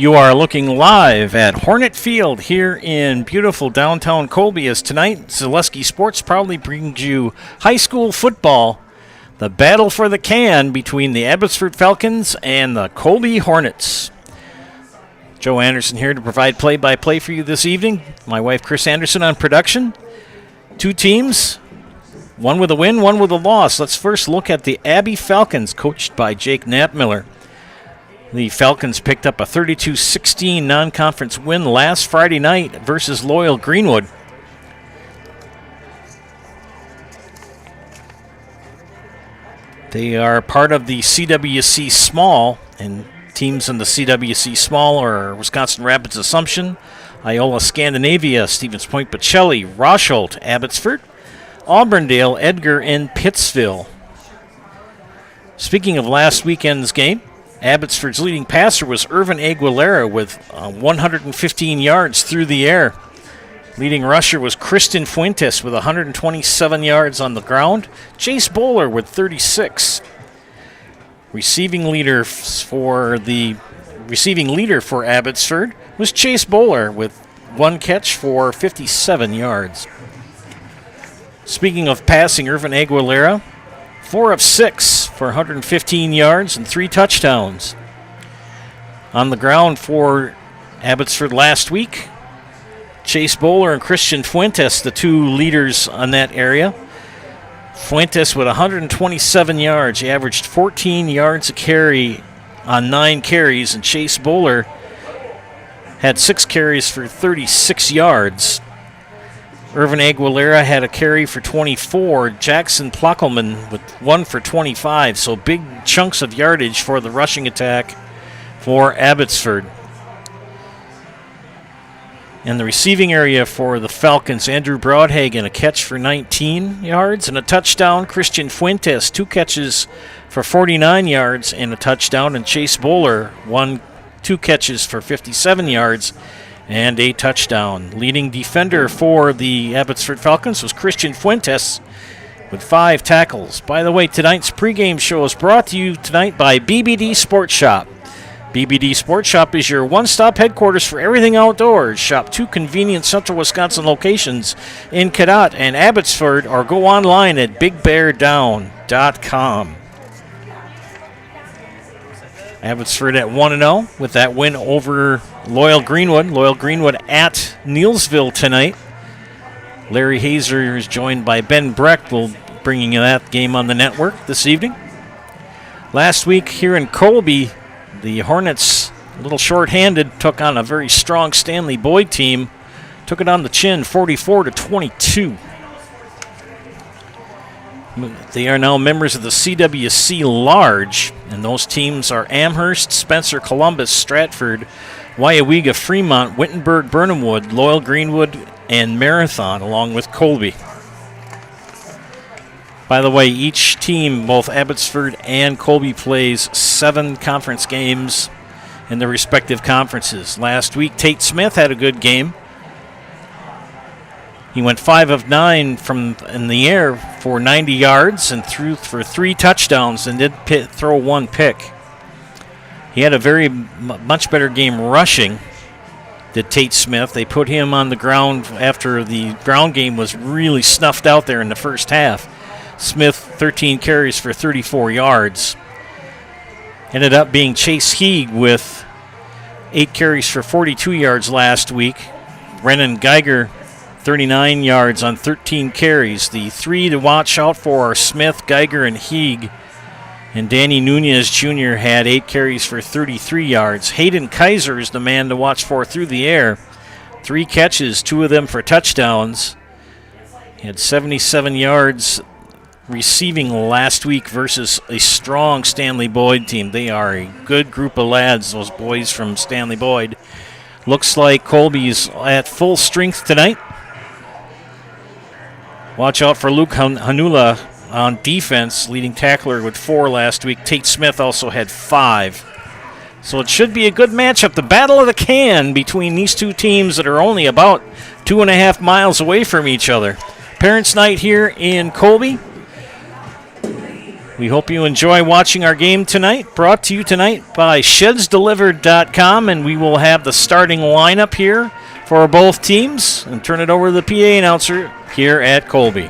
You are looking live at Hornet Field here in beautiful downtown Colby, as tonight Zaleski Sports proudly brings you high school football, the battle for the can between the Abbotsford Falcons and the Colby Hornets. Joe Anderson here to provide play-by-play for you this evening. My wife Chris Anderson on production. Two teams, one with a win, one with a loss. Let's first look at the Abbey Falcons, coached by Jake Knappmiller. The Falcons picked up a 32-16 non-conference win last Friday night versus Loyal Greenwood. They are part of the CWC Small, and teams in the CWC Small are Wisconsin Rapids Assumption, Iola Scandinavia, Stevens Point Pacelli, Rosholt, Abbotsford, Auburndale, Edgar, and Pittsville. Speaking of last weekend's game, Abbotsford's leading passer was Irvin Aguilera with 115 yards through the air. Leading rusher was Christian Fuentes with 127 yards on the ground. Chase Bowler with 36. Receiving leader for Abbotsford was Chase Bowler with one catch for 57 yards. Speaking of passing, Irvin Aguilera, 4 of 6 for 115 yards and 3 touchdowns. On the ground for Abbotsford last week, Chase Bowler and Christian Fuentes, the two leaders on that area. Fuentes with 127 yards. He averaged 14 yards a carry on 9 carries, and Chase Bowler had 6 carries for 36 yards. Irvin Aguilera had a carry for 24. Jackson Plockelman with 1 for 25. So big chunks of yardage for the rushing attack for Abbotsford. In the receiving area for the Falcons, Andrew Broadhagen, a catch for 19 yards and a touchdown. Christian Fuentes, 2 catches for 49 yards and a touchdown. And Chase Bowler, 2 catches for 57 yards and a touchdown. Leading defender for the Abbotsford Falcons was Christian Fuentes with 5 tackles. By the way, tonight's pregame show is brought to you tonight by BBD Sports Shop. BBD Sports Shop is your one-stop headquarters for everything outdoors. Shop 2 convenient central Wisconsin locations in Cadott and Abbotsford, or go online at bigbeardown.com. Abbotsford at 1-0 with that win over Loyal Greenwood. Loyal Greenwood at Neilsville tonight. Larry Hazer is joined by Ben Brecht, bringing you that game on the network this evening. Last week here in Colby, the Hornets, a little short-handed, took on a very strong Stanley Boyd team. Took it on the chin, 44-22. They are now members of the CWC Large, and those teams are Amherst, Spencer, Columbus, Stratford, WIAA, Fremont, Wittenberg, Burnhamwood, Loyal Greenwood, and Marathon, along with Colby. By the way, each team, both Abbotsford and Colby, plays 7 conference games in their respective conferences. Last week, Tate Smith had a good game. He went 5 of 9 from in the air for 90 yards and threw for 3 touchdowns and did throw 1 pick. He had a very much better game rushing than Tate Smith. They put him on the ground after the ground game was really snuffed out there in the first half. Smith, 13 carries for 34 yards. Ended up being Chase Heeg with 8 carries for 42 yards last week. Brennan Geiger, 39 yards on 13 carries. The 3 to watch out for are Smith, Geiger, and Heeg. And Danny Nunez Jr. had 8 carries for 33 yards. Hayden Kaiser is the man to watch for through the air. 3 catches, 2 of them for touchdowns. He had 77 yards receiving last week versus a strong Stanley Boyd team. They are a good group of lads, those boys from Stanley Boyd. Looks like Colby's at full strength tonight. Watch out for Luke Hanula on defense, leading tackler with 4 last week. Tate Smith also had 5. So it should be a good matchup. The battle of the can between these two teams that are only about 2.5 miles away from each other. Parents' night here in Colby. We hope you enjoy watching our game tonight, brought to you tonight by shedsdelivered.com, and we will have the starting lineup here for both teams and turn it over to the PA announcer here at Colby.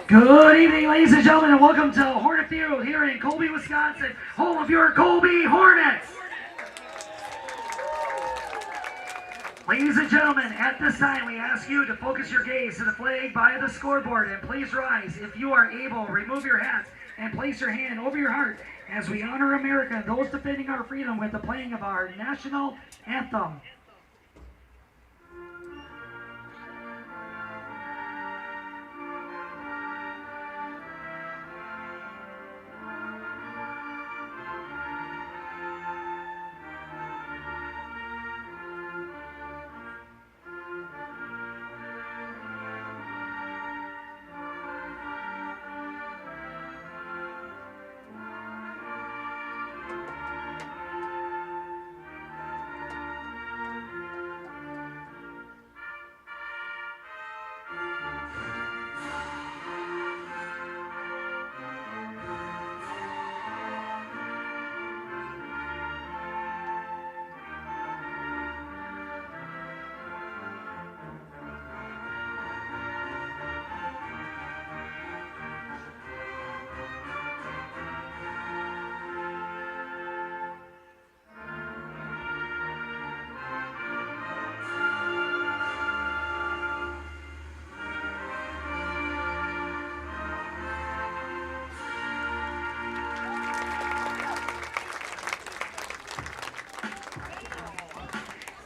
Good evening, ladies and gentlemen, and welcome to Hornet Field here in Colby, Wisconsin, home of your Colby Hornets. Ladies and gentlemen, at this time we ask you to focus your gaze to the flag by the scoreboard, and please rise. If you are able, remove your hats and place your hand over your heart as we honor America and those defending our freedom with the playing of our national anthem.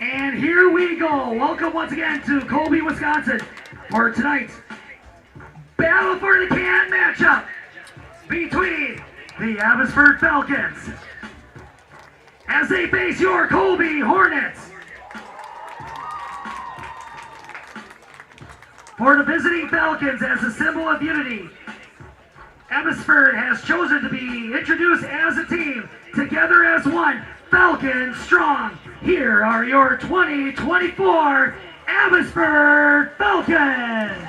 And here we go. Welcome once again to Colby, Wisconsin for tonight's Battle for the Can matchup between the Abbotsford Falcons as they face your Colby Hornets. For the visiting Falcons, as a symbol of unity, Abbotsford has chosen to be introduced as a team, together as one, Falcon Strong. Here are your 2024 Abbotsford Falcons.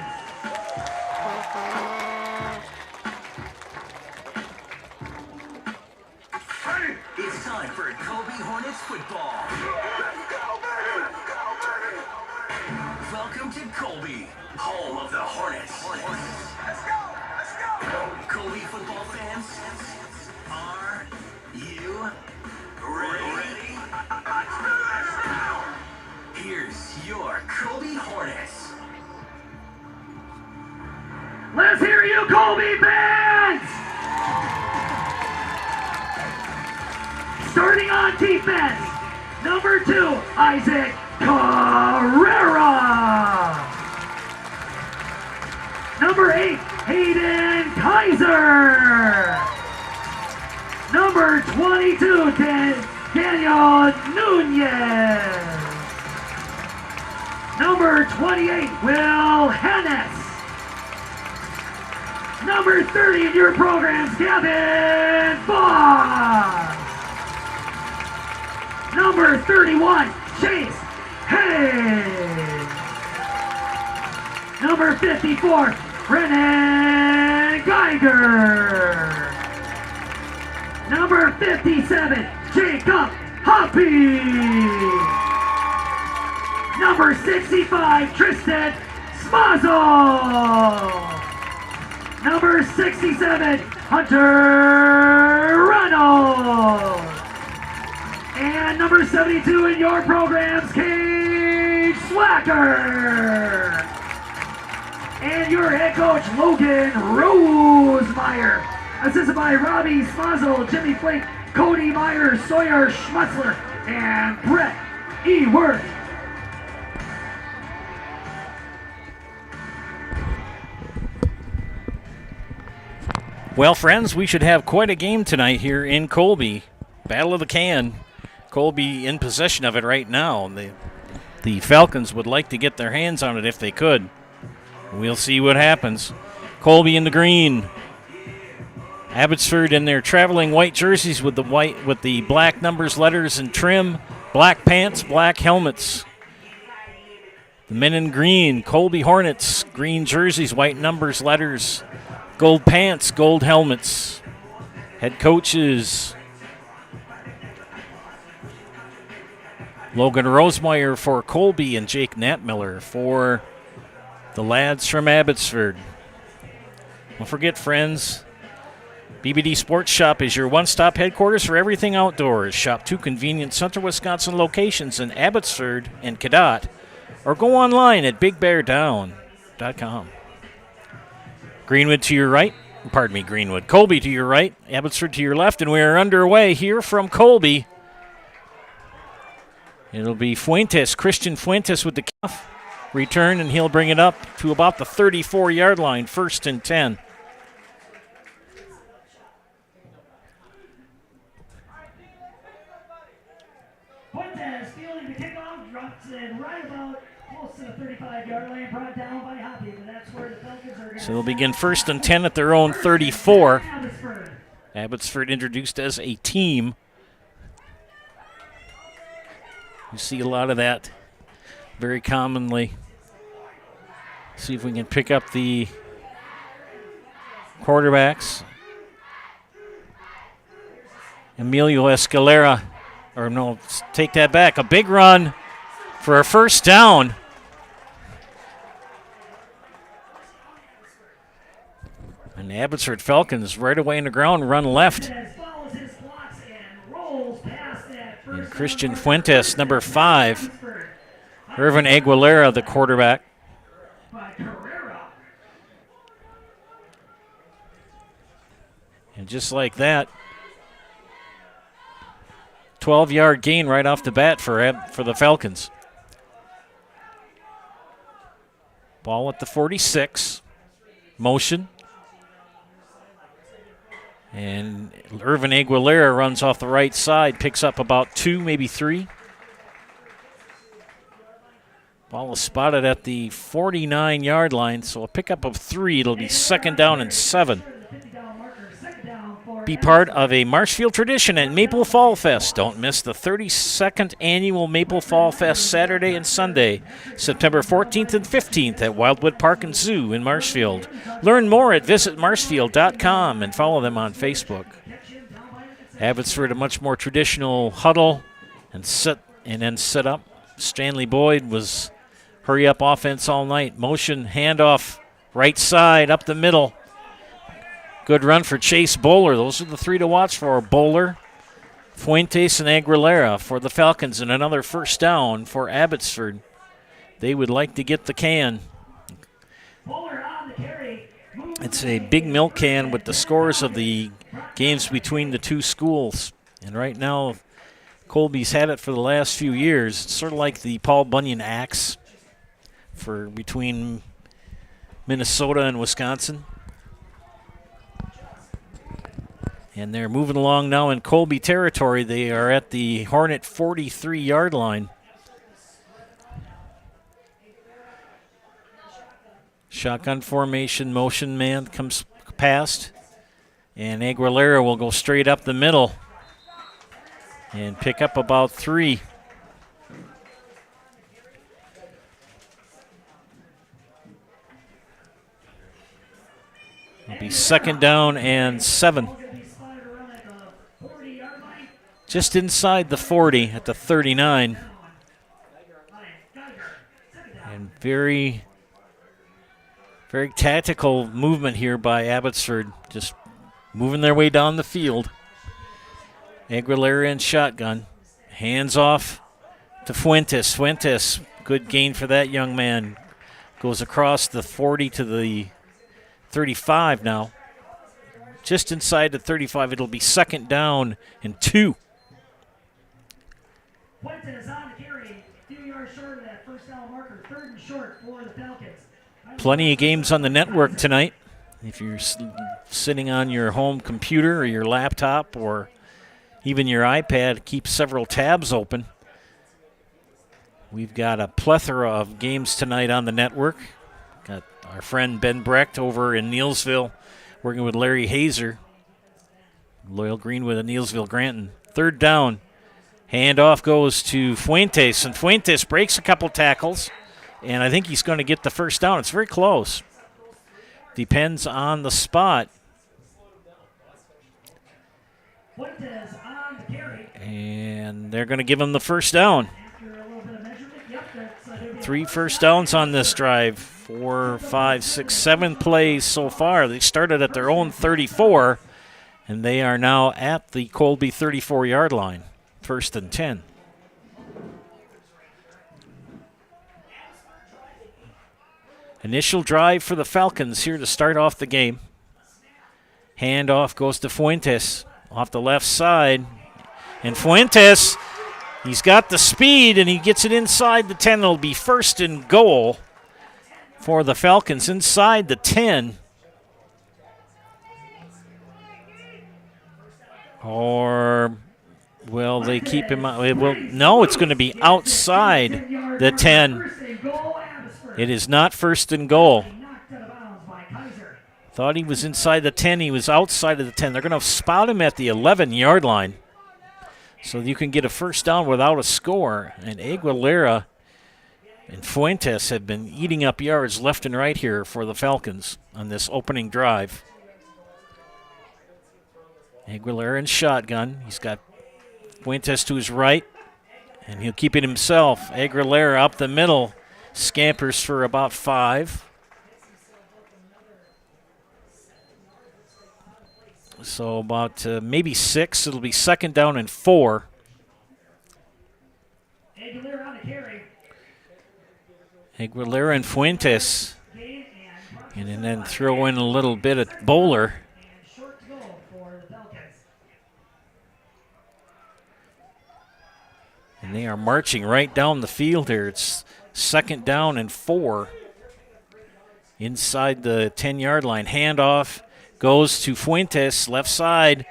It's time for Colby Hornets football. Welcome to Colby, home of the Hornets. Let's go! Colby football fans, are you ready? Let's do this now! Here's your Colby Hornets. Let's hear you, Colby fans! Starting on defense, number 2, Isaac Carrera. Number 8, Hayden Kaiser. Number 22, Daniel Nunez. Number 28, Will Hennis. Number 30 in your programs, Gavin Foss. Number 31, Chase Hayes. Number 54, Brennan Geiger. Number 57, Jacob Hoppy. Number 65, Tristan Smazel. Number 67, Hunter Reynolds. And number 72 in your programs, Cage Slacker. And your head coach, Logan Rosemeyer. Assisted by Robbie Smazel, Jimmy Flake, Cody Myers, Sawyer Schmutzler, and Brett E. Worth. Well, friends, we should have quite a game tonight here in Colby. Battle of the Can. Colby in possession of it right now. The Falcons would like to get their hands on it if they could. We'll see what happens. Colby in the green. Abbotsford in their traveling white jerseys with the black numbers, letters, and trim. Black pants, black helmets. The men in green, Colby Hornets, green jerseys, white numbers, letters, gold pants, gold helmets. Head coaches Logan Rosemeyer for Colby and Jake Natmiller for the lads from Abbotsford. Don't forget, friends, BBD Sports Shop is your one-stop headquarters for everything outdoors. Shop 2 convenient Central Wisconsin locations in Abbotsford and Cadott, or go online at bigbeardown.com. Greenwood to your right. Greenwood. Colby to your right, Abbotsford to your left, and we are underway here from Colby. It'll be Fuentes, Christian Fuentes with the kickoff return, and he'll bring it up to about the 34-yard line, 1st and 10. Fuentes fielding the kickoff, drops in right about close to the 35-yard line, brought down by Hoppy, but that's where the Falcons are going to. So they'll begin 1st and 10 at their own 34. Abbotsford introduced as a team. You see a lot of that very commonly. See if we can pick up the quarterbacks. Emilio Escalera, or no, take that back. A big run for a first down. And the Abbotsford Falcons right away in the ground, run left. And Christian Fuentes, number 5. Irvin Aguilera, the quarterback. And just like that, 12-yard gain right off the bat for the Falcons. Ball at the 46. Motion. And Irvin Aguilera runs off the right side, picks up about 2, maybe 3. Ball is spotted at the 49-yard line, so a pickup of 3. It'll be 2nd down and 7. Be part of a Marshfield tradition at Maple Fall Fest. Don't miss the 32nd annual Maple Fall Fest Saturday and Sunday, September 14th and 15th at Wildwood Park and Zoo in Marshfield. Learn more at visitmarshfield.com and follow them on Facebook. Abbotsford, a much more traditional huddle and then set up. Stanley Boyd was hurry up offense all night. Motion, handoff, right side, up the middle. Good run for Chase Bowler. Those are the 3 to watch for. Bowler, Fuentes, and Aguilera for the Falcons, and another first down for Abbotsford. They would like to get the can. It's a big milk can with the scores of the games between the two schools. And right now, Colby's had it for the last few years. It's sort of like the Paul Bunyan Axe for between Minnesota and Wisconsin. And they're moving along now in Colby territory. They are at the Hornet 43-yard line. Shotgun formation, motion man comes past. And Aguilera will go straight up the middle and pick up about 3. It'll be 2nd down and 7. Just inside the 40 at the 39. And very, very tactical movement here by Abbotsford, just moving their way down the field. Aguilera in shotgun. Hands off to Fuentes. Fuentes, good gain for that young man. Goes across the 40 to the 35 now. Just inside the 35, it'll be 2nd down and 2. Fuentes on the carry, a few yards short of that first down marker, 3rd and short for the Falcons. Plenty of games on the network tonight. If you're sitting on your home computer or your laptop or even your iPad, keep several tabs open. We've got a plethora of games tonight on the network. Got our friend Ben Brecht over in Neilsville working with Larry Hazer. Loyal Greenwood and Neilsville Granton. Third down. Handoff goes to Fuentes, and Fuentes breaks a couple tackles, and I think he's going to get the first down. It's very close. Depends on the spot. And they're going to give him the first down. 3 first downs on this drive. 4, 5, 6, 7 plays so far. They started at their own 34, and they are now at the Colby 34-yard line. 1st and 10. Initial drive for the Falcons here to start off the game. Handoff goes to Fuentes off the left side. And Fuentes, he's got the speed, and he gets it inside the 10. It'll be 1st and goal for the Falcons inside the 10. Or will they keep him out? No, it's going to be outside the 10. It is not 1st and goal. Thought he was inside the 10. He was outside of the 10. They're going to spot him at the 11-yard line. So you can get a first down without a score. And Aguilera and Fuentes have been eating up yards left and right here for the Falcons on this opening drive. Aguilera in shotgun. He's got Fuentes to his right, and he'll keep it himself. Aguilera up the middle, scampers for about 5. So about maybe 6. It'll be 2nd down and 4. Aguilera and Fuentes. And then throw in a little bit of Bowler. And they are marching right down the field here. It's 2nd down and 4. Inside the 10-yard line. Handoff goes to Fuentes, left side.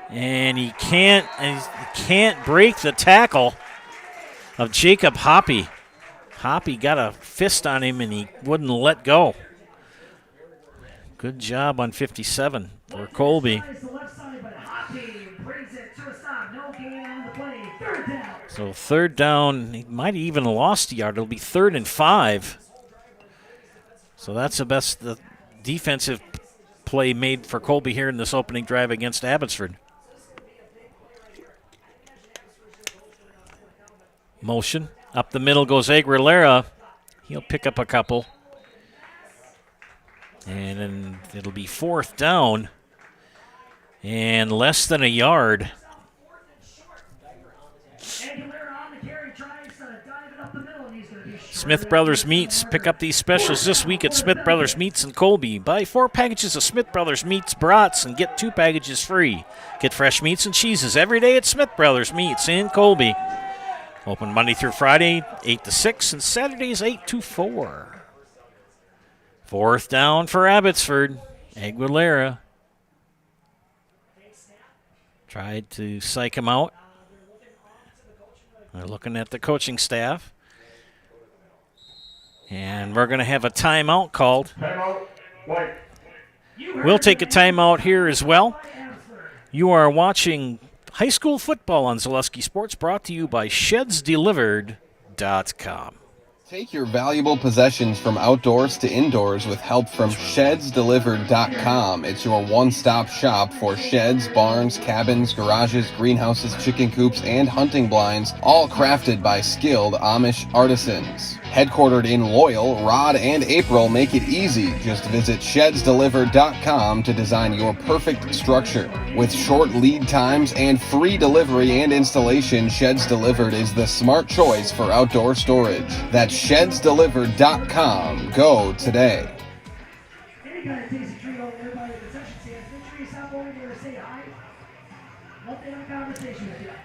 And he can't break the tackle of Jacob Hoppy. Hoppy got a fist on him, and he wouldn't let go. Good job on 57 for Colby. So 3rd down, he might have even lost a yard. It'll be 3rd and 5. So that's the defensive play made for Colby here in this opening drive against Abbotsford. Motion. Up the middle goes Aguilera. He'll pick up a couple. And then it'll be 4th down and less than a yard. Smith Brothers Meats. Pick up these specials this week at Smith Brothers Meats in Colby. Buy 4 packages of Smith Brothers Meats brats and get 2 packages free. Get fresh meats and cheeses every day at Smith Brothers Meats in Colby. Open Monday through Friday, 8 to 6, and Saturdays, 8 to 4. 4th down for Abbotsford. Aguilera tried to psych him out. They're looking at the coaching staff. And we're going to have a timeout called. We'll take a timeout here as well. You are watching high school football on Zaleski Sports, brought to you by ShedsDelivered.com. Take your valuable possessions from outdoors to indoors with help from ShedsDelivered.com. It's your one-stop shop for sheds, barns, cabins, garages, greenhouses, chicken coops, and hunting blinds, all crafted by skilled Amish artisans. Headquartered in Loyal, Rod and April make it easy. Just visit ShedsDelivered.com to design your perfect structure. With short lead times and free delivery and installation, Sheds Delivered is the smart choice for outdoor storage. That's ShedsDelivered.com. Go today.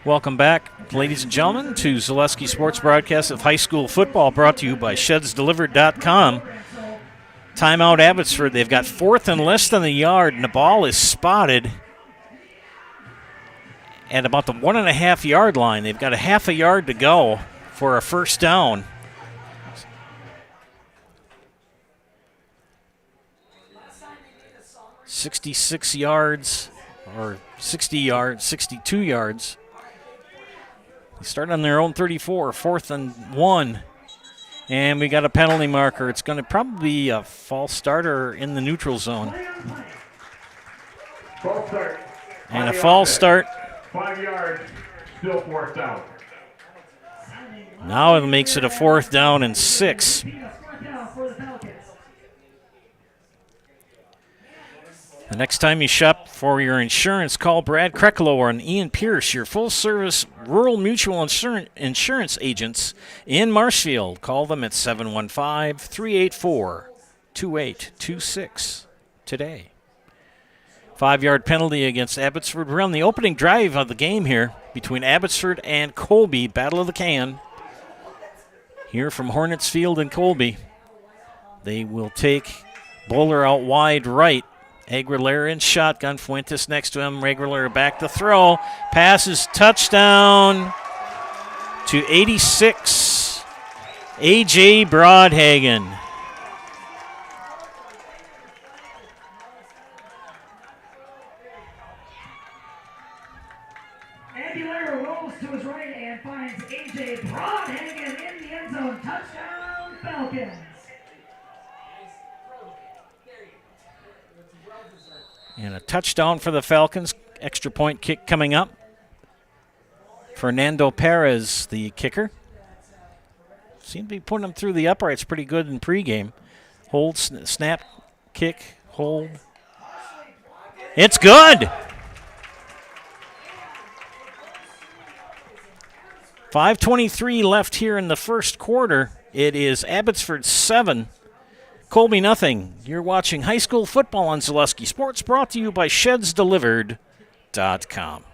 Welcome back, ladies and gentlemen, to Zaleski Sports broadcast of high school football, brought to you by ShedsDelivered.com. Timeout Abbotsford. They've got 4th and less than a yard, and the ball is spotted at about the 1.5 yard line. They've got a half a yard to go. for a first down. .66 yards, or 60 yards, 62 yards. They start on their own 34, 4th and 1. And we got a penalty marker. It's going to probably be a false starter in the neutral zone. False start. And a false start. 5 yards, still 4th down. Now it makes it a 4th down and 6. The next time you shop for your insurance, call Brad Krecklow or Ian Pierce, your full-service rural mutual insurance agents in Marshfield. Call them at 715-384-2826 today. 5-yard penalty against Abbotsford. We're on the opening drive of the game here between Abbotsford and Colby, Battle of the Can. Here from Hornets Field in Colby. They will take Bowler out wide right. Aguilera in shotgun. Fuentes next to him. Aguilera back to throw. Passes touchdown to 86. A.J. Broadhagen. Aguilera rolls to his right and finds A.J. Broadhagen in the end zone. Touchdown, Falcons. And a touchdown for the Falcons. Extra point kick coming up. Fernando Perez, the kicker. Seemed to be putting him through the uprights pretty good in pregame. Hold, snap, kick, hold. It's good! 5:23 left here in the first quarter. It is Abbotsford 7. Colby nothing. You're watching high school football on Zaleski Sports, brought to you by ShedsDelivered.com.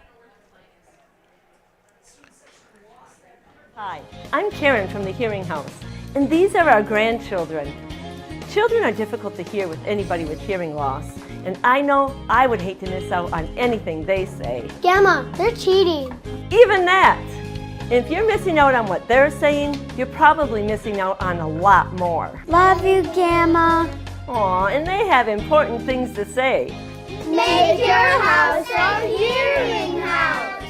Hi, I'm Karen from the Hearing House, and these are our grandchildren. Children are difficult to hear with anybody with hearing loss, and I know I would hate to miss out on anything they say. Gamma, they're cheating. Even that! If you're missing out on what they're saying, you're probably missing out on a lot more. Love you, Gamma. Aw, and they have important things to say. Make your house a hearing house.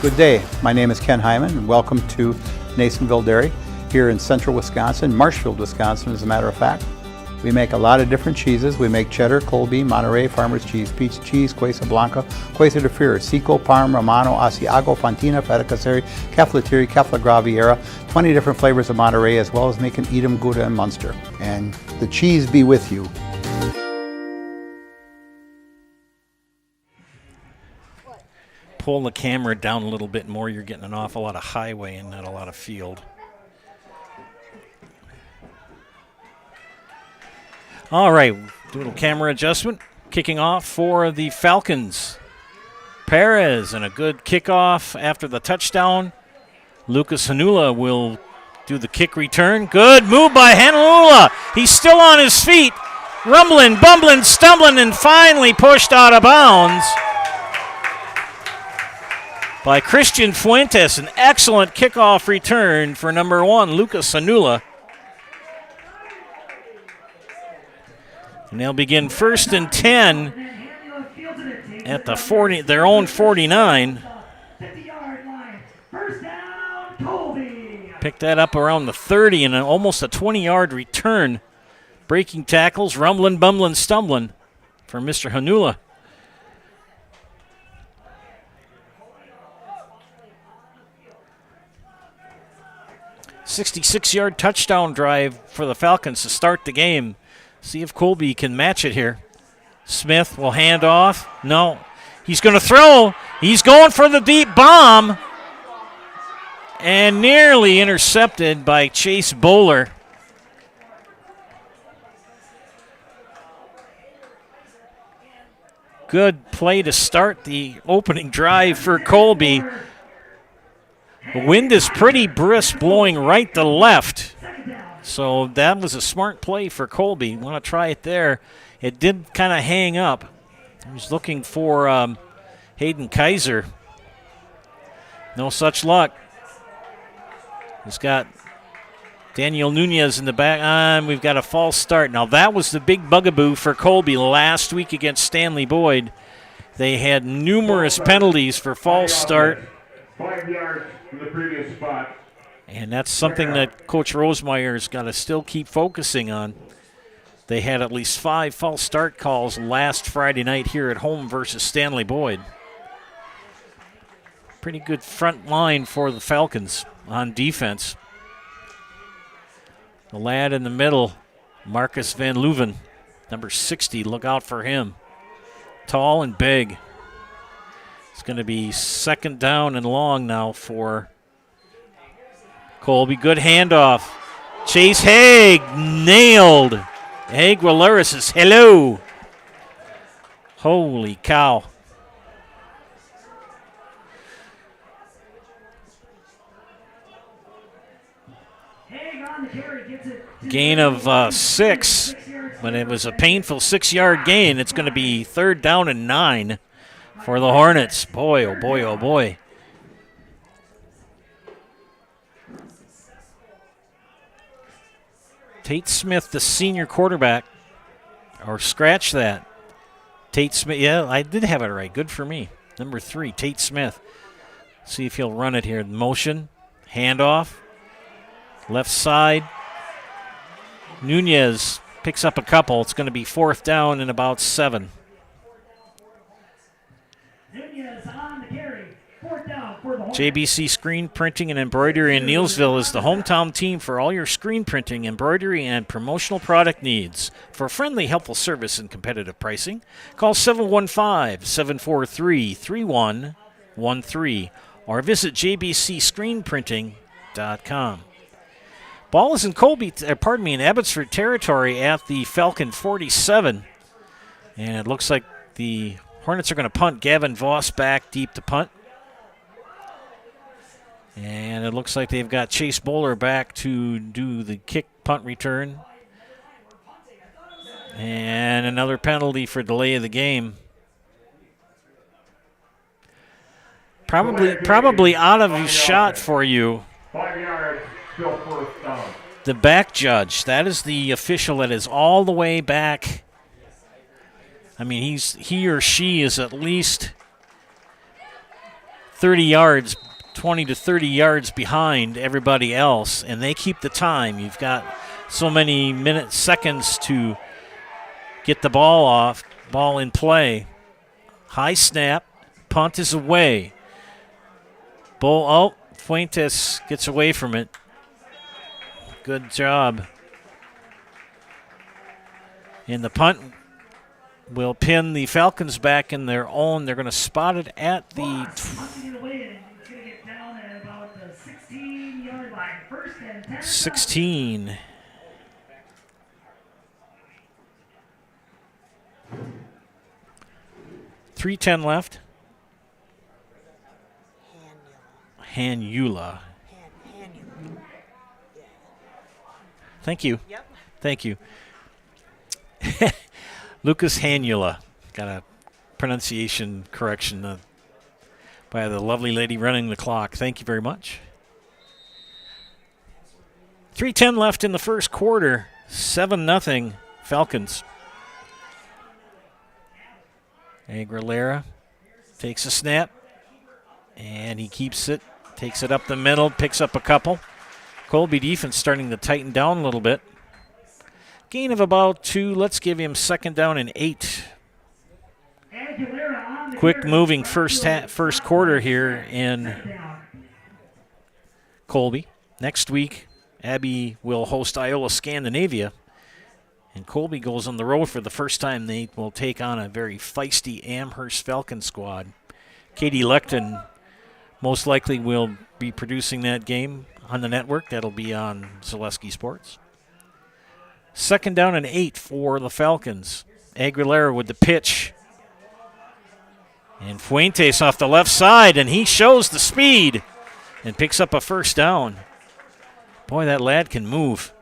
Good day. My name is Ken Hyman, and welcome to Nasonville Dairy here in central Wisconsin, Marshfield, Wisconsin, as a matter of fact. We make a lot of different cheeses. We make cheddar, Colby, Monterey, Farmer's Cheese, Peach Cheese, Quesa Blanca, Quesa de Fear, Seco, Parm, Romano, Asiago, Fontina, Feta Caseri, Keflatiri, Kefla Graviera, 20 different flavors of Monterey, as well as making Edam, Gouda, and Munster. And the cheese be with you. Pull the camera down a little bit more. You're getting an awful lot of highway and not a lot of field. All right, do a little camera adjustment. Kicking off for the Falcons. Perez, and a good kickoff after the touchdown. Lucas Hanula will do the kick return. Good move by Hanula. He's still on his feet. Rumbling, bumbling, stumbling, and finally pushed out of bounds by Christian Fuentes. An excellent kickoff return for number 1, Lucas Hanula. And they'll begin 1st and 10 at the 40, their own 49. Picked that up around the 30 and almost a 20-yard return. Breaking tackles, rumbling, bumbling, stumbling for Mr. Hanula. .66-yard touchdown drive for the Falcons to start the game. See if Colby can match it here. Smith will hand off. No. He's going to throw. He's going for the deep bomb. And nearly intercepted by Chase Bowler. Good play to start the opening drive for Colby. The wind is pretty brisk, blowing right to left. So that was a smart play for Colby. Want to try it there It did kind of hang up. He was looking for Hayden Kaiser. No such luck. He's got Daniel Nunez in the back. We've got a false start. Now, that was the big bugaboo for Colby last week against Stanley Boyd. They had numerous penalties for false start. 5 yards from the previous spot. And that's something that Coach Rosemeyer's got to still keep focusing on. They had at least 5 false start calls last Friday night here at home versus Stanley Boyd. Pretty good front line for the Falcons on defense. The lad in the middle, Marcus Van Leuven, number 60. Look out for him. Tall and big. It's going to be second down and long now for Colby. Good handoff. Chase Haig nailed. Aguilera says hello. Holy cow. Gain of 6, but it was a painful 6-yard gain. It's going to be third down and 9 for the Hornets. Boy, oh boy, oh boy. Tate Smith, the senior quarterback, or scratch that. Tate Smith, yeah, I did have it right. Good for me. Number 3, Tate Smith. See if he'll run it here. Motion, handoff, left side. Nunez picks up a couple. It's going to be fourth down and about 7. Nunez on the carry. Fourth down for the Hornets. JBC Screen Printing and Embroidery in Neillsville is the hometown team for all your screen printing, embroidery, and promotional product needs. For friendly, helpful service and competitive pricing, call 715-743-3113 or visit jbcscreenprinting.com. Ball is in in Abbotsford territory at the Falcon 47. And it looks like the Hornets are going to punt. Gavin Voss back deep to punt. And it looks like they've got Chase Bowler back to do the kick punt return. And another penalty for delay of the game. Probably out of shot for you. 5 yards, still first down. The back judge, that is the official that is all the way back. I mean, he or she is at least 30 yards, 20 to 30 yards behind everybody else, and they keep the time. You've got so many seconds to get the ball in play. High snap, punt is away. Fuentes gets away from it. Good job. And the punt will pin the Falcons back in their own. They're going to spot it at the 16. 3:10 left. Hanula. Thank you. Yep. Thank you. Lucas Hanula. Got a pronunciation correction by the lovely lady running the clock. Thank you very much. 3:10 left in the first quarter. 7-0 Falcons. Aguilera takes a snap, and he keeps it. Takes it up the middle, picks up a couple. Colby defense starting to tighten down a little bit. Gain of about 2. Let's give him second down and 8. Quick moving first quarter here in Colby. Next week, Abby will host Iowa Scandinavia, and Colby goes on the road for the first time. They will take on a very feisty Amherst Falcon squad. Katie Lecton most likely will be producing that game on the network. That'll be on Zaleski Sports. Second down and 8 for the Falcons. Aguilera with the pitch. And Fuentes off the left side, and he shows the speed and picks up a first down. Boy, that lad can move.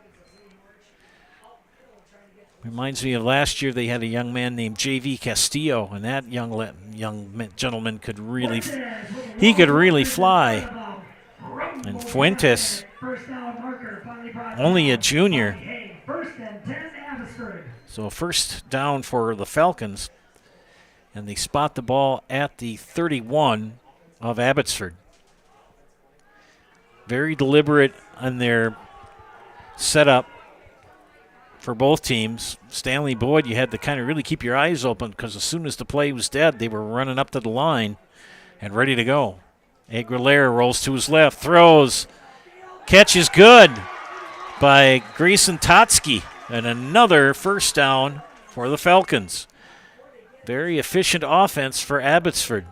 Reminds me of last year they had a young man named J.V. Castillo, and that young gentleman could really fly. And Fuentes, only a junior. So first down for the Falcons, and they spot the ball at the 31 of Abbotsford. Very deliberate on their setup for both teams. Stanley Boyd, you had to kind of really keep your eyes open because as soon as the play was dead, they were running up to the line and ready to go. Aguilera rolls to his left, throws. Catch is good by Grayson Totsky, and another first down for the Falcons. Very efficient offense for Abbotsford.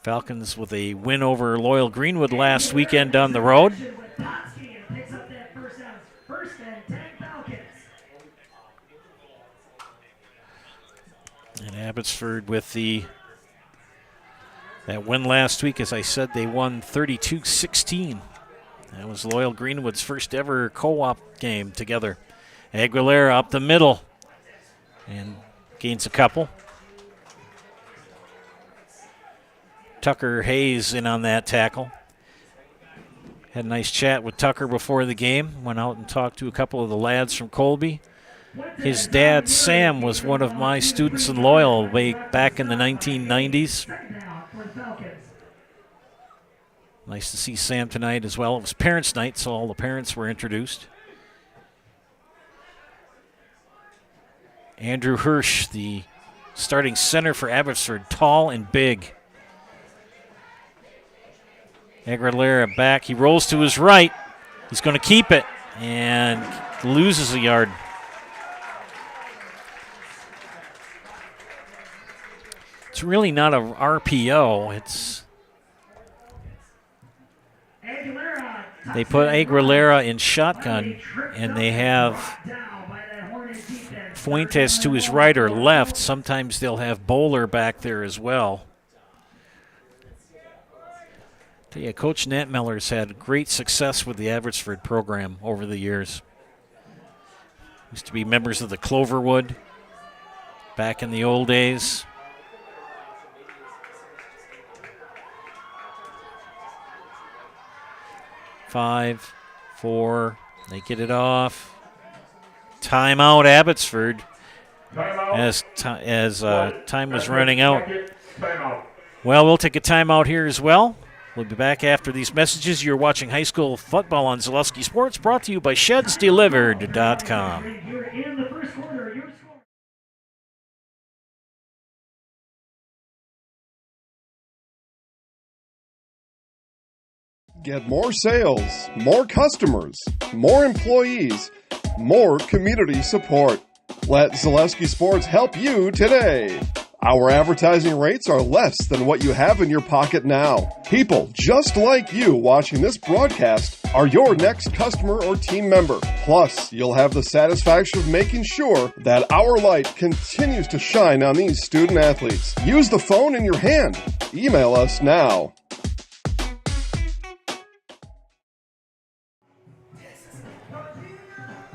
Falcons with a win over Loyal Greenwood last weekend down the road. And Abbotsford with that win last week, as I said, they won 32-16. That was Loyal Greenwood's first ever co-op game together. Aguilera up the middle and gains a couple. Tucker Hayes in on that tackle. Had a nice chat with Tucker before the game. Went out and talked to a couple of the lads from Colby. His dad, Sam, was one of my students in Loyal way back in the 1990s. Nice to see Sam tonight as well. It was parents' night, so all the parents were introduced. Andrew Hirsch, the starting center for Abbotsford, tall and big. Aguilera back. He rolls to his right. He's going to keep it and loses a yard. It's really not a RPO. They put Aguilera in shotgun, and they have Fuentes to his right or left. Sometimes they'll have Bowler back there as well. Tell you, Coach Nantmeller's had great success with the Abbotsford program over the years. Used to be members of the Cloverwood back in the old days. Five, four, they get it off. Timeout, Abbotsford, as time was running out. Well, we'll take a timeout here as well. We'll be back after these messages. You're watching high school football on Zaleski Sports, brought to you by ShedsDelivered.com. Get more sales, more customers, more employees, more community support. Let Zaleski Sports help you today. Our advertising rates are less than what you have in your pocket now. People just like you watching this broadcast are your next customer or team member. Plus, you'll have the satisfaction of making sure that our light continues to shine on these student athletes. Use the phone in your hand. Email us now.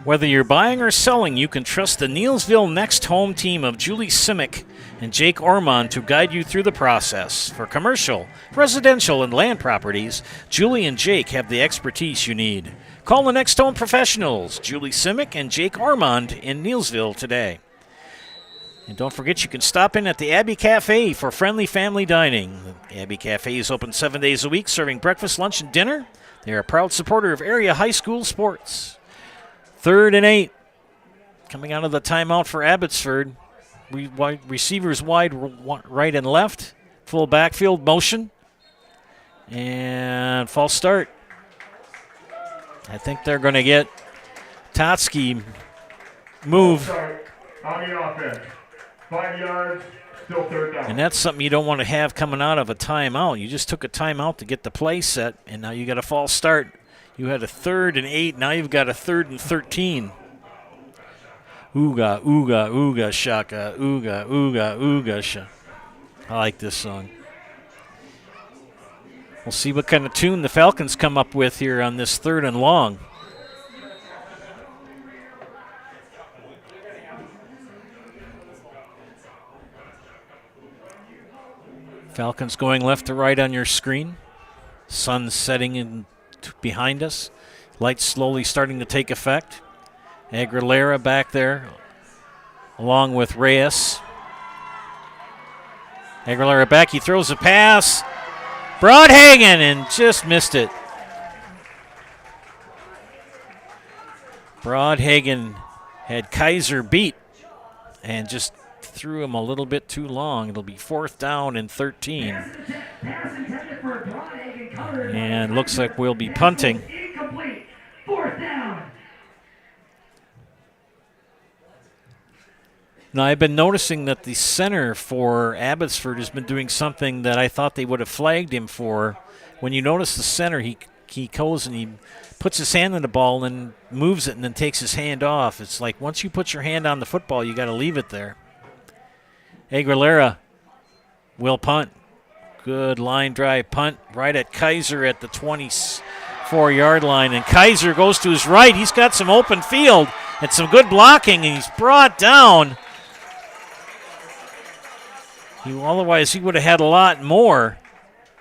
Whether you're buying or selling, you can trust the Neilsville Next Home team of Julie Simic and Jake Ormond to guide you through the process. For commercial, residential, and land properties, Julie and Jake have the expertise you need. Call the Next Home professionals, Julie Simic and Jake Ormond in Neilsville today. And don't forget, you can stop in at the Abbey Cafe for friendly family dining. The Abbey Cafe is open 7 days a week, serving breakfast, lunch, and dinner. They are a proud supporter of area high school sports. 3rd and 8. Coming out of the timeout for Abbotsford. Receivers wide right and left. Full backfield motion. And false start. I think they're going to get Totsky move. On the offense. 5 yards, still 3rd down. And that's something you don't want to have coming out of a timeout. You just took a timeout to get the play set, and now you got a false start. You had a 3rd and 8. Now you've got a 3rd and 13. Ooga, ooga, ooga, shaka. Ooga, ooga, ooga, shaka. I like this song. We'll see what kind of tune the Falcons come up with here on this 3rd and long. Falcons going left to right on your screen. Sun setting in behind us. Lights slowly starting to take effect. Aguilera back there along with Reyes. Aguilera back. He throws a pass. Broadhagen and just missed it. Broadhagen had Kaiser beat and just threw him a little bit too long. It'll be 4th down and 13. And looks like we'll be punting. Incomplete. 4th down. Now, I've been noticing that the center for Abbotsford has been doing something that I thought they would have flagged him for. When you notice the center, he goes and he puts his hand on the ball and moves it and then takes his hand off. It's like once you put your hand on the football, you got to leave it there. Aguilera will punt. Good line drive punt right at Kaiser at the 24-yard line. And Kaiser goes to his right. He's got some open field and some good blocking, and he's brought down. Otherwise, he would have had a lot more.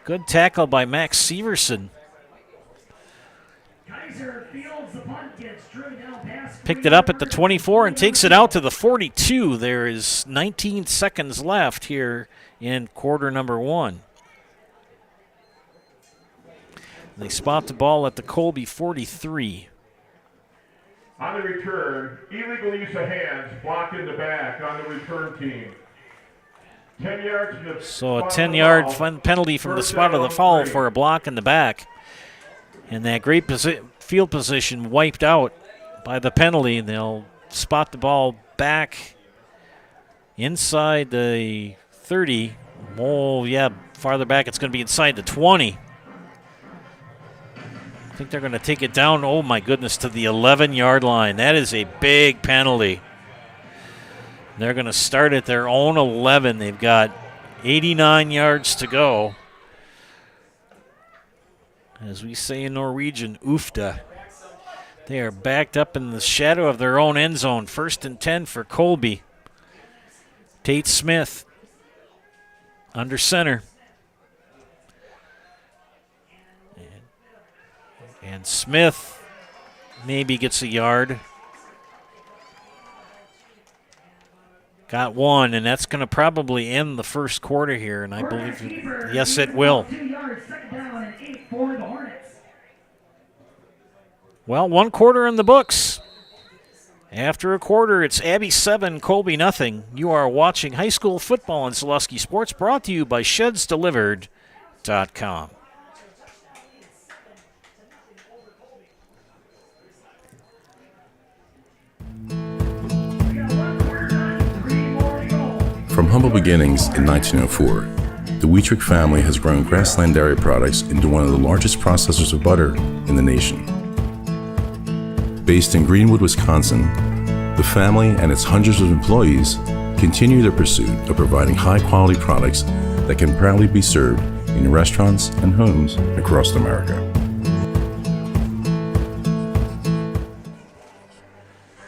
Good tackle by Max Severson. Picked it up at the 24 and takes it out to the 42. There is 19 seconds left here in quarter number 1. They spot the ball at the Colby 43. On the return, illegal use of hands, blocked in the back on the return team. 10 yards to the So a 10-yard penalty from the spot of the foul for a block in the back. And that great field position wiped out by the penalty. They'll spot the ball back inside the 30. Oh, yeah, farther back it's going to be inside the 20. I think they're going to take it down, oh my goodness, to the 11-yard line. That is a big penalty. They're going to start at their own 11. They've got 89 yards to go. As we say in Norwegian, oofda. They are backed up in the shadow of their own end zone. 1st and 10 for Colby. Tate Smith under center. And Smith maybe gets a yard. Got one, and that's going to probably end the first quarter here, and I believe, yes, it will. Well, 1 quarter in the books. After a quarter, it's Abbey 7, Colby nothing. You are watching high school football on Zaleski Sports, brought to you by ShedsDelivered.com. From humble beginnings in 1904, the Wheatrick family has grown Grassland Dairy Products into one of the largest processors of butter in the nation. Based in Greenwood, Wisconsin, the family and its hundreds of employees continue their pursuit of providing high-quality products that can proudly be served in restaurants and homes across America.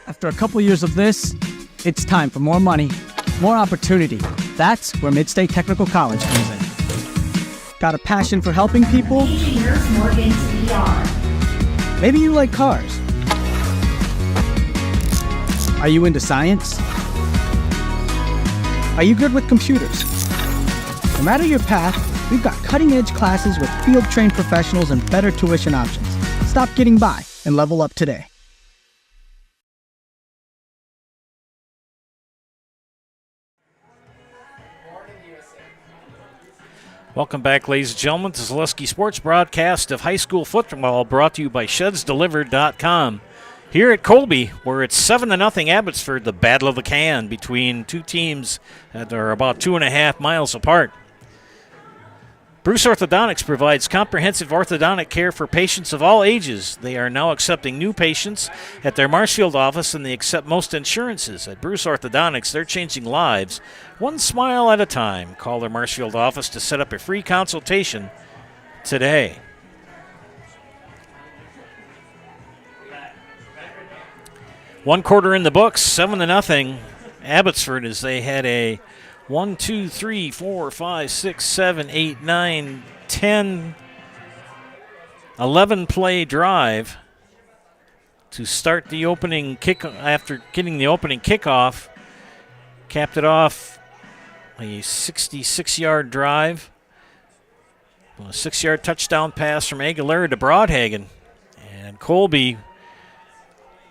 After a couple years of this, it's time for more money, more opportunity. That's where Midstate Technical College comes in. Got a passion for helping people? Maybe you like cars. Are you into science? Are you good with computers? No matter your path, we've got cutting-edge classes with field-trained professionals and better tuition options. Stop getting by and level up today. Welcome back, ladies and gentlemen, to Zaleski Sports broadcast of high school football, brought to you by ShedsDelivered.com. Here at Colby, where it's 7-0 Abbotsford, the Battle of the Can between two teams that are about 2.5 miles apart. Bruce Orthodontics provides comprehensive orthodontic care for patients of all ages. They are now accepting new patients at their Marshfield office, and they accept most insurances. At Bruce Orthodontics, they're changing lives one smile at a time. Call their Marshfield office to set up a free consultation today. One quarter in the books, 7-0 Abbotsford, as they had a 1, 2, 3, 4, 5, 6, 7, 8, 9, 10, 11 play drive to start the opening kick after getting the opening kickoff. Capped it off a 66-yard drive. A 6-yard touchdown pass from Aguilera to Broadhagen. And Colby,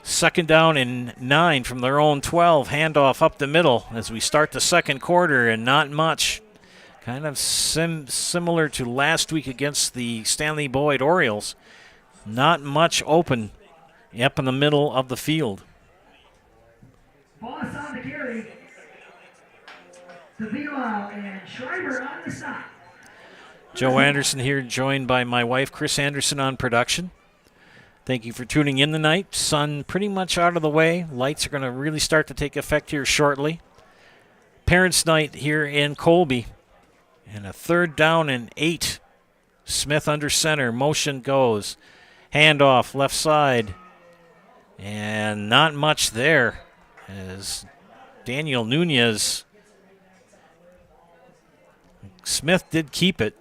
second down and 9 from their own 12. Handoff up the middle as we start the second quarter, and not much. Kind of similar to last week against the Stanley Boyd Orioles. Not much open up in the middle of the field. Boss on the carry. Davila and Schreiber on the stop. Joe Anderson here, joined by my wife, Chris Anderson, on production. Thank you for tuning in tonight. Sun pretty much out of the way. Lights are going to really start to take effect here shortly. Parents' night here in Colby. And a 3rd down and 8. Smith under center. Motion goes. Handoff left side. And not much there as Daniel Nunez. Smith did keep it.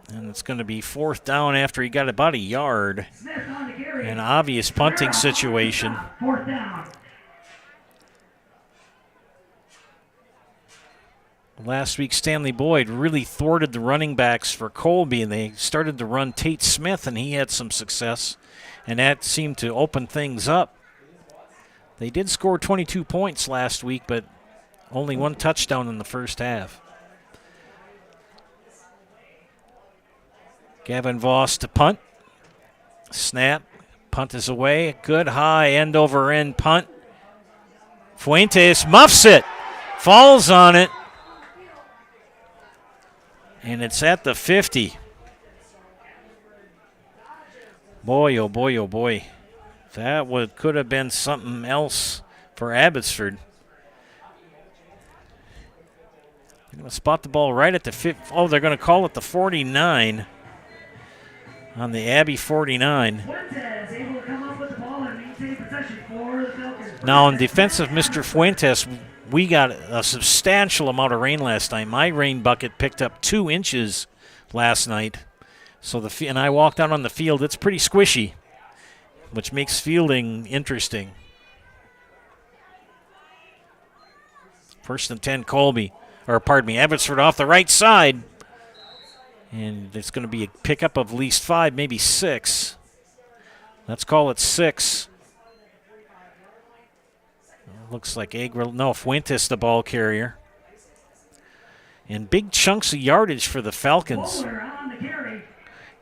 And it's going to be 4th down after he got about a yard. An obvious punting situation. 4th down. Last week, Stanley Boyd really thwarted the running backs for Colby, and they started to run Tate Smith, and he had some success. And that seemed to open things up. They did score 22 points last week, but only 1 touchdown in the first half. Gavin Voss to punt. Snap. Punt is away. Good high end over end punt. Fuentes muffs it. Falls on it. And it's at the 50. Boy, oh boy, oh boy. That could have been something else for Abbotsford. They're going to spot the ball right at the 50. Oh, they're going to call it the 49. On the Abbey 49. Now, in defense of Mr. Fuentes, we got a substantial amount of rain last night. My rain bucket picked up 2 inches last night. So and I walked out on the field. It's pretty squishy, which makes fielding interesting. 1st and 10, Colby. Or, pardon me, Abbotsford off the right side. And it's going to be a pickup of at least 5, maybe 6. Let's call it 6. Looks like Fuentes the ball carrier. And big chunks of yardage for the Falcons.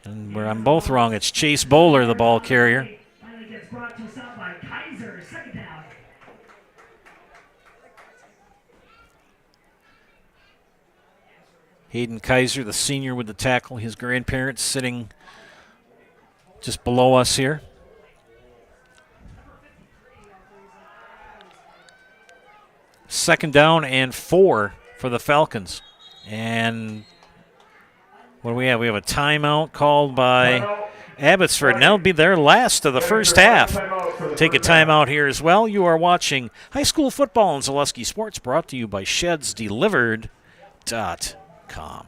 And where I'm both wrong, it's Chase Bowler, the ball carrier. Hayden Kaiser, the senior, with the tackle. His grandparents sitting just below us here. Second down and 4 for the Falcons. And what do we have? We have a timeout called by Abbotsford, and that'll be their last of the first half. Take a timeout here as well. You are watching high school football in Zaleski Sports, brought to you by ShedsDelivered.com.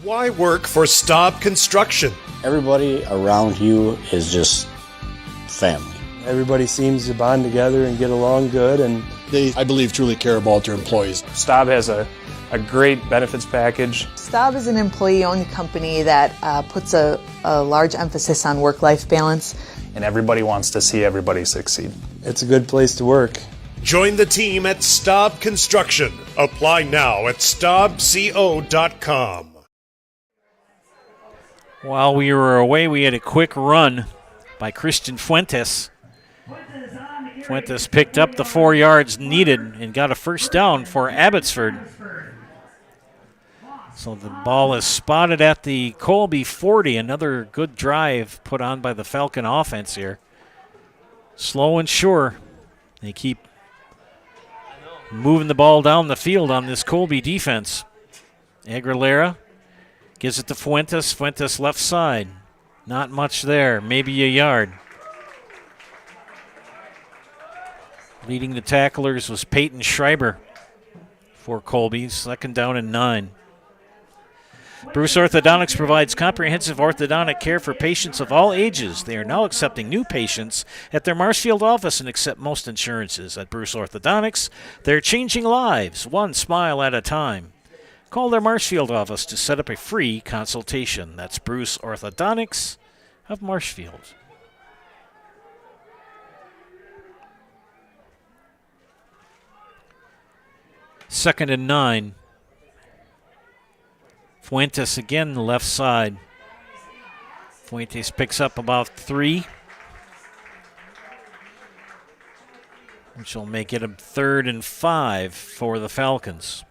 Why work for Staub Construction? Everybody around you is just family. Everybody seems to bond together and get along good, and they, I believe, truly care about their employees. Staub has a great benefits package. Staub is an employee-owned company that puts a large emphasis on work-life balance. And everybody wants to see everybody succeed. It's a good place to work. Join the team at Staub Construction. Apply now at staubco.com. While we were away, we had a quick run by Christian Fuentes. Fuentes picked up the 4 yards needed and got a first down for Abbotsford. So the ball is spotted at the Colby 40. Another good drive put on by the Falcon offense here. Slow and sure. They keep moving the ball down the field on this Colby defense. Aguilera gives it to Fuentes. Fuentes left side. Not much there. Maybe a yard. Leading the tacklers was Peyton Schreiber for Colby. 2nd down and 9. Bruce Orthodontics provides comprehensive orthodontic care for patients of all ages. They are now accepting new patients at their Marshfield office and accept most insurances. At Bruce Orthodontics, they're changing lives, one smile at a time. Call their Marshfield office to set up a free consultation. That's Bruce Orthodontics of Marshfield. Second and 9. Fuentes again, left side. Fuentes picks up about 3, which will make it a 3rd and 5 for the Falcons.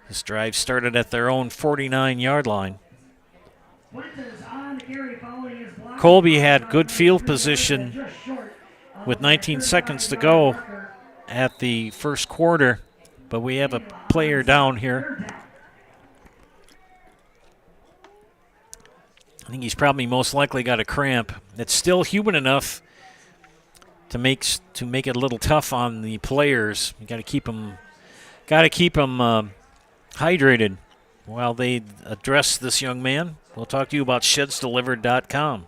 This drive started at their own 49-yard line. Colby had good field position with 19 seconds to go at the first quarter, but we have a player down here. I think he's probably most likely got a cramp. It's still human enough to make it a little tough on the players. You got to keep them hydrated while they address this young man. We'll talk to you about shedsdelivered.com.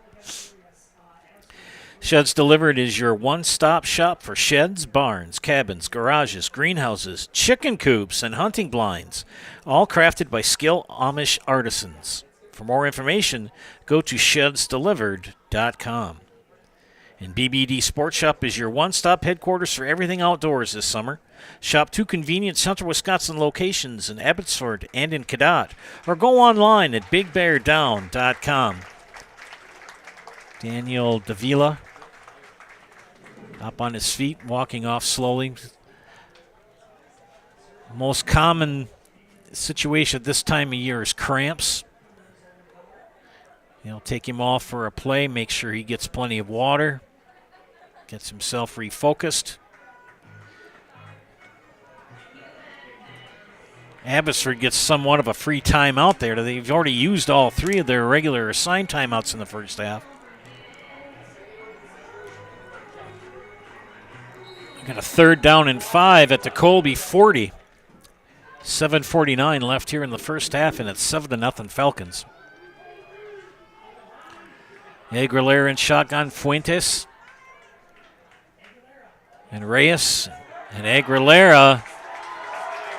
Sheds Delivered is your one-stop shop for sheds, barns, cabins, garages, greenhouses, chicken coops, and hunting blinds, all crafted by skilled Amish artisans. For more information, go to shedsdelivered.com. And BBD Sports Shop is your one-stop headquarters for everything outdoors this summer. Shop 2 convenient Central Wisconsin locations in Abbotsford and in Cadott, or go online at bigbeardown.com. Daniel Davila up on his feet, walking off slowly. Most common situation at this time of year is cramps. Take him off for a play, make sure he gets plenty of water, gets himself refocused. Abbotsford gets somewhat of a free timeout there. They've already used all 3 of their regular assigned timeouts in the first half. We've got a 3rd down and 5 at the Colby 40. 7:49 left here in the first half, and it's 7-0 Falcons. Aguilera in shotgun, Fuentes and Reyes and Aguilera.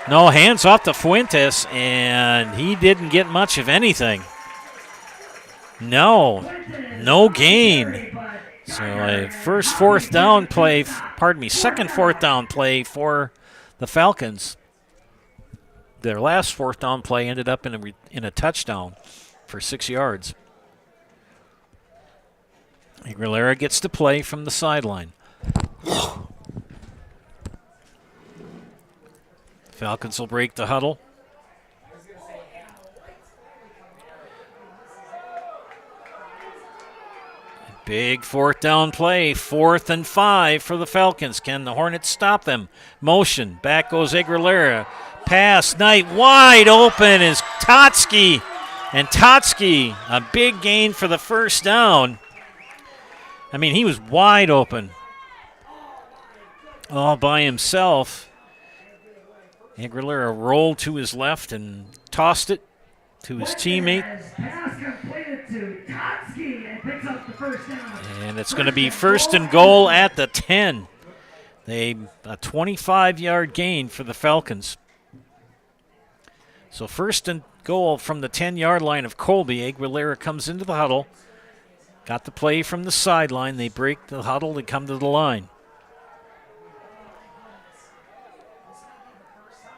No, hands off to Fuentes, and he didn't get much of anything. No gain. So a second 4th down play for the Falcons. Their last 4th down play ended up in a touchdown for 6 yards. Aguilera gets to play from the sideline. Falcons will break the huddle. Big 4th down play, 4th and 5 for the Falcons. Can the Hornets stop them? Motion, back goes Aguilera. Pass, Knight wide open is Totsky. And Totsky, a big gain for the first down. I mean, he was wide open all by himself. Aguilera rolled to his left and tossed it to his teammate. And it's going to be 1st and goal at the 10. A 25-yard gain for the Falcons. So 1st and goal from the 10-yard line of Colby. Aguilera comes into the huddle. Got the play from the sideline. They break the huddle and come to the line.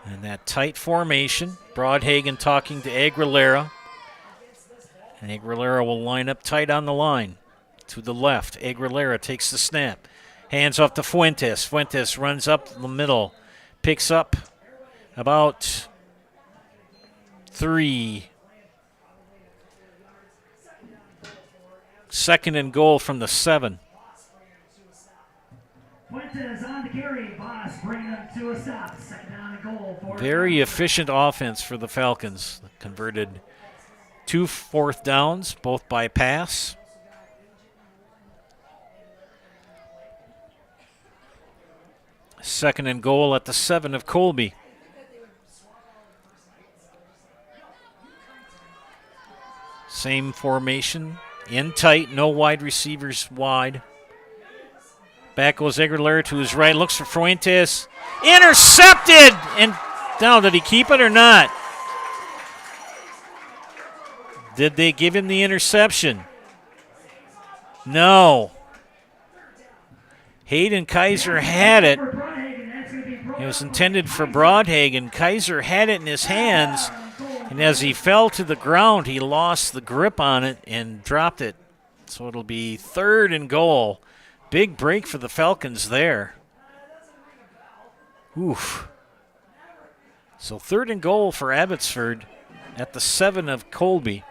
And that tight formation, Broadhagen talking to Aguilera. And Aguilera will line up tight on the line. To the left, Aguilera takes the snap. Hands off to Fuentes. Fuentes runs up the middle. Picks up about 3. Second and goal from the 7. Fuentes on the carry. Boss bringing them to a stop. Second down and goal for Very efficient offense for the Falcons. Converted 2 fourth downs, both by pass. Second and goal at the 7 of Colby. Same formation. In tight, no wide receivers wide. Back goes Aguilera to his right, looks for Fuentes. Intercepted! And now, did he keep it or not? Did they give him the interception? No. Hayden Kaiser had it. It was intended for Broadhagen. Kaiser had it in his hands, and as he fell to the ground, he lost the grip on it and dropped it. So it'll be third and goal. Big break for the Falcons there. Oof. So third and goal for Abbotsford at the 7 of Colby.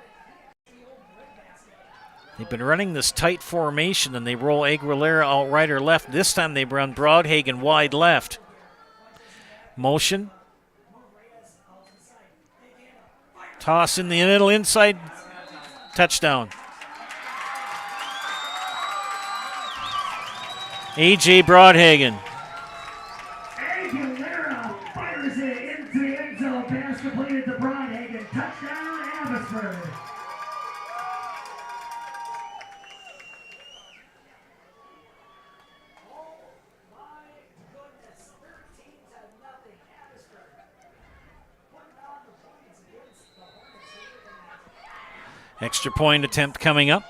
They've been running this tight formation, and they roll Aguilera out right or left. This time they run Broadhagen wide left. Motion. Toss in the middle, inside. Touchdown. A.J. Broadhagen. Aguilera fires it into the end zone. Pass completed to Broadhagen. Touchdown, Abbotsford. Extra point attempt coming up.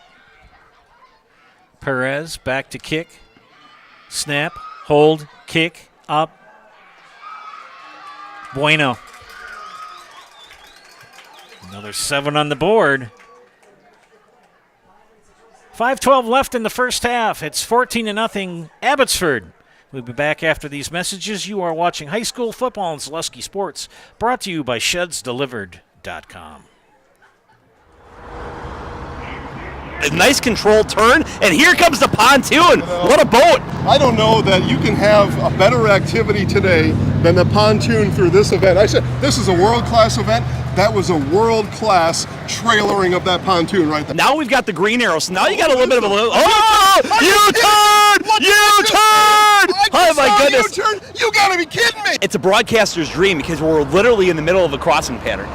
Perez back to kick. Snap, hold, kick, up. Bueno. Another 7 on the board. 5:12 left in the first half. It's 14-0 Abbotsford. We'll be back after these messages. You are watching high school football on Zaleski Sports, brought to you by ShedsDelivered.com. A nice controlled turn, and here comes the pontoon. What a boat. I don't know that you can have a better activity today than the pontoon through this event. I said this is a world-class event. That was a world-class trailering of that pontoon right there. Now we've got the green arrow, so now you got a little bit of a little. Oh! U-turn! U-turn! Oh my goodness! U-turn? You gotta be kidding me! It's a broadcaster's dream because we're literally in the middle of a crossing pattern.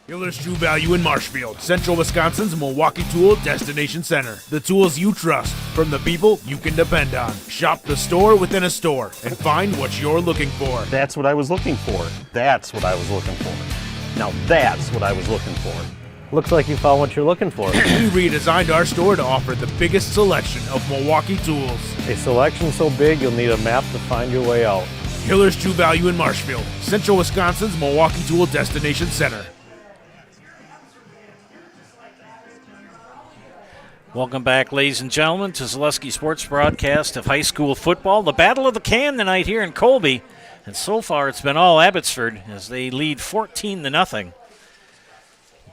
Hiller's True Value in Marshfield, Central Wisconsin's Milwaukee Tool Destination Center. The tools you trust from the people you can depend on. Shop the store within a store and find what you're looking for. That's what I was looking for. That's what I was looking for. Now that's what I was looking for. Looks like you found what you're looking for. We redesigned our store to offer the biggest selection of Milwaukee tools. A selection so big you'll need a map to find your way out. Hiller's True Value in Marshfield, Central Wisconsin's Milwaukee Tool Destination Center. Welcome back, ladies and gentlemen, to Zaleski Sports broadcast of high school football. The Battle of the Can tonight here in Colby. And so far it's been all Abbotsford as they lead 14-0.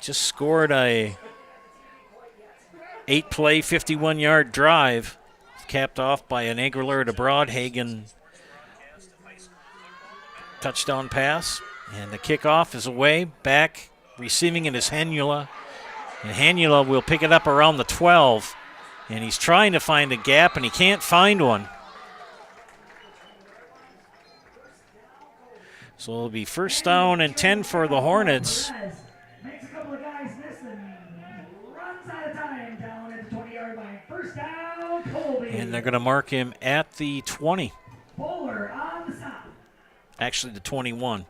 Just scored a 8-play, 51-yard drive, capped off by an Aguilera to Broadhagen touchdown pass. And the kickoff is away. Back, receiving it is Henula. And Hanula will pick it up around the 12. And he's trying to find a gap, and he can't find one. So it'll be first down and 10 for the Hornets. Makes a couple of guys miss and runs out of time down at the 20-yard line. First down, Colby. And they're going to mark him at the 20. Bowler on the stop. Actually, the 21.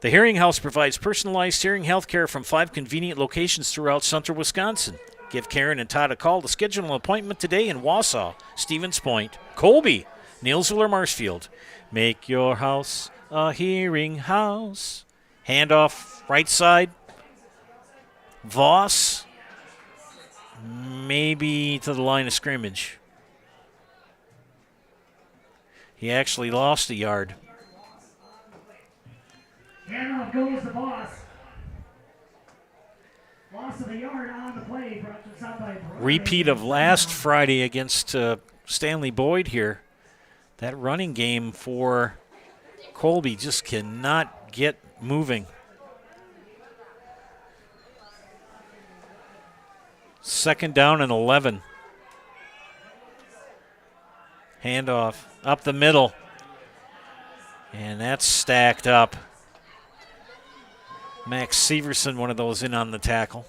The Hearing House provides personalized hearing health care from 5 convenient locations throughout central Wisconsin. Give Karen and Todd a call to schedule an appointment today in Wausau, Stevens Point, Colby, Neilsville, or Marshfield. Make your house a hearing house. Handoff right side. Voss maybe to the line of scrimmage. He actually lost a yard. Handoff goes to Voss. Loss of a yard on the play. Brought to us out by Brian. Repeat of last Friday against Stanley Boyd here. That running game for Colby just cannot get moving. Second down and 11. Handoff up the middle. And that's stacked up. Max Severson, one of those in on the tackle.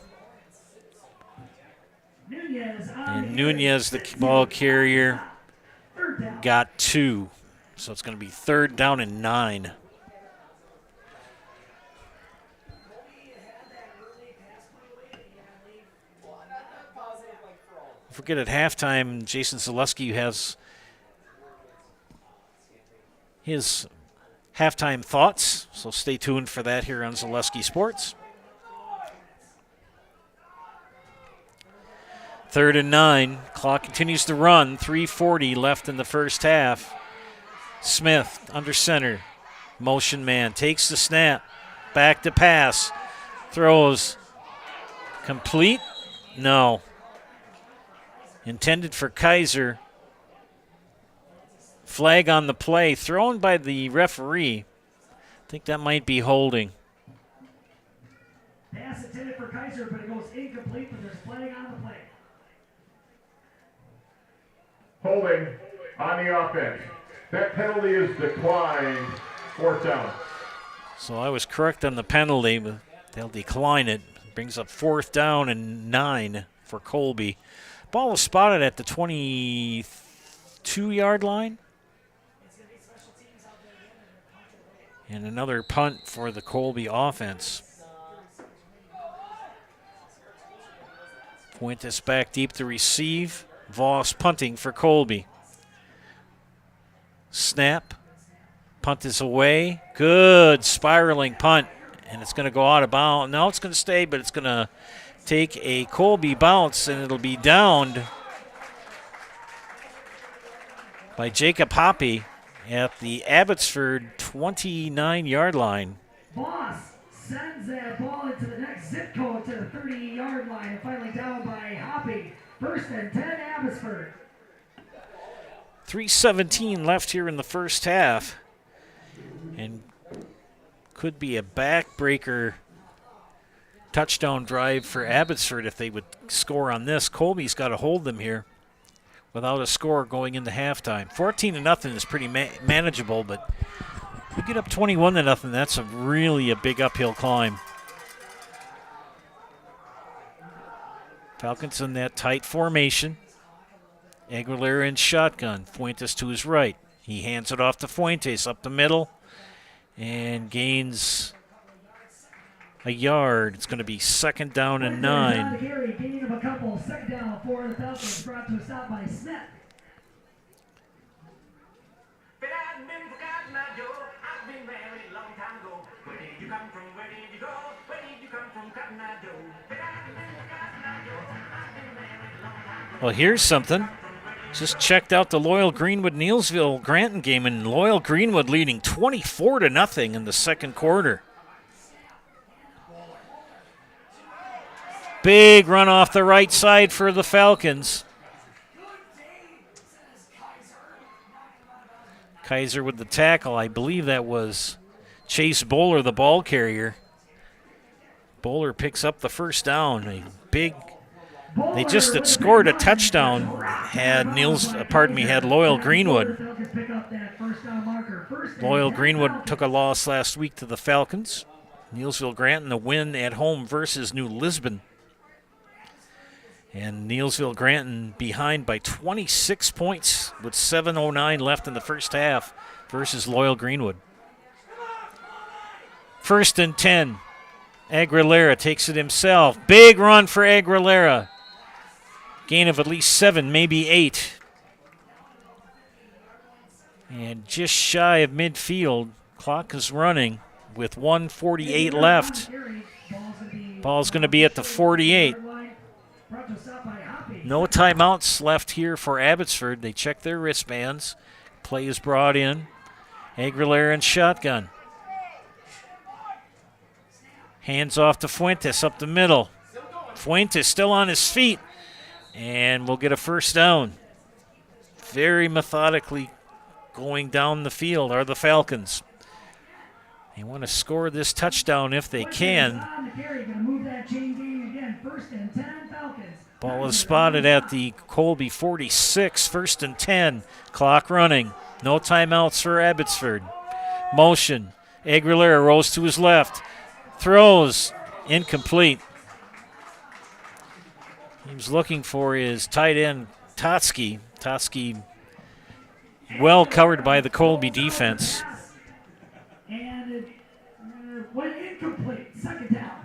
And Nunez, the ball carrier, got 2. So it's going to be 3rd down and 9. Don't forget at halftime, Jason Zaleski has his halftime thoughts, so stay tuned for that here on Zaleski Sports. 3rd and 9. Clock continues to run. 3:40 left in the first half. Smith under center. Motion man. Takes the snap. Back to pass. Throws. Complete? No. Intended for Kaiser. Flag on the play. Thrown by the referee. I think that might be holding. Pass intended for Kaiser, but it goes incomplete, but there's flag on the play. Holding on the offense. That penalty is declined. 4th down. So I was correct on the penalty, but they'll decline it. Brings up 4th down and 9 for Colby. Ball was spotted at the 22-yard line. And another punt for the Colby offense. Fuentes back deep to receive. Voss punting for Colby. Snap. Punt is away. Good spiraling punt. And it's going to go out of bounds. No, it's going to stay, but it's going to take a Colby bounce, and it'll be downed by Jacob Hoppy at the Abbotsford 29-yard line. Voss sends that ball into the next zip code to the 30-yard line and finally down by Hoppy. 1st and 10, Abbotsford. 3:17 left here in the first half. And could be a backbreaker touchdown drive for Abbotsford if they would score on this. Colby's got to hold them here without a score going into halftime. 14-0 is pretty manageable, but if you get up 21-0, that's really a big uphill climb. Falcons in that tight formation. Aguilera in shotgun. Fuentes to his right. He hands it off to Fuentes up the middle and gains a yard. It's going to be 2nd down and 9. Gain of a couple. 2nd down for the Falcons. Brought to us out by Smith. Well, here's something. Just checked out the Loyal Greenwood-Neilsville Granton game, and Loyal Greenwood leading 24-0 in the second quarter. Big run off the right side for the Falcons. Kaiser with the tackle. I believe that was Chase Bowler, the ball carrier. Bowler picks up the first down. A big. They just had scored a touchdown. Had Loyal Greenwood. Loyal Greenwood took a loss last week to the Falcons. Neilsville Granton a win at home versus New Lisbon. And Neilsville Granton behind by 26 points with 7:09 left in the first half versus Loyal Greenwood. 1st and 10. Aguilera takes it himself. Big run for Aguilera. Gain of at least 7, maybe 8. And just shy of midfield. Clock is running. with 1:48 left. Ball's going to be at the 48. No timeouts left here for Abbotsford. They check their wristbands. Play is brought in. Aguilera in shotgun. Hands off to Fuentes up the middle. Fuentes still on his feet. And we'll get a first down. Very methodically going down the field are the Falcons. They want to score this touchdown if they can. Ball is spotted at the Colby 46, 1st and 10. Clock running. No timeouts for Abbotsford. Motion. Aguilera rolls to his left. Throws. Incomplete. He was looking for his tight end, Totsky. Totsky well covered by the Colby defense. And it went incomplete. Second down.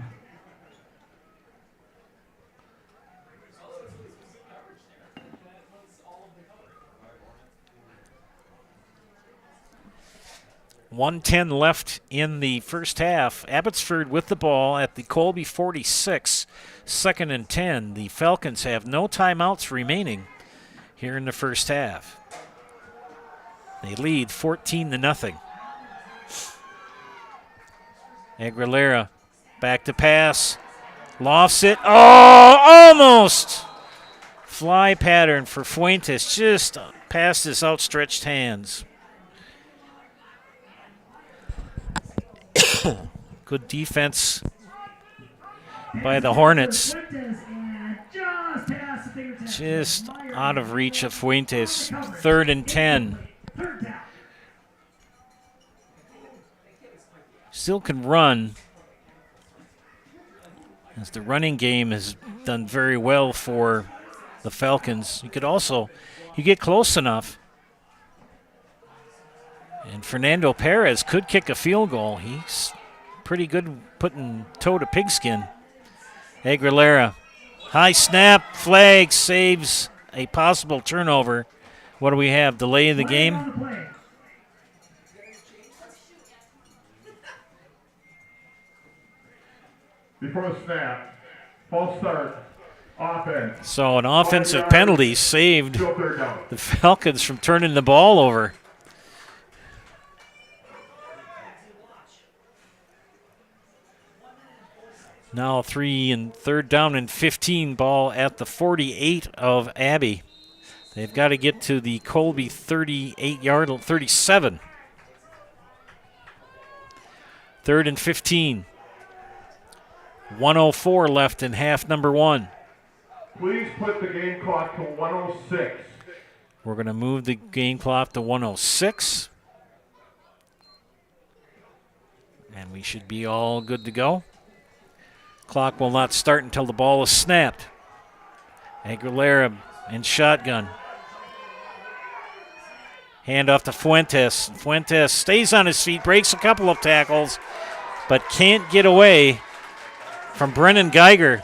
.110 left in the first half. Abbotsford with the ball at the Colby 46, 2nd and 10. The Falcons have no timeouts remaining here in the first half. They lead 14-0. Aguilera back to pass. Lofts it. Oh, almost! Fly pattern for Fuentes just past his outstretched hands. Good defense by the Hornets. Just out of reach of Fuentes. 3rd and 10. Still can run, as the running game has done very well for the Falcons. You get close enough, and Fernando Perez could kick a field goal. He's pretty good putting toe to pigskin. Aguilera, high snap, flag, saves a possible turnover. What do we have, delay of the game? Before the snap, false start, offense. So an offensive penalty saved the Falcons from turning the ball over. Now 3rd down and 15, ball at the 48 of Abbey. They've got to get to the Colby 38-yard, 37. 3rd and 15. 1:04 left in half number 1. Please put the game clock to 1:06. We're going to move the game clock to 1:06. And we should be all good to go. Clock will not start until the ball is snapped. Aguilera in shotgun. Hand off to Fuentes. Fuentes stays on his feet, breaks a couple of tackles, but can't get away from Brennan Geiger,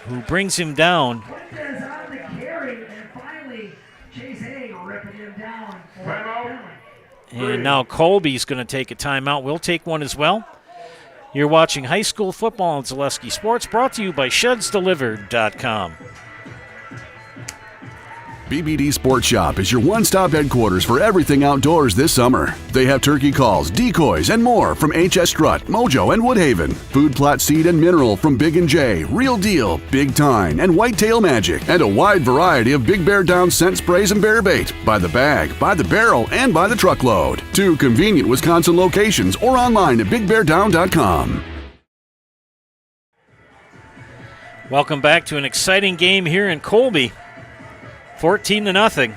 who brings him down. Fuentes on the carry, and finally Chase Hay ripping him down. And now Colby's going to take a timeout. We'll take one as well. You're watching high school football on Zaleski Sports, brought to you by ShedsDelivered.com. BBD Sports Shop is your one-stop headquarters for everything outdoors this summer. They have turkey calls, decoys, and more from HS Strut, Mojo, and Woodhaven. Food plot seed and mineral from Big & J, Real Deal, Big Time, and Whitetail Magic. And a wide variety of Big Bear Down scent sprays and bear bait. By the bag, by the barrel, and by the truckload. 2 convenient Wisconsin locations or online at BigBearDown.com. Welcome back to an exciting game here in Colby. 14-0.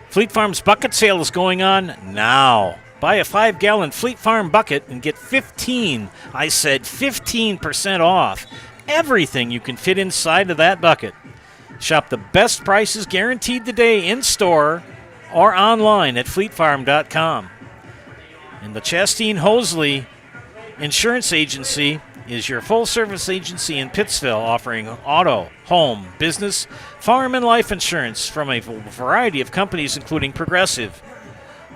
Fleet Farm's bucket sale is going on now. Buy a 5-gallon Fleet Farm bucket and get 15% off everything you can fit inside of that bucket. Shop the best prices guaranteed today in store or online at fleetfarm.com. And the Chastain Hosley Insurance Agency is your full-service agency in Pittsville, offering auto, home, business, farm, and life insurance from a variety of companies, including Progressive.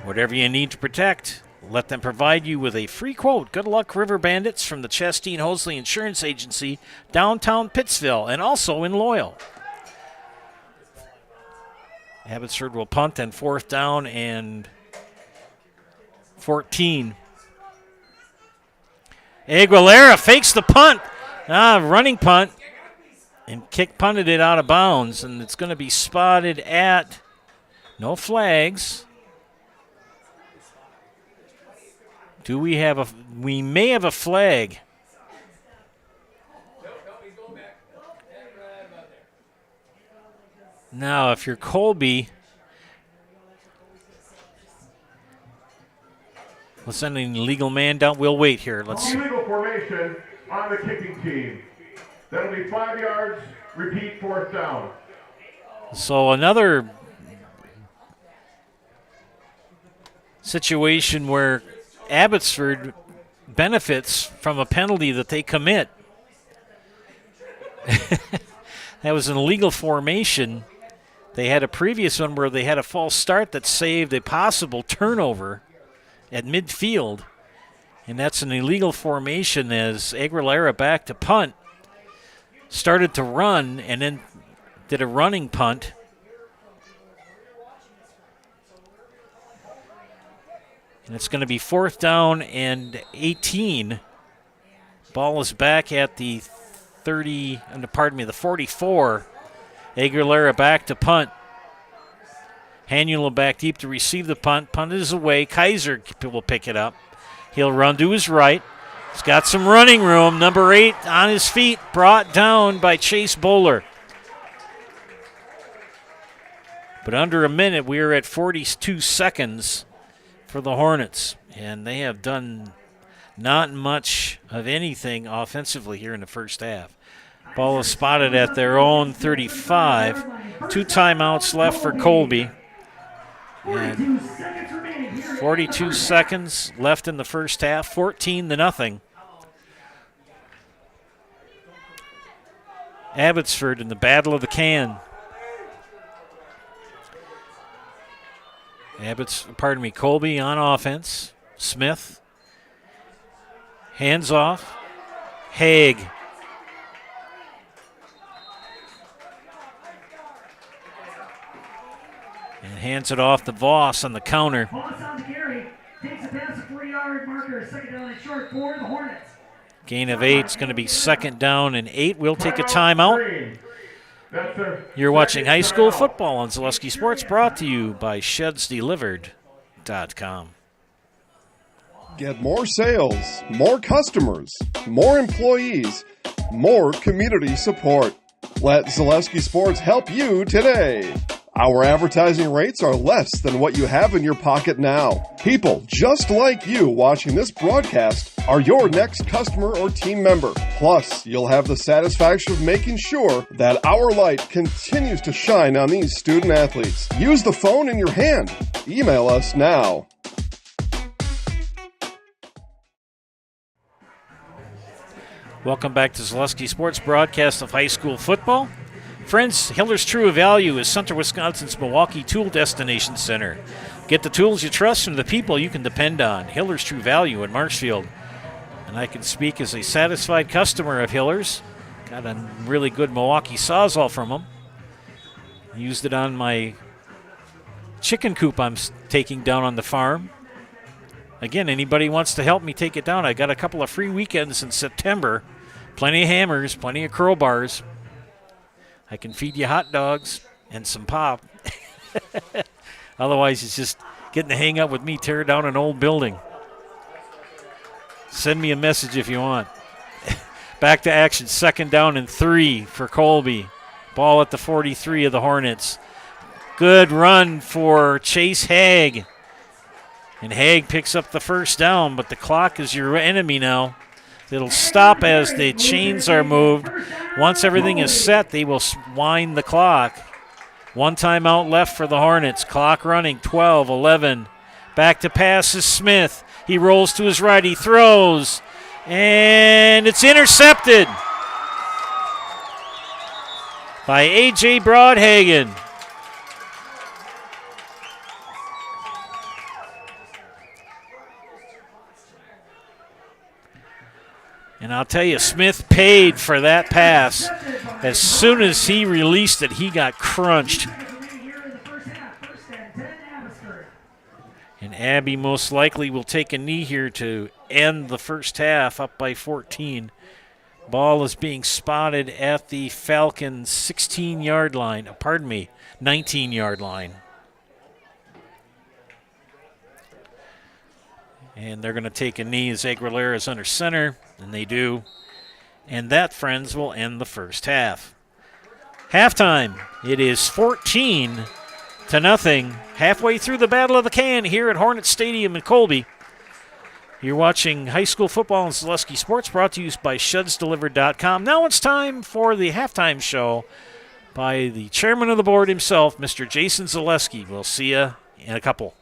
Whatever you need to protect, Let them provide you with a free quote. Good luck, River Bandits, from the Chastain Hosley Insurance Agency, downtown Pittsville, and also in Loyal. Abbotsford will punt and 4th down and 14. Aguilera fakes the punt. Running punt. And punted it out of bounds. And it's going to be spotted at no flags. We may have a flag. Now, if you're Colby, let's send an illegal man down. We'll wait here. Illegal formation on the kicking team. That'll be 5 yards. Repeat, 4th down. So another situation where Abbotsford benefits from a penalty that they commit. That was an illegal formation. They had a previous one where they had a false start that saved a possible turnover at midfield. And that's an illegal formation as Aguilera back to punt. Started to run and then did a running punt. And it's going to be 4th down and 18. Ball is back at the 44. Aguilera back to punt. Hannula back deep to receive the punt. Punt is away. Kaiser will pick it up. He'll run to his right. He's got some running room. Number 8 on his feet, brought down by Chase Bowler. But under a minute, we are at 42 seconds for the Hornets. And they have done not much of anything offensively here in the first half. Ball is spotted at their own 35. 2 timeouts left for Colby. And 42 seconds left in the first half, 14-0. Abbotsford in the Battle of the Can. Colby on offense. Smith. Hands off. Haig. And hands it off to Voss on the counter. Voss on the carry. Takes a pass at 40-yard marker. 2nd down and short for the Hornets. Gain of 8 is going to be 2nd down and 8. We'll take a timeout. You're watching high school football on Zaleski Sports, brought to you by ShedsDelivered.com. Get more sales, more customers, more employees, more community support. Let Zaleski Sports help you today. Our advertising rates are less than what you have in your pocket now. People just like you watching this broadcast are your next customer or team member. Plus, you'll have the satisfaction of making sure that our light continues to shine on these student athletes. Use the phone in your hand. Email us now. Welcome back to Zaleski Sports broadcast of high school football. Friends, Hiller's True Value is Central Wisconsin's Milwaukee Tool Destination Center. Get the tools you trust from the people you can depend on. Hiller's True Value in Marshfield. And I can speak as a satisfied customer of Hiller's. Got a really good Milwaukee Sawzall from them. Used it on my chicken coop I'm taking down on the farm. Again, anybody wants to help me take it down, I got a couple of free weekends in September. Plenty of hammers, plenty of crowbars. I can feed you hot dogs and some pop. Otherwise, it's just getting to hang out with me, tear down an old building. Send me a message if you want. Back to action, 2nd down and 3 for Colby. Ball at the 43 of the Hornets. Good run for Chase Haig. And Haig picks up the 1st down, but the clock is your enemy now. It'll stop as the chains are moved. Once everything is set, they will wind the clock. 1 timeout left for the Hornets. Clock running, 12, 11. Back to pass is Smith. He rolls to his right. He throws. And it's intercepted by A.J. Broadhagen. I'll tell you, Smith paid for that pass. As soon as he released it, he got crunched. And Abby most likely will take a knee here to end the first half, up by 14. Ball is being spotted at the Falcons' 16-yard line. 19-yard line. And they're going to take a knee as Aguilera is under center, and they do. And that, friends, will end the first half. Halftime, it is 14-0. Halfway through the Battle of the Can here at Hornet Stadium in Colby. You're watching high school football and Zaleski Sports, brought to you by ShudsDelivered.com. Now it's time for the halftime show by the chairman of the board himself, Mr. Jason Zaleski. We'll see you in a couple.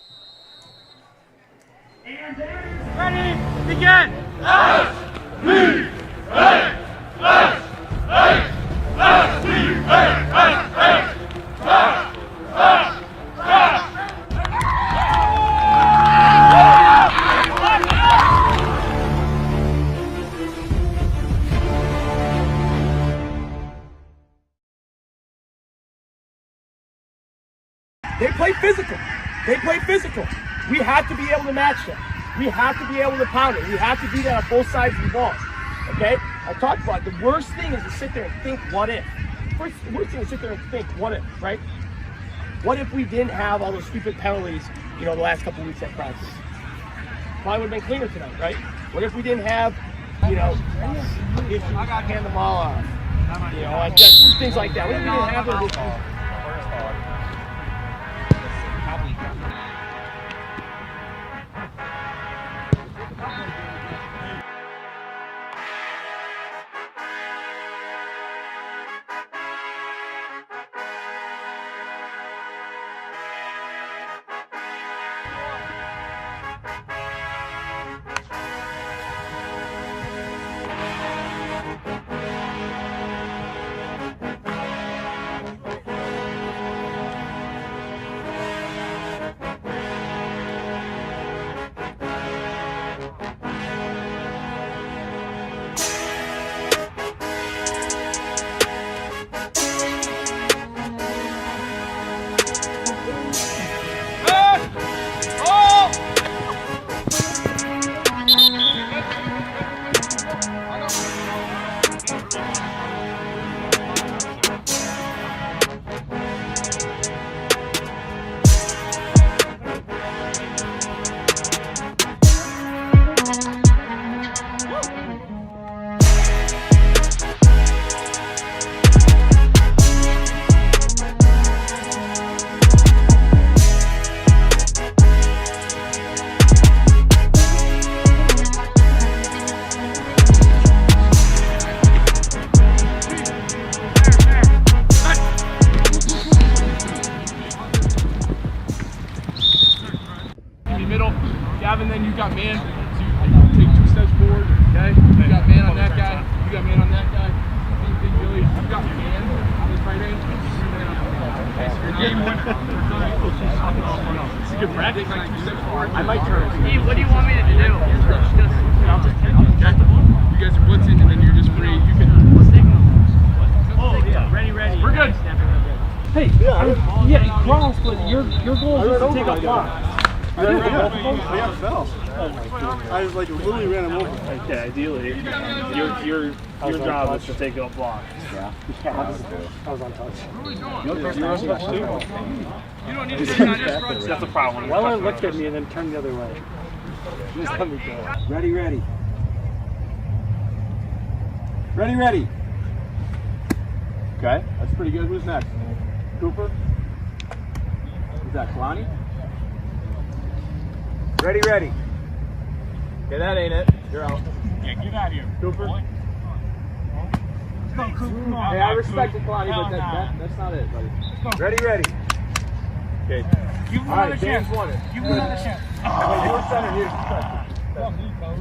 Ready, begin! They play physical. They play physical. We have to be able to match them. We have to be able to pound it. We have to do that on both sides of the ball. Okay? I talked about it. The worst thing is to sit there and think, what if? Worst thing is to sit there and think, what if, right? What if we didn't have all those stupid penalties, the last couple weeks at practice? Probably would have been cleaner tonight, right? What if we didn't have, issues, hand the ball off, just things like that? What if we didn't have those issues? Your job is to take up blocks. Yeah. I was on touch. You don't need to do that. That's a problem. Weller looked at me and then turned the other way. Just let me go. Ready. Ready. Okay, that's pretty good. Who's next? Cooper? Is that Kalani? Ready. Okay, that ain't it. You're out. Yeah, get out of here. Cooper? Come on. Hey, I respect the Kalani, but that's not it, buddy. Ready. Okay. Give him another chance. Give him another chance. You're center here.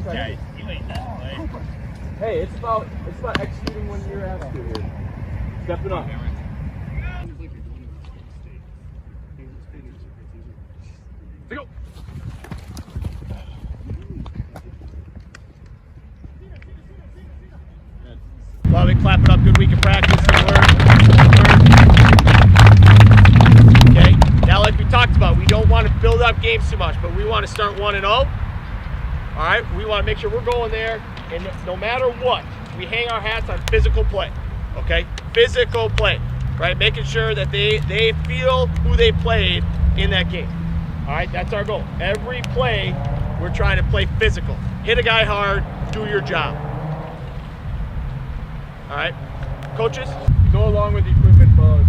Okay, you ain't that way. Hey, it's about executing when you're asked to here. Step it up. Go. clap it up. Good week of practice. Okay. Now, like we talked about, we don't want to build up games too much, but we want to start 1-0. All right. We want to make sure we're going there, and no matter what, we hang our hats on physical play. Okay. Physical play. Right. Making sure that they feel who they played in that game. All right. That's our goal. Every play, we're trying to play physical. Hit a guy hard. Do your job. All right, coaches? Go along with the equipment, fellas.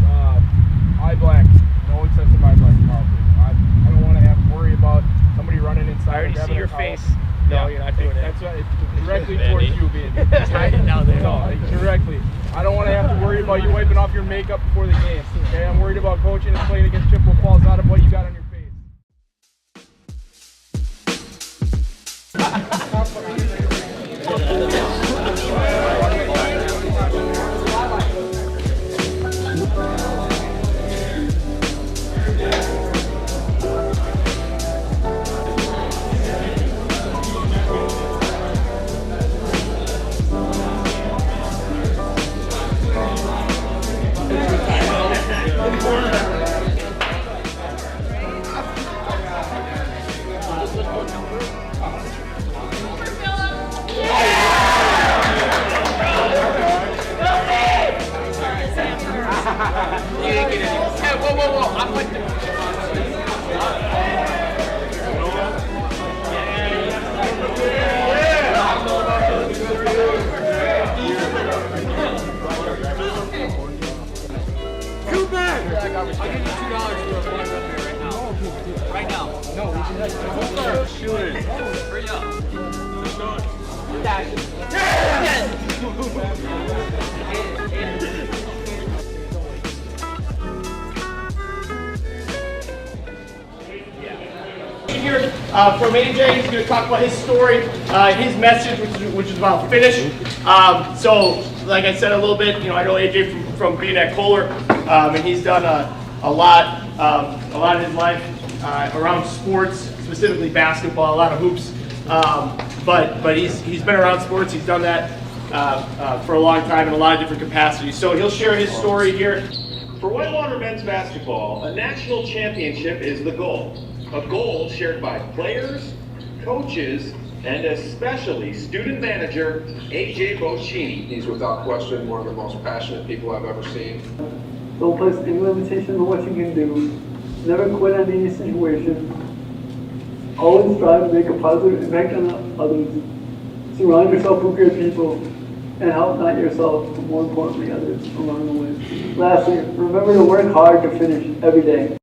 Eye black. No excessive eye black tomorrow, please. I don't want to have to worry about somebody running inside. I already see your face. No, you're not doing it. That's right. It's directly towards you, being. Just hide it down there. No, directly. I don't want to have to worry about you wiping off your makeup before the game. Okay, I'm worried about coaching and playing against Chippewa Falls, not of what you got on your face. Here from AJ, he's going to talk about his story, his message, which is about finish. So, like I said a little bit, I know AJ from being at Kohler, and he's done a lot in his life around sports, specifically basketball, a lot of hoops. But he's been around sports. He's done that for a long time in a lot of different capacities. So he'll share his story here. For Whitewater men's basketball, a national championship is the goal. A goal shared by players, coaches, and especially student manager AJ Bocchini. He's without question one of the most passionate people I've ever seen. Don't place any limitation on what you can do. Never quit on any situation. Always strive to make a positive impact on others. Surround yourself with good people and help not yourself, but more importantly others along the way. Lastly, remember to work hard to finish every day.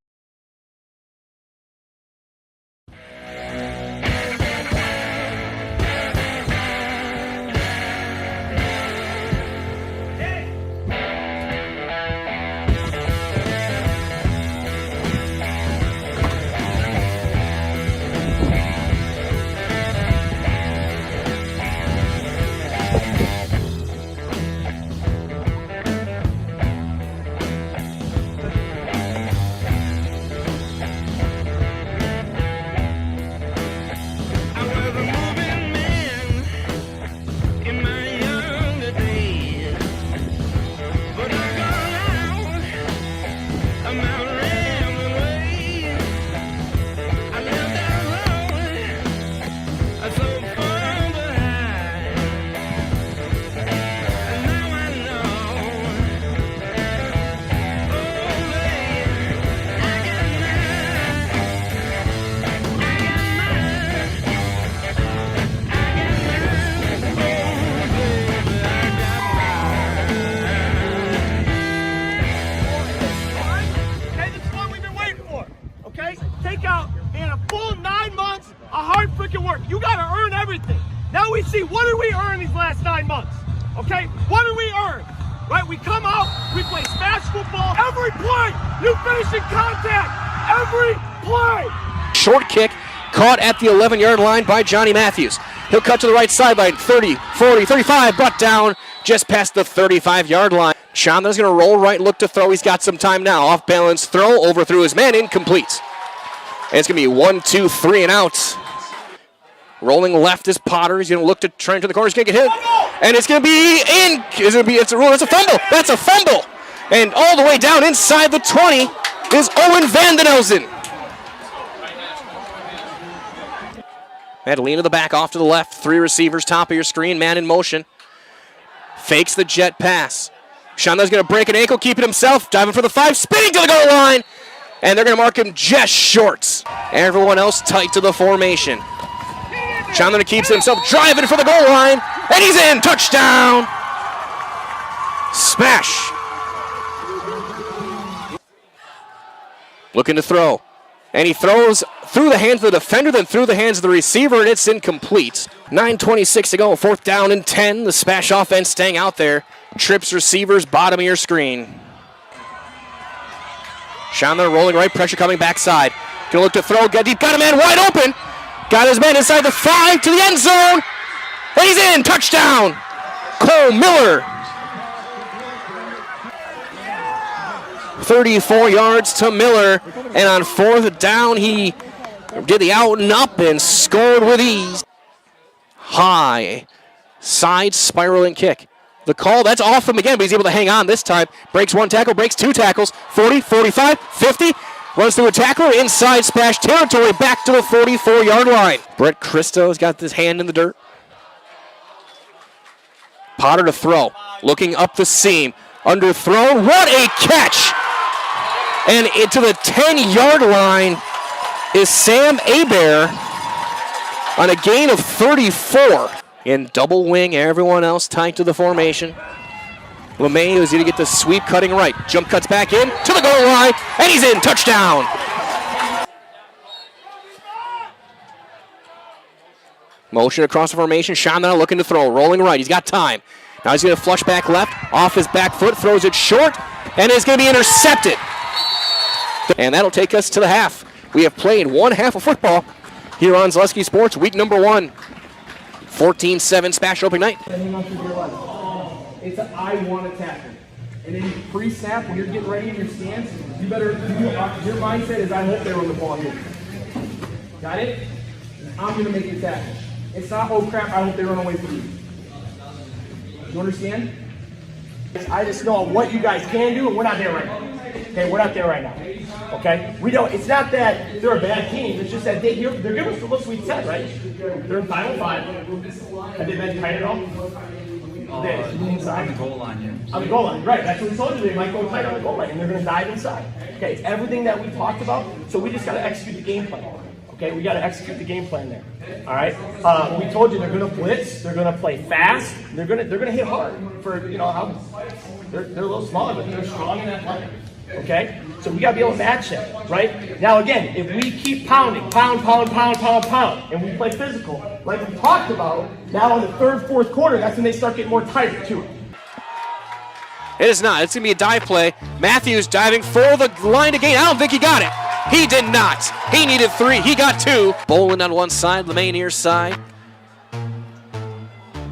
You got to earn everything. Now we see, what did we earn these last 9 months? Okay, what did we earn? Right, we come out, we play smash football. Every play, you finish in contact. Every play. Short kick, caught at the 11-yard line by Johnny Matthews. He'll cut to the right sideline, 30, 40, 35, brought down just past the 35-yard line. Chandler's going to roll right, look to throw. He's got some time now. Off balance throw, overthrew his man, incomplete. And it's going to be 1, 2, 3 and out. Rolling left is Potter. He's going to look to try into the corner. He's going to get hit. And it's going to be in. It's a fumble. That's a fumble. And all the way down inside the 20 is Owen Vandenhausen. Madalena the back off to the left. 3 receivers, top of your screen. Man in motion. Fakes the jet pass. Shonda's going to break an ankle, keep it himself. Diving for the 5, spinning to the goal line. And they're going to mark him just short. Everyone else tight to the formation. Chandler keeps it himself, driving for the goal line, and he's in. Touchdown! Smash. Looking to throw. And he throws through the hands of the defender, then through the hands of the receiver, and it's incomplete. 9:26 to go, 4th down and 10. The Smash offense staying out there. Trips receivers, bottom of your screen. Chandler rolling right, pressure coming backside. Gonna look to throw, get deep, got a man wide open. Got his man inside the 5 to the end zone. And he's in, touchdown. Cole Miller. 34 yards to Miller. And on 4th down, he did the out and up and scored with ease. High side spiraling kick. The call, that's off him again, but he's able to hang on this time. Breaks 1 tackle, breaks 2 tackles. 40, 45, 50. Runs through a tackler, inside splash territory, back to the 44-yard line. Brett Christo's got his hand in the dirt. Potter to throw, looking up the seam. Underthrown, what a catch! And into the 10-yard line is Sam Hebert on a gain of 34. In double wing, everyone else tight to the formation. LeMay is going to get the sweep cutting right. Jump cuts back in to the goal line, and he's in. Touchdown. Motion across the formation. Sean now looking to throw. Rolling right. He's got time. Now he's going to flush back left. Off his back foot. Throws it short, and it's going to be intercepted. And that'll take us to the half. We have played 1 half of football here on Zaleski Sports, week number 1. 14-7 Smash opening night. It's an I want to tackle. And then pre-snap, when you're getting ready in your stance, you better, your mindset is I hope they run the ball here. Got it? I'm going to make the tackle. It's not, oh crap, I hope they run away from me. You understand? I just know what you guys can do, and we're not there right now. Okay, we're not there right now. Okay? We don't, it's not that they're a bad team, it's just that they're giving us the looks we said, right? They're in 5-5. Have they been tight at all? On the goal line, yeah. On the goal line, right. That's what we told you. They might go tight on the goal line, and they're going to dive inside. Okay, it's everything that we talked about, so we just got to execute the game plan. Okay, we got to execute the game plan there. All right. We told you they're going to blitz. They're going to play fast. They're going to hit hard. For how they're a little smaller, but they're strong and athletic. Okay, so we got to be able to match that, right? Now again, if we keep pounding, pound, and we play physical, like we talked about, now in the 3rd, 4th quarter, that's when they start getting more tighter to it. It is not. It's going to be a dive play. Matthews diving for the line to gain. I don't think he got it. He did not. He needed 3. He got 2. Boland on one side, LeMay near side.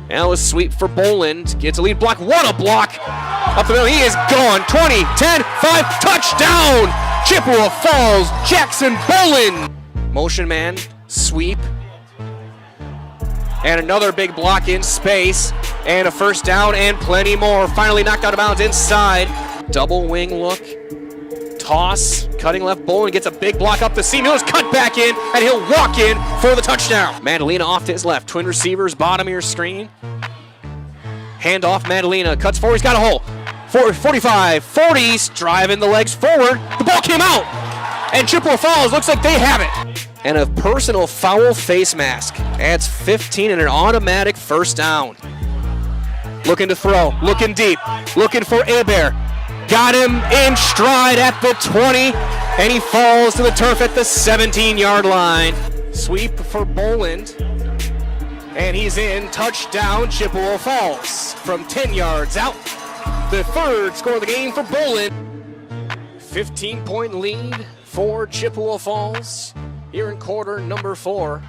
Now a sweep for Boland. Gets a lead block. What a block. Up the middle. He is gone. 20, 10, 5. Touchdown. Chippewa Falls. Jackson Boland. Motion man. Sweep. And another big block in space. And a first down and plenty more. Finally knocked out of bounds inside. Double wing look. Toss. Cutting left. Boland gets a big block up the seam. He'll just cut back in, and he'll walk in for the touchdown. Madalena off to his left. Twin receivers, bottom of your screen. Hand off Madalena. Cuts forward. He's got a hole. 45, 40. Driving the legs forward. The ball came out. And Chippewa Falls looks like they have it. And a personal foul face mask adds 15 and an automatic first down. Looking to throw. Looking deep. Looking for Hebert. Got him in stride at the 20, and he falls to the turf at the 17-yard line. Sweep for Boland, and he's in. Touchdown, Chippewa Falls from 10 yards out. The 3rd score of the game for Boland. 15-point lead for Chippewa Falls here in quarter number 4.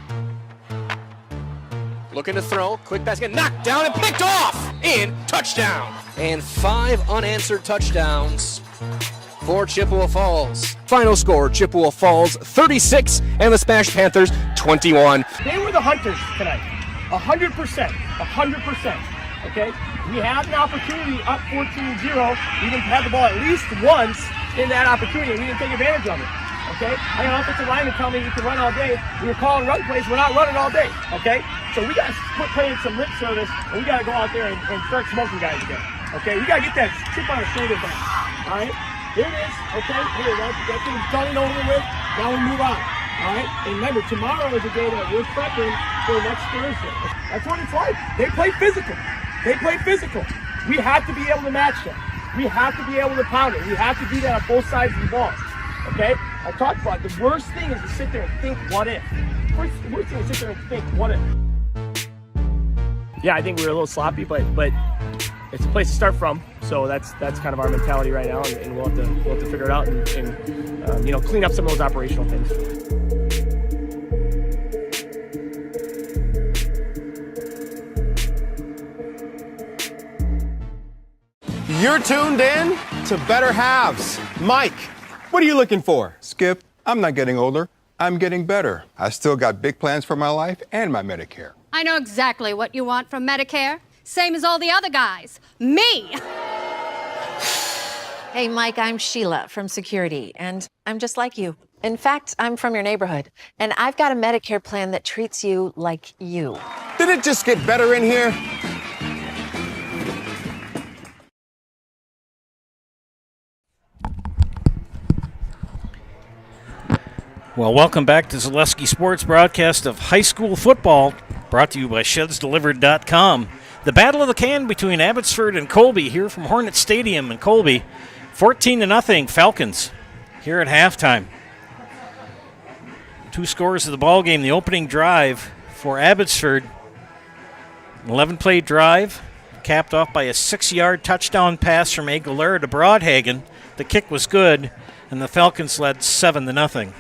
Looking to throw, quick pass, get knocked down and picked off. In, touchdown. And 5 unanswered touchdowns for Chippewa Falls. Final score, Chippewa Falls 36 and the Smash Panthers 21. They were the hunters tonight. 100%. 100%. Okay? We had an opportunity up 14-0. We didn't have the ball at least once in that opportunity, and we didn't take advantage of it. Okay? I got an offensive lineman tell me we can run all day. We were calling run plays. We're not running all day. Okay? So we got to quit playing some lip service, and we got to go out there and start smoking guys again. Okay? We got to get that chip on our shoulder back. All right? Here it is. Okay? Here, that thing's done over with. Now we move on. All right? And remember, tomorrow is the day that we're prepping for next Thursday. That's what it's like. They play physical. They play physical. We have to be able to match them. We have to be able to pound it. We have to do that on both sides of the ball. Okay? I talked about it. The worst thing is to sit there and think, what if? Worst thing is to sit there and think, what if? Yeah, I think we were a little sloppy, but it's a place to start from. So that's kind of our mentality right now, and we'll have to figure it out and clean up some of those operational things. You're tuned in to Better Halves. Mike, what are you looking for? Skip, I'm not getting older. I'm getting better. I still got big plans for my life and my Medicare. I know exactly what you want from Medicare. Same as all the other guys. Me! Hey, Mike, I'm Sheila from Security, and I'm just like you. In fact, I'm from your neighborhood, and I've got a Medicare plan that treats you like you. Did it just get better in here? Well, welcome back to Zaleski Sports broadcast of high school football, brought to you by ShedsDelivered.com. The battle of the can between Abbotsford and Colby here from Hornet Stadium in Colby. 14-0 Falcons here at halftime. Two scores of the ball game. The opening drive for Abbotsford, 11-play drive, capped off by a 6-yard touchdown pass from Aguilera to Broadhagen. The kick was good, and the Falcons led 7-0.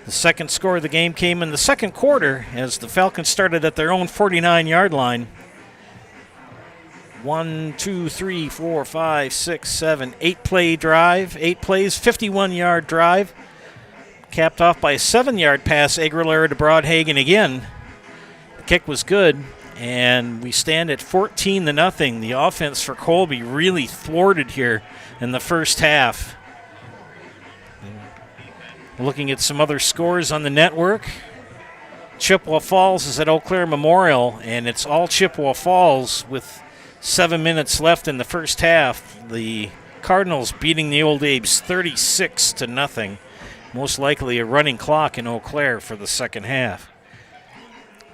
The second score of the game came in the second quarter as the Falcons started at their own 49-yard line. 1, 2, 3, 4, 5, 6, 7, 8-play drive. 8 plays, 51-yard drive. Capped off by a 7-yard pass, Aguilera to Broadhagen again. The kick was good, and we stand at 14-0. The offense for Colby really thwarted here in the first half. Looking at some other scores on the network, Chippewa Falls is at Eau Claire Memorial, and it's all Chippewa Falls with 7 minutes left in the first half. The Cardinals beating the Old Abes 36-0. Most likely a running clock in Eau Claire for the second half.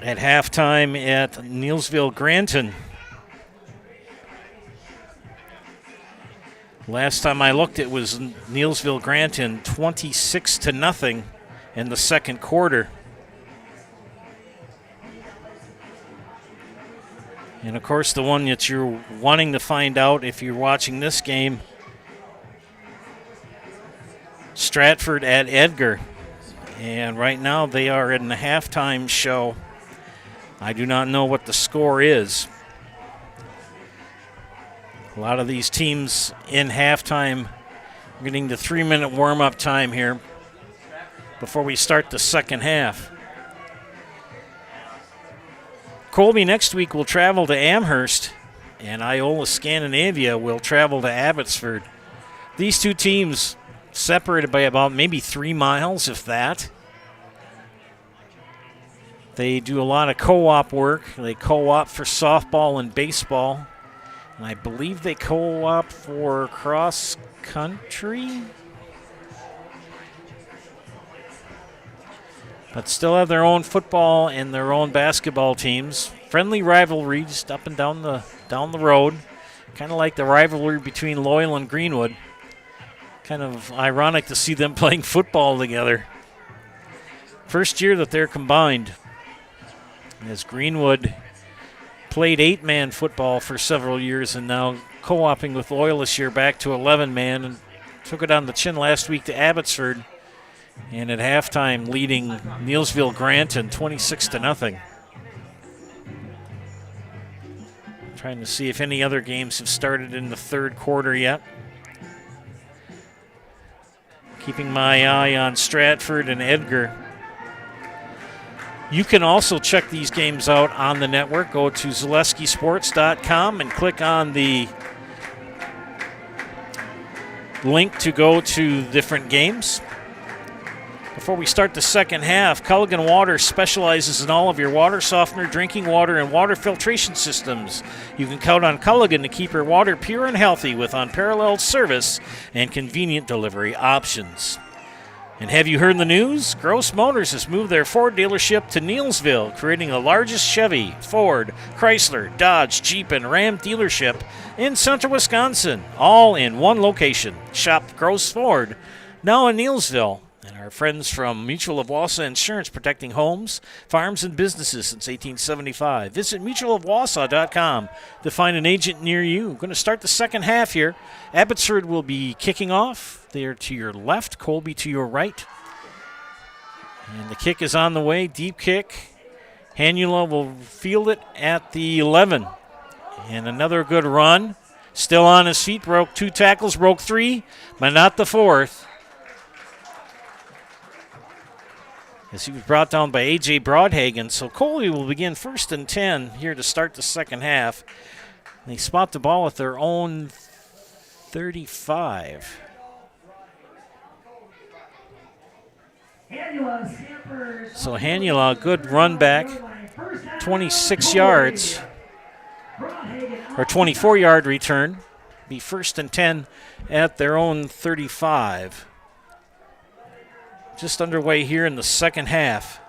At halftime at Neillsville Granton, last time I looked, it was Neillsville Granton 26-0 in the second quarter. And of course, the one that you're wanting to find out if you're watching this game, Stratford at Edgar. And right now they are in the halftime show. I do not know what the score is. A lot of these teams in halftime are getting the 3-minute warm-up time here before we start the second half. Colby next week will travel to Amherst, and Iola Scandinavia will travel to Abbotsford. These two teams separated by about maybe 3 miles, if that. They do a lot of co-op work. They co-op for softball and baseball. And I believe they co-op for cross country. But still have their own football and their own basketball teams. Friendly rivalry just up and down the road. Kind of like the rivalry between Loyal and Greenwood. Kind of ironic to see them playing football together. First year that they're combined. As Greenwood played 8-man football for several years and now co-oping with Loyal this year back to 11-man and took it on the chin last week to Abbotsford. And at halftime leading Neillsville Granton 26-0. Trying to see if any other games have started in the third quarter yet. Keeping my eye on Stratford and Edgar. You can also check these games out on the network. Go to ZaleskiSports.com and click on the link to go to different games. Before we start the second half, Culligan Water specializes in all of your water softener, drinking water, and water filtration systems. You can count on Culligan to keep your water pure and healthy with unparalleled service and convenient delivery options. And have you heard the news? Gross Motors has moved their Ford dealership to Neillsville, creating the largest Chevy, Ford, Chrysler, Dodge, Jeep, and Ram dealership in central Wisconsin, all in one location. Shop Gross Ford, now in Neillsville. And our friends from Mutual of Wausau Insurance, protecting homes, farms, and businesses since 1875. Visit mutualofwausau.com to find an agent near you. We're going to start the second half here. Abbotsford will be kicking off. They're to your left, Colby to your right. And the kick is on the way, deep kick. Hanula will field it at the 11. And another good run. Still on his feet, broke 2 tackles, broke 3, but not the 4th. As he was brought down by A.J. Broadhagen. So Colby will begin 1st and 10 here to start the second half. They spot the ball at their own 35. So Hanula, good run back, 26 yards, or 24-yard return. Be 1st and 10 at their own 35. Just underway here in the second half.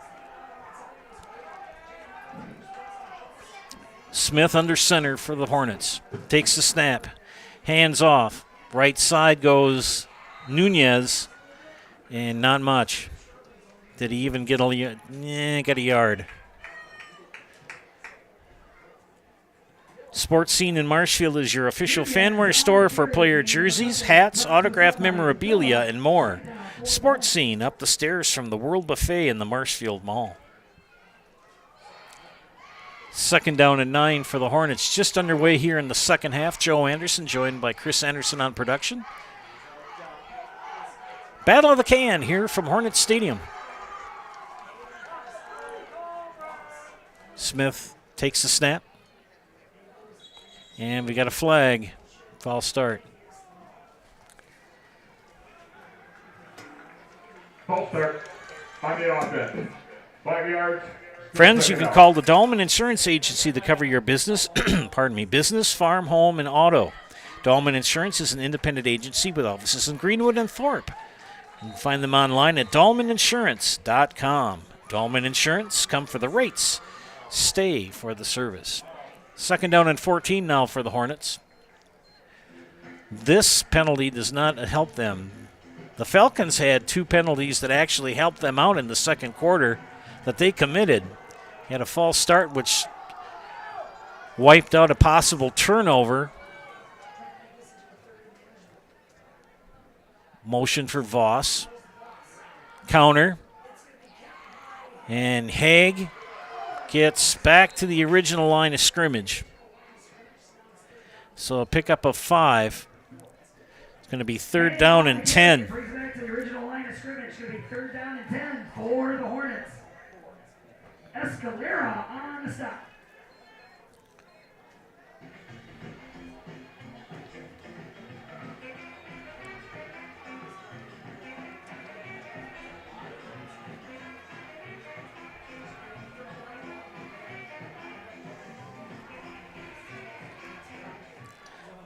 Smith under center for the Hornets. Takes the snap. Hands off. Right side goes Nunez. And not much. Did he even get got a yard. Sports Scene in Marshfield is your official fanwear store for player jerseys, hats, autographed memorabilia, and more. Sports Scene, up the stairs from the World Buffet in the Marshfield Mall. 2nd down and 9 for the Hornets. Just underway here in the second half. Joe Anderson joined by Chris Anderson on production. Battle of the Can here from Hornets Stadium. Smith takes the snap. And we got a flag. False start. False start on the offense. 5 yards. Friends, you can call the Dahlman Insurance Agency to cover your business, business, farm, home, and auto. Dahlman Insurance is an independent agency with offices in Greenwood and Thorpe. You can find them online at dahlmaninsurance.com. Dahlman Insurance, come for the rates, stay for the service. 2nd down and 14 now for the Hornets. This penalty does not help them. The Falcons had 2 penalties that actually helped them out in the second quarter that they committed. Had a false start, which wiped out a possible turnover. Motion for Voss. Counter. And Haig gets back to the original line of scrimmage. So a pickup of 5. It's going to be 3rd down and 10. Brings it back to the original line of scrimmage. It's going to be 3rd down and 10 for the Hornets. Escalera on the stop.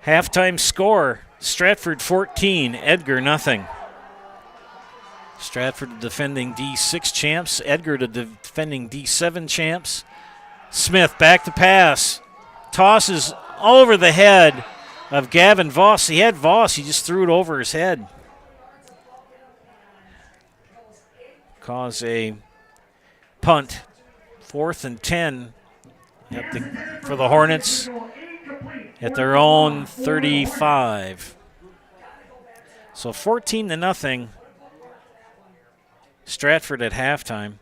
Halftime score, Stratford 14, Edgar nothing. Stratford the defending D6 champs, Edgar the defending D7 champs. Smith back to pass. Tosses over the head of Gavin Voss. He had Voss, he just threw it over his head. Cause a punt. 4th and 10 for the Hornets at their own 35. So 14-0. Stratford at halftime.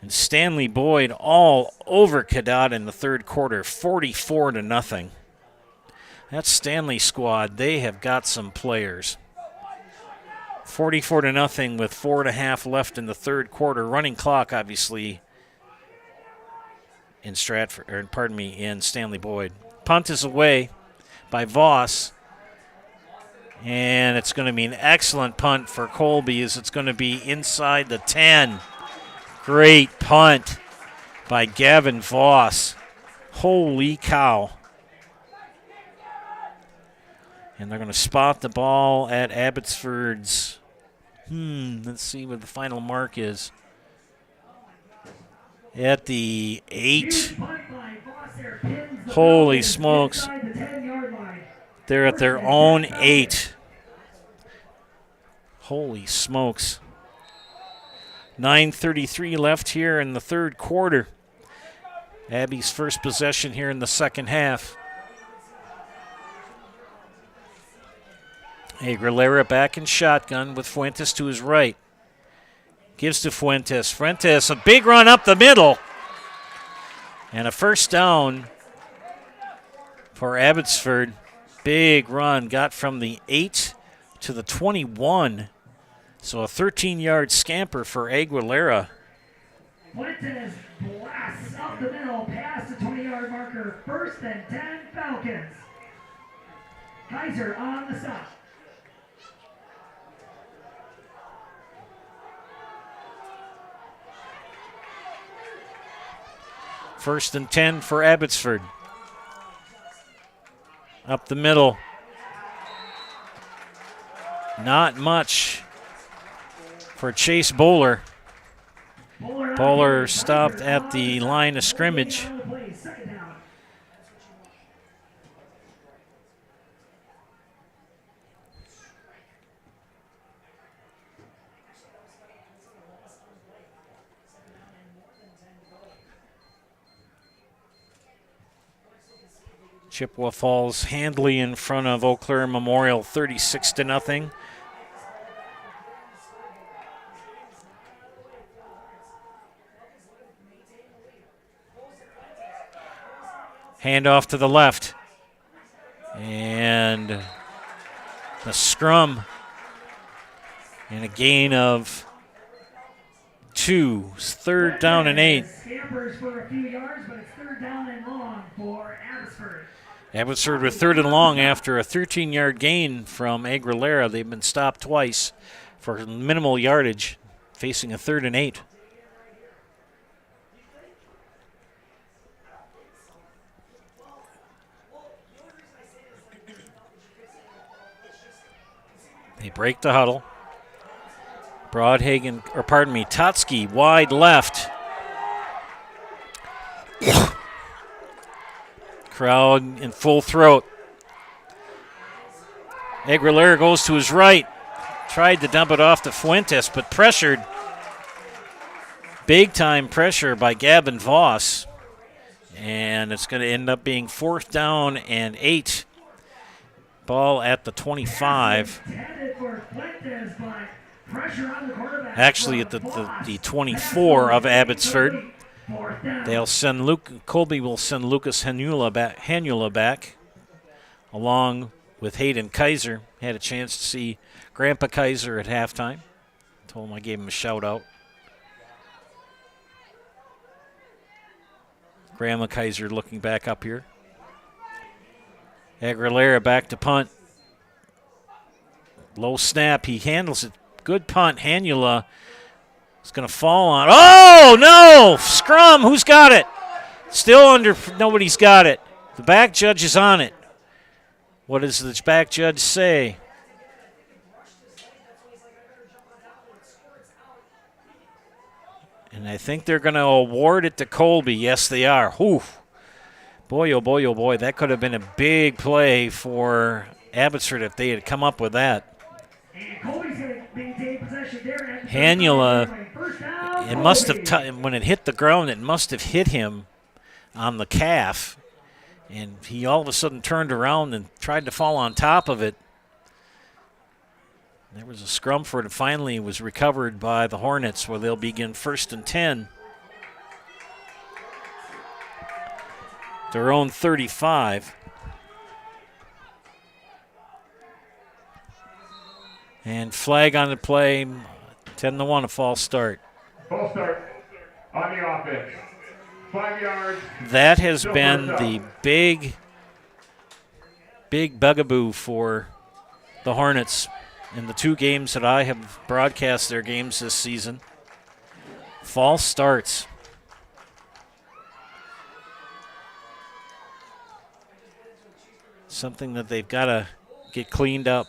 And Stanley Boyd all over Cadott in the third quarter, 44-0. That Stanley squad, they have got some players. 44-0 with 4.5 left in the third quarter. Running clock, obviously, in in Stanley Boyd. Punt is away by Voss. And it's going to be an excellent punt for Colby as it's going to be inside the 10. Great punt by Gavin Voss. Holy cow. And they're going to spot the ball at Abbotsford's. Let's see what the final mark is. At the 8. Holy smokes. They're at their own 8. Holy smokes. 9:33 left here in the third quarter. Abby's first possession here in the second half. Aguilera back in shotgun with Fuentes to his right. Gives to Fuentes. Fuentes, a big run up the middle. And a first down for Abbotsford. Big run. Got from the 8 to the 21. So a 13-yard scamper for Aguilera. Fuentes blasts up the middle past the 20-yard marker. First and 10 Falcons. Kaiser on the stop. First and 10 for Abbotsford. Up the middle. Not much for Chase Bowler. Bowler stopped at the line of scrimmage. Chippewa falls handily in front of Eau Claire Memorial, 36-0. Handoff to the left. And the scrum. And a gain of 2. Third down and 8. Scampers for a few yards, but it's third down and long for Abbotsford. Abbotsford with third and long after a 13-yard gain from Aguilera. They've been stopped twice for minimal yardage, facing a 3rd and 8. They break the huddle. Totsky wide left. Crowd in full throat. Aguilera goes to his right. Tried to dump it off to Fuentes, but pressured. Big time pressure by Gavin Voss. And it's going to end up being 4th down and 8. Ball at the 25. Actually at the 24 of Abbotsford. They'll send Colby will send Lucas Hanula back, along with Hayden Kaiser. Had a chance to see Grandpa Kaiser at halftime. Told him I gave him a shout out. Grandma Kaiser looking back up here. Aguilera back to punt. Low snap. He handles it. Good punt. Hanula is going to fall on. Oh, no! Scrum. Who's got it? Still under. Nobody's got it. The back judge is on it. What does the back judge say? And I think they're going to award it to Colby. Yes, they are. Whew. Boy, oh boy, oh boy. That could have been a big play for Abbotsford if they had come up with that. Hanula, it must have, when it hit the ground, it must have hit him on the calf. And he all of a sudden turned around and tried to fall on top of it. There was a scrum for it, and finally was recovered by the Hornets, where they'll begin 1st and 10. Their own 35. And flag on the play, 10-1, a false start. False start on the offense. 5 yards. That has Still been first the down. big bugaboo for the Hornets in the 2 games that I have broadcast their games this season. False starts. Something that they've got to get cleaned up.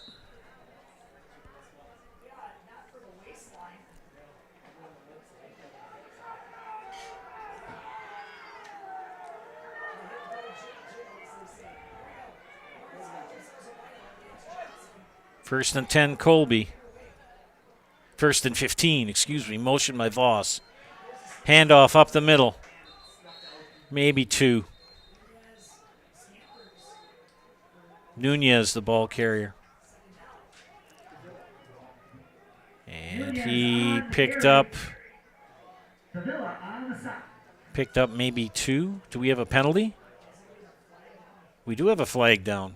First and 10, Colby. First and 15, excuse me. Motion by Voss. Handoff up the middle. Maybe 2. Nunez, the ball carrier. And he picked up maybe 2. Do we have a penalty? We do have a flag down.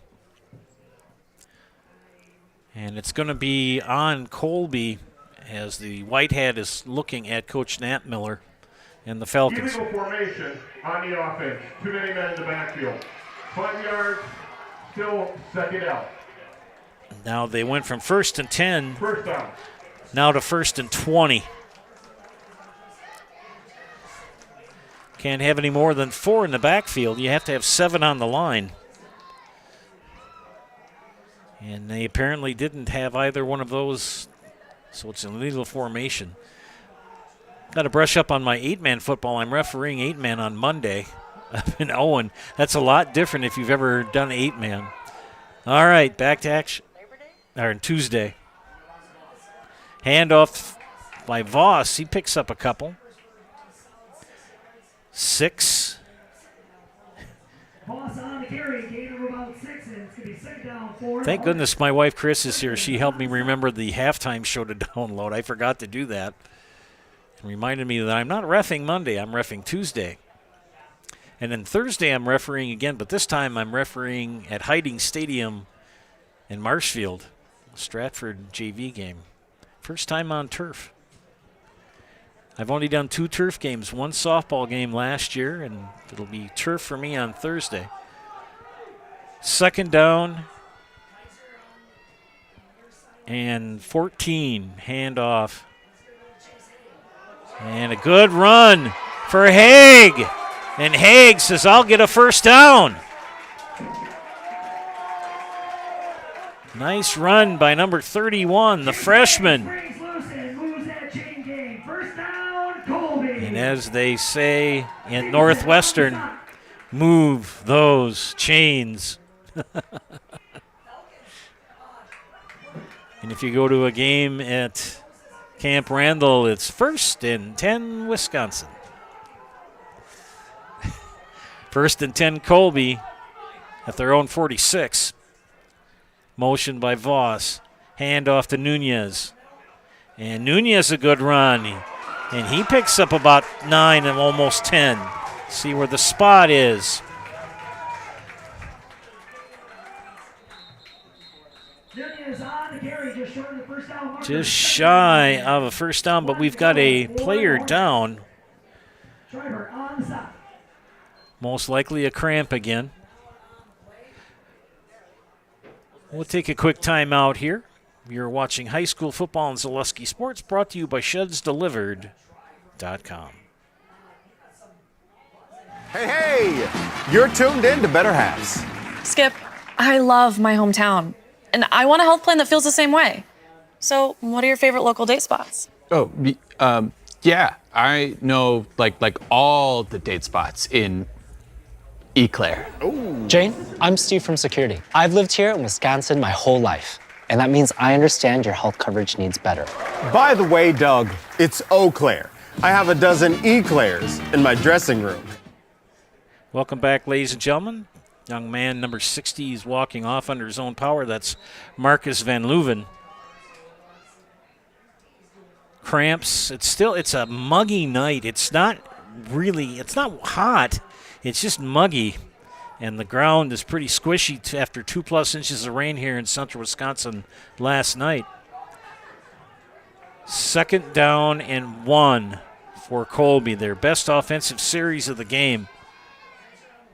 And it's going to be on Colby as the White Hat is looking at Coach Nat Miller and the Falcons. Illegal formation on the offense. Too many men in the backfield. 5 yards, still second out. Now they went from first and 10 First down. now to first and 20. Can't have any more than 4 in the backfield. You have to have 7 on the line. And they apparently didn't have either one of those, so it's an illegal formation. Got to brush up on my 8-man football. I'm refereeing 8-man on Monday. I've been Owen. That's a lot different if you've ever done 8-man. All right, back to action. Or Tuesday. Handoff by Voss. He picks up a couple. 6. Voss on the carry, gain of about 6, and it's going to be second down 4. Thank goodness my wife Chris is here. She helped me remember the halftime show to download. I forgot to do that. It reminded me that I'm not reffing Monday, I'm reffing Tuesday. And then Thursday I'm refereeing again, but this time I'm refereeing at Hiding Stadium in Marshfield, Stratford JV game. First time on turf. I've only done 2 turf games, 1 softball game last year, and it'll be turf for me on Thursday. Second down and 14, handoff. And a good run for Haig. And Haig says, I'll get a first down. Nice run by number 31, the freshman. And as they say in Northwestern, move those chains. And if you go to a game at Camp Randall, it's first and 10 Wisconsin. First and 10 Colby at their own 46. Motion by Voss. Hand off to Nunez. And Nunez a good run. And he picks up about 9 and almost 10. See where the spot is. Just shy of a first down, but we've got a player down. Most likely a cramp again. We'll take a quick timeout here. You're watching high school football in Zaleski Sports, brought to you by ShedsDelivered.com. Hey, you're tuned in to Better Halves. Skip, I love my hometown, and I want a health plan that feels the same way. So, what are your favorite local date spots? Oh, yeah, I know like all the date spots in Eau Claire. Jane, I'm Steve from Security. I've lived here in Wisconsin my whole life, and that means I understand your health coverage needs better. By the way, Doug, it's Eau Claire. I have a dozen Eclairs in my dressing room. Welcome back, ladies and gentlemen. Young man, number 60, is walking off under his own power. That's Marcus Van Leuven. Cramps. It's a muggy night. It's not hot. It's just muggy. And the ground is pretty squishy after 2+ inches of rain here in central Wisconsin last night. 2nd down and 1 for Colby, their best offensive series of the game.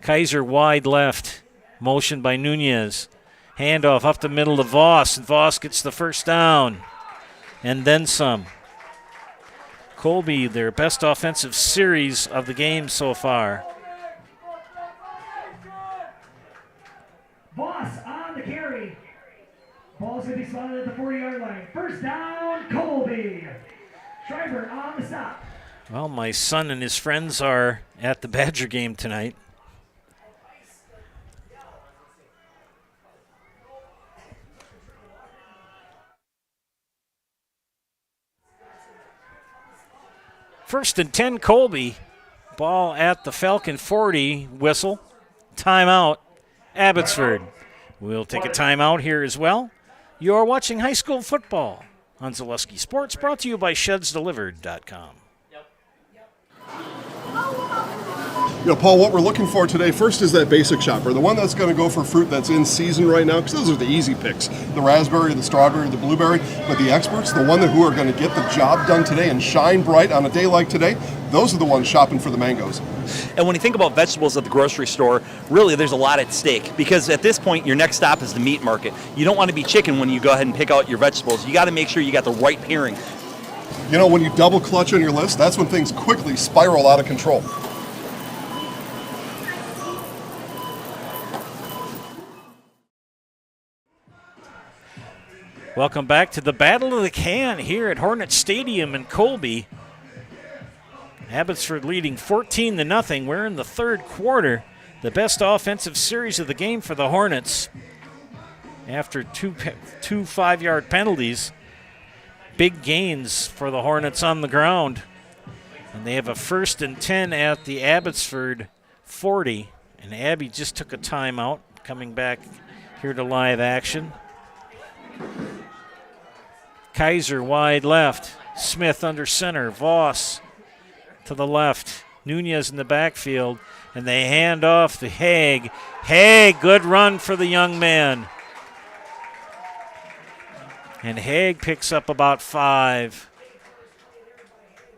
Kaiser wide left, motion by Nunez. Handoff up the middle to Voss, and Voss gets the first down, and then some. Colby, their best offensive series of the game so far. Voss on the carry. Ball's going to be spotted at the 40-yard line. First down, Colby. Schreiber on the stop. Well, my son and his friends are at the Badger game tonight. First and 10, Colby. Ball at the Falcon 40, whistle. Timeout, Abbotsford. We'll take a timeout here as well. You're watching high school football on Zaleski Sports, brought to you by ShedsDelivered.com. Paul, what we're looking for today first is that basic shopper, the one that's going to go for fruit that's in season right now, because those are the easy picks, the raspberry, the strawberry, the blueberry. But the experts, the one who are going to get the job done today and shine bright on a day like today, those are the ones shopping for the mangoes. And when you think about vegetables at the grocery store, really there's a lot at stake, because at this point your next stop is the meat market. You don't want to be chicken when you go ahead and pick out your vegetables. You got to make sure you got the right pairing. When you double clutch on your list, that's when things quickly spiral out of control. Welcome back to the Battle of the Can here at Hornet Stadium in Colby. Abbotsford leading 14-0. We're in the third quarter. The best offensive series of the game for the Hornets. After two 5-yard penalties, big gains for the Hornets on the ground. And they have a 1st and 10 at the Abbotsford 40. And Abby just took a timeout, coming back here to live action. Kaiser wide left. Smith under center. Voss to the left. Nunez in the backfield. And they hand off to Haig. Haig, good run for the young man. And Haig picks up about 5.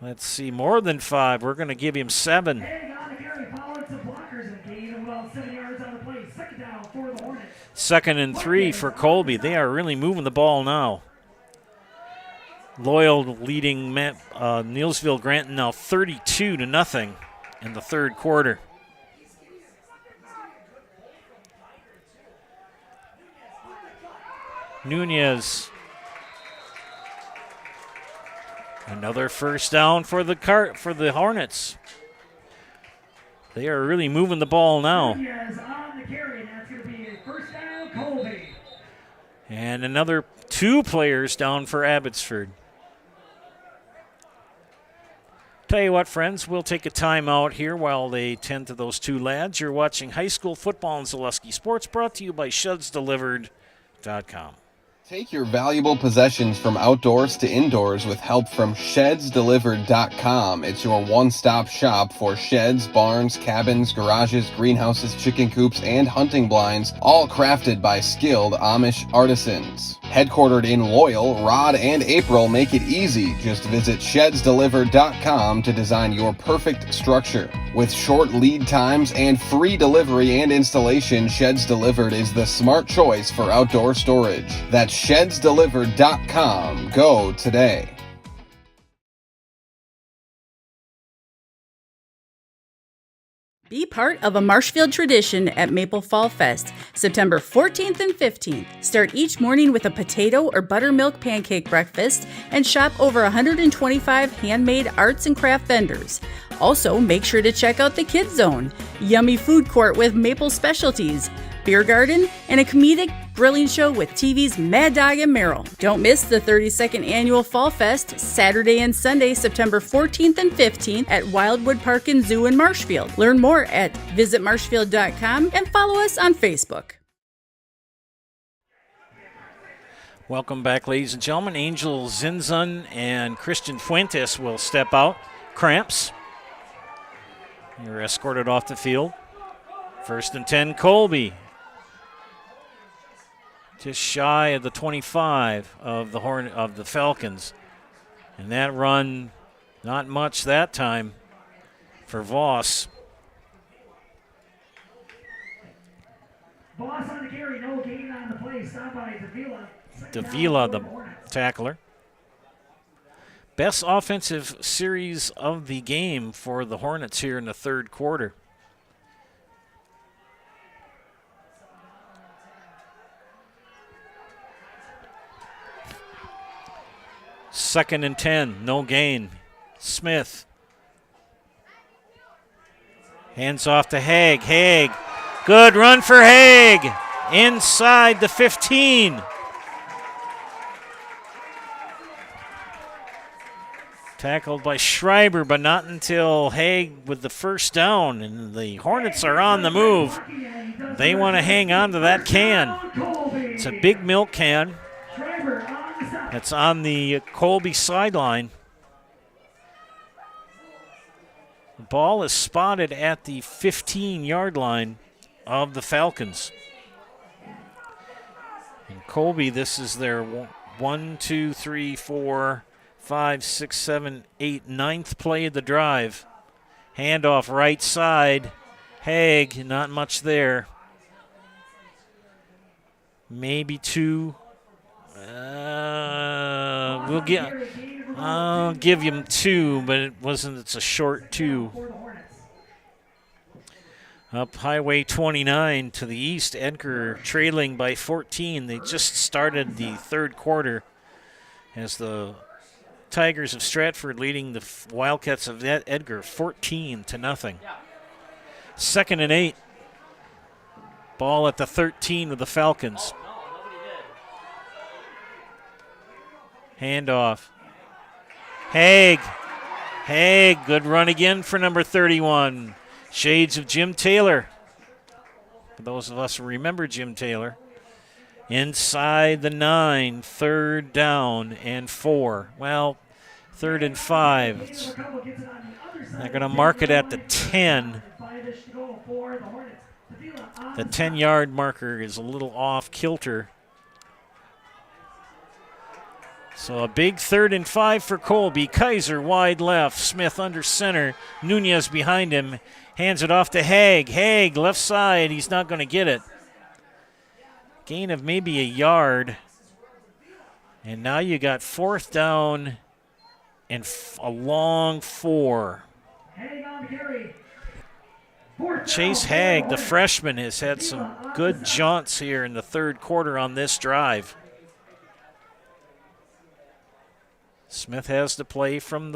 Let's see, more than 5. We're going to give him 7. Haig on the carry, followed some blockers and gain of about 7 yards on the play. 2nd down for the Hornets. 2nd and 3 for Colby. They are really moving the ball now. Loyal leading Neillsville Granton now 32-0 in the third quarter. Nunez. Another first down for the Hornets. They are really moving the ball now. Nunez on the carry, and that's going to be a first down, Colby. And another 2 players down for Abbotsford. Tell you what, friends, we'll take a timeout here while they tend to those 2 lads. You're watching high school football in Zaleski Sports, brought to you by ShedsDelivered.com. Take your valuable possessions from outdoors to indoors with help from ShedsDelivered.com. It's your one-stop shop for sheds, barns, cabins, garages, greenhouses, chicken coops, and hunting blinds, all crafted by skilled Amish artisans. Headquartered in Loyal, Rod and April make it easy. Just visit ShedsDelivered.com to design your perfect structure. With short lead times and free delivery and installation, Sheds Delivered is the smart choice for outdoor storage. That's ShedsDelivered.com. Go today. Be part of a Marshfield tradition at Maple Fall Fest, September 14th and 15th. Start each morning with a potato or buttermilk pancake breakfast and shop over 125 handmade arts and craft vendors. Also, make sure to check out the Kids Zone, yummy food court with maple specialties, beer garden, and a comedic grilling show with TV's Mad Dog and Merrill. Don't miss the 32nd Annual Fall Fest, Saturday and Sunday, September 14th and 15th at Wildwood Park and Zoo in Marshfield. Learn more at visitmarshfield.com and follow us on Facebook. Welcome back, ladies and gentlemen. Angel Zinzun and Christian Fuentes will step out. Cramps. You're escorted off the field. 1st and 10, Colby. Just shy of the 25 of the Falcons. And that run, not much that time for Voss. Voss on the carry, no gain on the play. Stop by Davila. Davila, the tackler. Best offensive series of the game for the Hornets here in the third quarter. Second and 10, no gain. Smith. Hands off to Haig. Haig. Good run for Haig. Inside the 15. Tackled by Schreiber, but not until Haig with the first down. And the Hornets are on the move. They want to hang on to that can. It's a big milk can. It's on the Colby sideline. The ball is spotted at the 15-yard line of the Falcons. And Colby, this is their 1, 2, 3, 4, 5, 6, 7, 8, ninth play of the drive. Handoff right side. Haig, not much there. Maybe 2. I'll give him 2, but it wasn't. It's a short 2. Up Highway 29 to the east, Edgar trailing by 14. They just started the third quarter as the Tigers of Stratford leading the Wildcats of Edgar 14-0. Second and 8. Ball at the 13 of the Falcons. Handoff. Haig. Haig, good run again for number 31. Shades of Jim Taylor. For those of us who remember Jim Taylor. Inside the 9, third down and 4. Well, third and 5. They're going to mark it at the 10. The 10-yard marker is a little off kilter. So a big third and 5 for Colby. Kaiser wide left. Smith under center. Nunez behind him. Hands it off to Haig. Haig left side. He's not going to get it. Gain of maybe a yard. And now you got fourth down and a long 4. Chase Haig, the freshman, has had some good jaunts here in the third quarter on this drive. Smith has the play from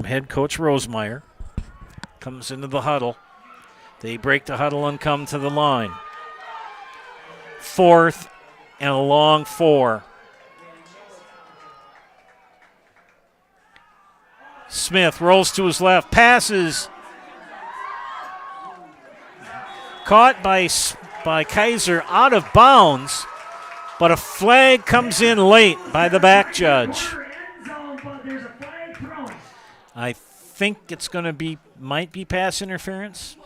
head coach Rosemeyer. Comes into the huddle. They break the huddle and come to the line. Fourth and a long 4. Smith rolls to his left, passes. Caught by Kaiser out of bounds, but a flag comes in late by the back judge. I think it's going to might be pass interference.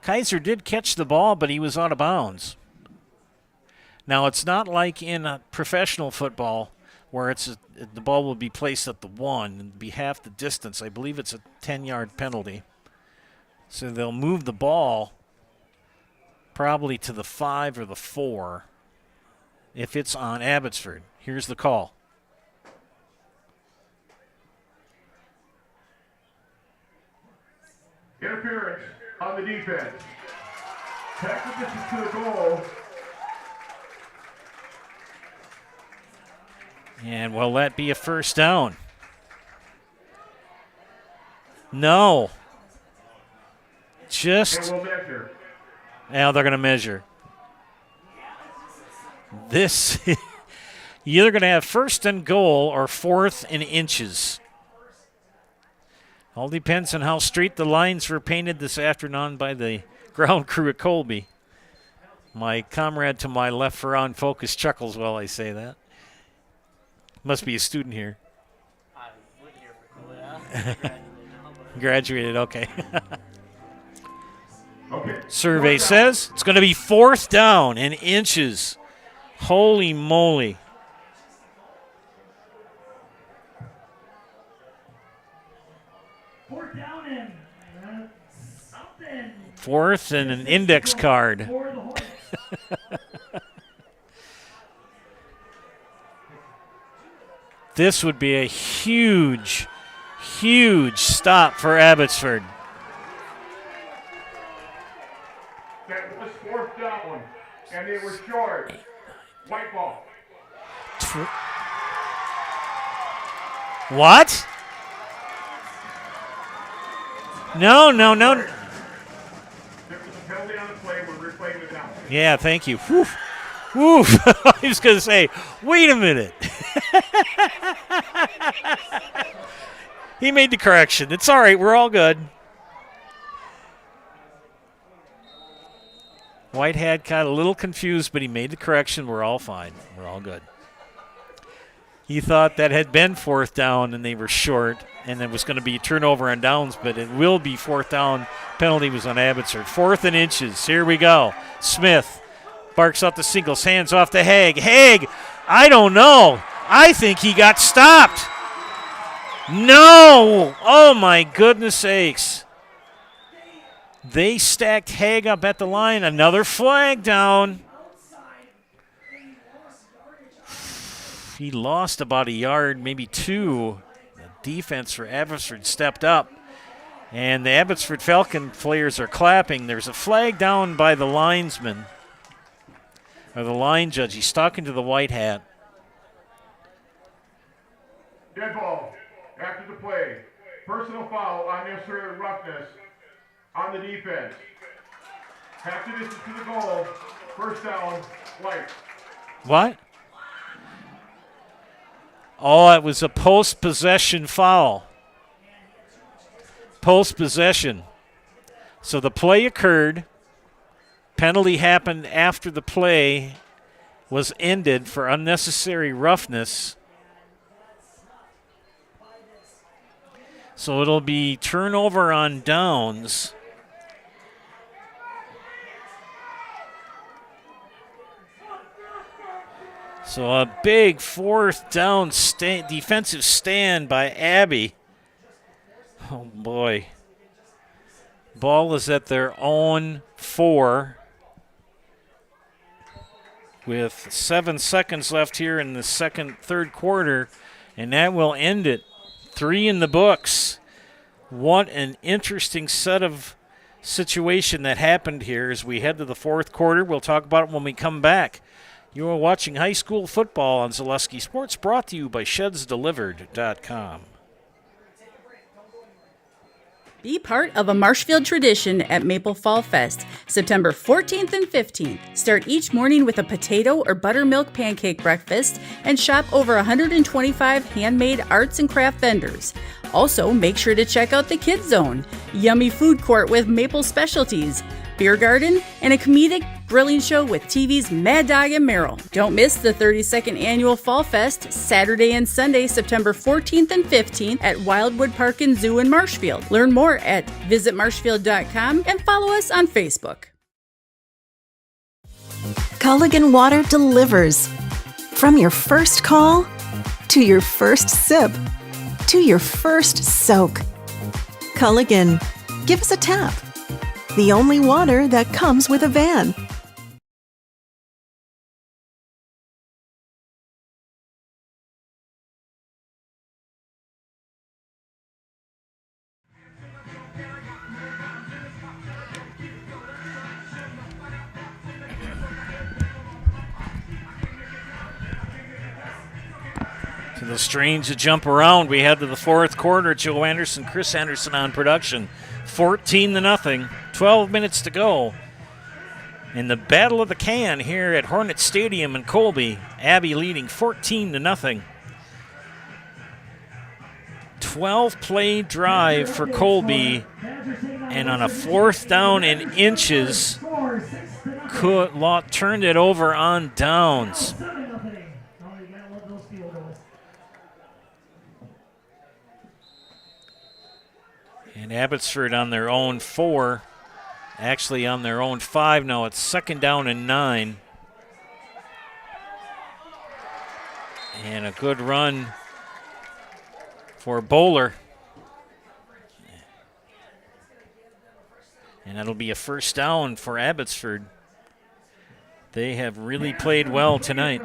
Kaiser did catch the ball, but he was out of bounds. Now, it's not like in a professional football where the ball will be placed at the 1 and be half the distance. I believe it's a 10-yard penalty. So they'll move the ball probably to the 5 or the 4 if it's on Abbotsford. Here's the call. Interference on the defense. Tackle distance to the goal. And will that be a first down? No. Now they're going to measure. This, you're either going to have first and goal or fourth and inches. All depends on how straight the lines were painted this afternoon by the ground crew at Colby. My comrade to my left for on focus chuckles while I say that. Must be a student here. I went here for WIAA. Graduated, okay. Survey says it's going to be 4th down and inches. Holy moly. Fourth and an index card. This would be a huge, huge stop for Abbotsford. That was 4th down, and they were short. White ball. What? No. There was a penalty on the play. We're replaying it now. Yeah, thank you. Whew. Whew. I was going to say, wait a minute. He made the correction. It's all right. We're all good. Whitehead got a little confused, but he made the correction. We're all fine. We're all good. He thought that had been 4th down and they were short, and it was going to be a turnover on downs, but it will be 4th down. Penalty was on Abbotsford. 4th and inches. Here we go. Smith barks out the singles, hands off to Haig. Haig, I don't know. I think he got stopped. No! Oh, my goodness sakes. They stacked Haig up at the line. Another flag down. He lost about a yard, maybe 2. The defense for Abbotsford stepped up. And the Abbotsford Falcon players are clapping. There's a flag down by the linesman, or the line judge. He's talking to the white hat. Dead ball. After the play. Personal foul, unnecessary roughness on the defense. Half the distance to the goal. 1st down, white. What? Oh, it was a post-possession foul. Post-possession. So the play occurred. Penalty happened after the play was ended for unnecessary roughness. So it'll be turnover on downs. So a big 4th down defensive stand by Abbey. Oh, boy. Ball is at their own 4 with 7 seconds left here in the third quarter, and that will end it. 3 in the books. What an interesting set of situation that happened here as we head to the 4th quarter. We'll talk about it when we come back. You are watching high school football on Zaleski Sports, brought to you by ShedsDelivered.com. Be part of a Marshfield tradition at Maple Fall Fest, September 14th and 15th. Start each morning with a potato or buttermilk pancake breakfast and shop over 125 handmade arts and craft vendors. Also, make sure to check out the Kids Zone, yummy food court with maple specialties, beer garden, and a comedic grilling show with TV's Mad Dog and Merrill. Don't miss the 32nd Annual Fall Fest, Saturday and Sunday, September 14th and 15th at Wildwood Park and Zoo in Marshfield. Learn more at visitmarshfield.com and follow us on Facebook. Culligan Water delivers. From your first call, to your first sip, to your first soak. Culligan, give us a tap. The only water that comes with a van. To the strange to jump around, we head to the 4th quarter. Joe Anderson, Chris Anderson on production. 14-0, 12 minutes to go. In the Battle of the Can here at Hornet Stadium in Colby, Abbey leading 14-0. 12-play drive for Colby, and on a 4th down and inches, turned it over on downs. And Abbotsford on their own 4. actually on their own 5 now. It's 2nd down and 9. And a good run for Bowler. And that'll be a 1st down for Abbotsford. They have really played well tonight.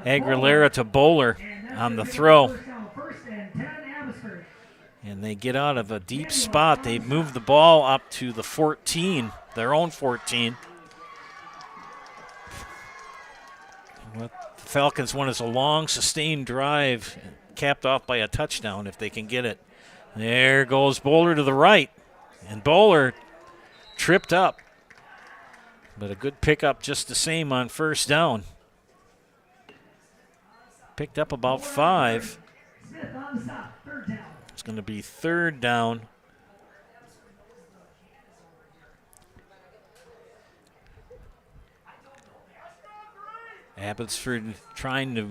Aguilera to Bowler on the throw. And they get out of a deep spot. They move the ball up to the 14, their own 14. What the Falcons want is a long, sustained drive, capped off by a touchdown if they can get it. There goes Bowler to the right. And Bowler tripped up. But a good pickup just the same on 1st down. Picked up about 5. It's going to be 3rd down. Abbotsford trying to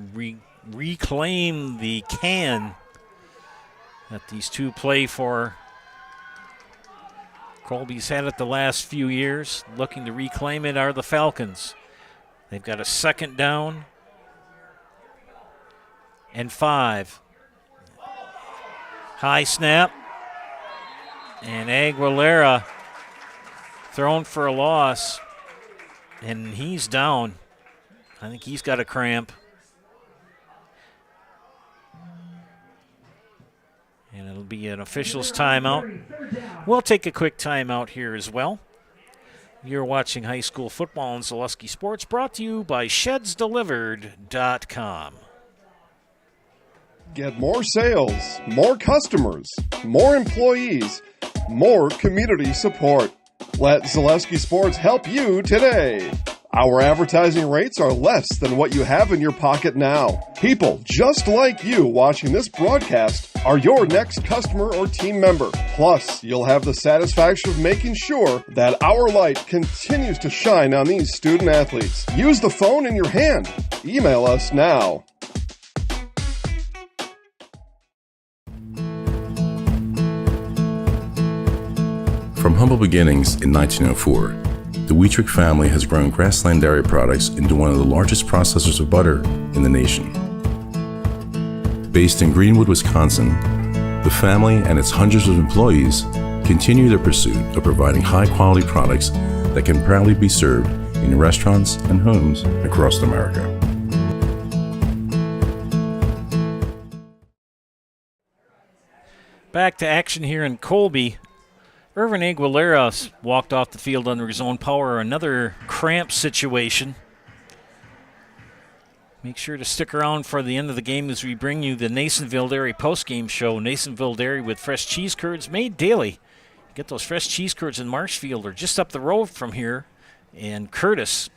reclaim the can that these two play for. Colby's had it the last few years. Looking to reclaim it are the Falcons. They've got a 2nd down and 5. High snap. And Aguilera thrown for a loss. And he's down. I think he's got a cramp. And it'll be an official's timeout. We'll take a quick timeout here as well. You're watching high school football on Zaleski Sports, brought to you by ShedsDelivered.com. Get more sales, more customers, more employees, more community support. Let Zaleski Sports help you today. Our advertising rates are less than what you have in your pocket now. People just like you watching this broadcast are your next customer or team member. Plus, you'll have the satisfaction of making sure that our light continues to shine on these student athletes. Use the phone in your hand. Email us now. From humble beginnings in 1904, the Wheatrick family has grown Grassland Dairy Products into one of the largest processors of butter in the nation. Based in Greenwood, Wisconsin, the family and its hundreds of employees continue their pursuit of providing high-quality products that can proudly be served in restaurants and homes across America. Back to action here in Colby. Irvin Aguilera walked off the field under his own power. Another cramp situation. Make sure to stick around for the end of the game as we bring you the Nasonville Dairy postgame show. Nasonville Dairy with fresh cheese curds made daily. Get those fresh cheese curds in Marshfield or just up the road from here in Curtis.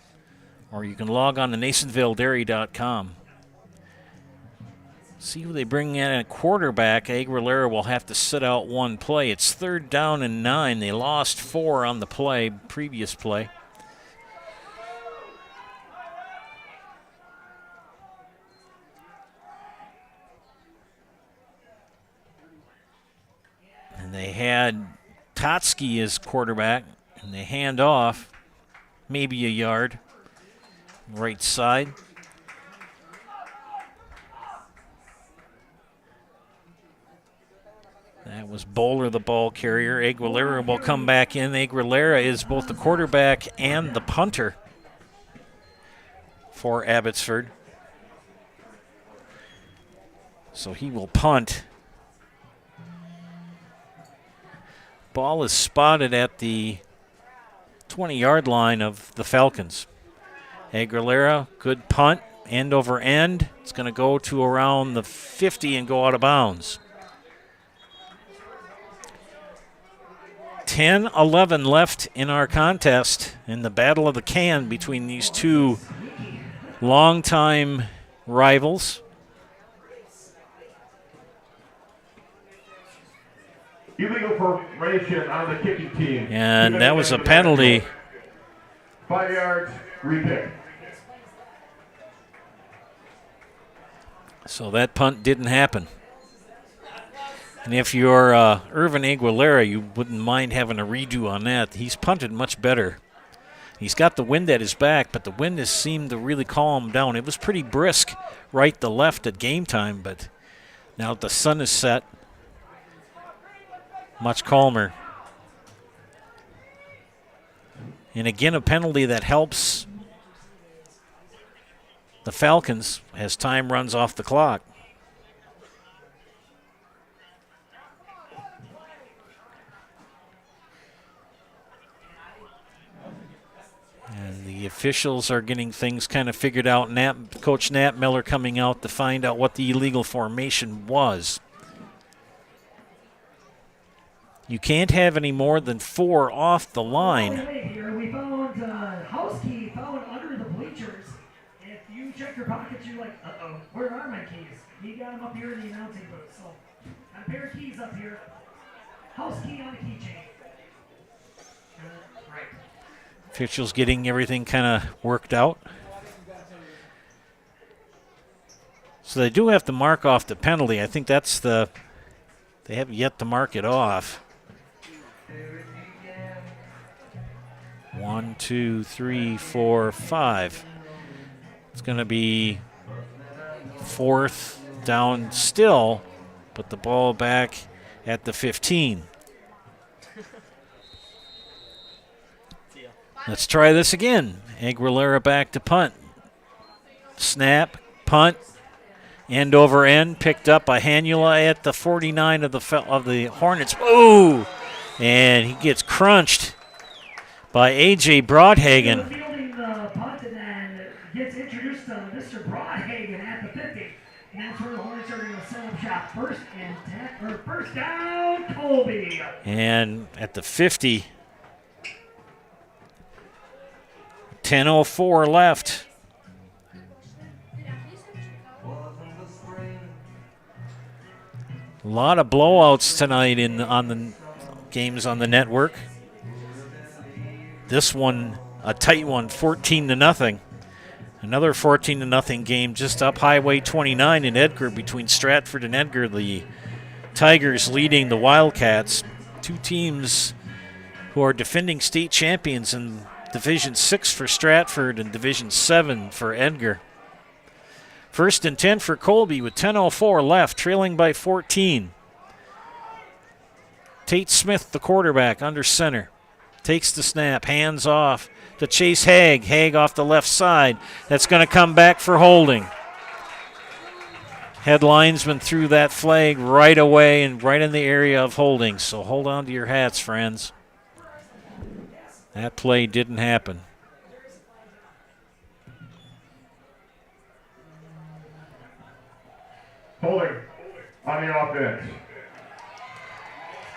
Or you can log on to NasonvilleDairy.com. See who they bring in at quarterback. Aguilera will have to sit out one play. It's 3rd down and 9. They lost 4 on the previous play. And they had Totsky as quarterback, and they hand off maybe a yard, right side. That was Bowler, the ball carrier. Aguilera will come back in. Aguilera is both the quarterback and the punter for Abbotsford. So he will punt. Ball is spotted at the 20-yard line of the Falcons. Aguilera, good punt, end over end. It's going to go to around the 50 and go out of bounds. 10-11 left in our contest in the battle of the can between these two longtime rivals. Illegal formation on the kicking team. And that was a penalty. 5 yards, re-kick. So that punt didn't happen. And if you're Irvin Aguilera, you wouldn't mind having a redo on that. He's punted much better. He's got the wind at his back, but the wind has seemed to really calm him down. It was pretty brisk right to left at game time, but now that the sun is set, much calmer. And again, a penalty that helps the Falcons as time runs off the clock. And the officials are getting things kind of figured out. Coach Nat Miller coming out to find out what the illegal formation was. You can't have any more than 4 off the line. Here we found house key found under the bleachers. If you check your pockets, you're like, uh-oh, where are my keys? You got them up here in the announcing booth. So, got a pair of keys up here. House key on the keychain. Right. Officials getting everything kind of worked out. So they do have to mark off the penalty. I think that's they have yet to mark it off. 1, 2, 3, 4, 5. It's going to be 4th down still, but the ball back at the 15. Let's try this again. Aguilera back to punt. Snap, punt, end over end, picked up by Hanula at the 49 of the Hornets. Ooh! And he gets crunched by A.J. Broadhagen. Fielding the punt and then gets introduced to Mr. Broadhagen at the 50. And that's where the Hornets are going to set up shop. First down, Colby. And at the 50, 10:04 left. A lot of blowouts tonight on the games on the network. This one, a tight one, 14-0. Another 14-0 game just up Highway 29 in Edgar between Stratford and Edgar. The Tigers leading the Wildcats. Two teams who are defending state champions in Division 6 for Stratford and Division 7 for Edgar. 1st and 10 for Colby with 10:04 left, trailing by 14. Tate Smith, the quarterback, under center. Takes the snap, hands off to Chase Haig. Haig off the left side. That's going to come back for holding. Head linesman threw that flag right away and right in the area of holding. So hold on to your hats, friends. That play didn't happen. Holding on the offense.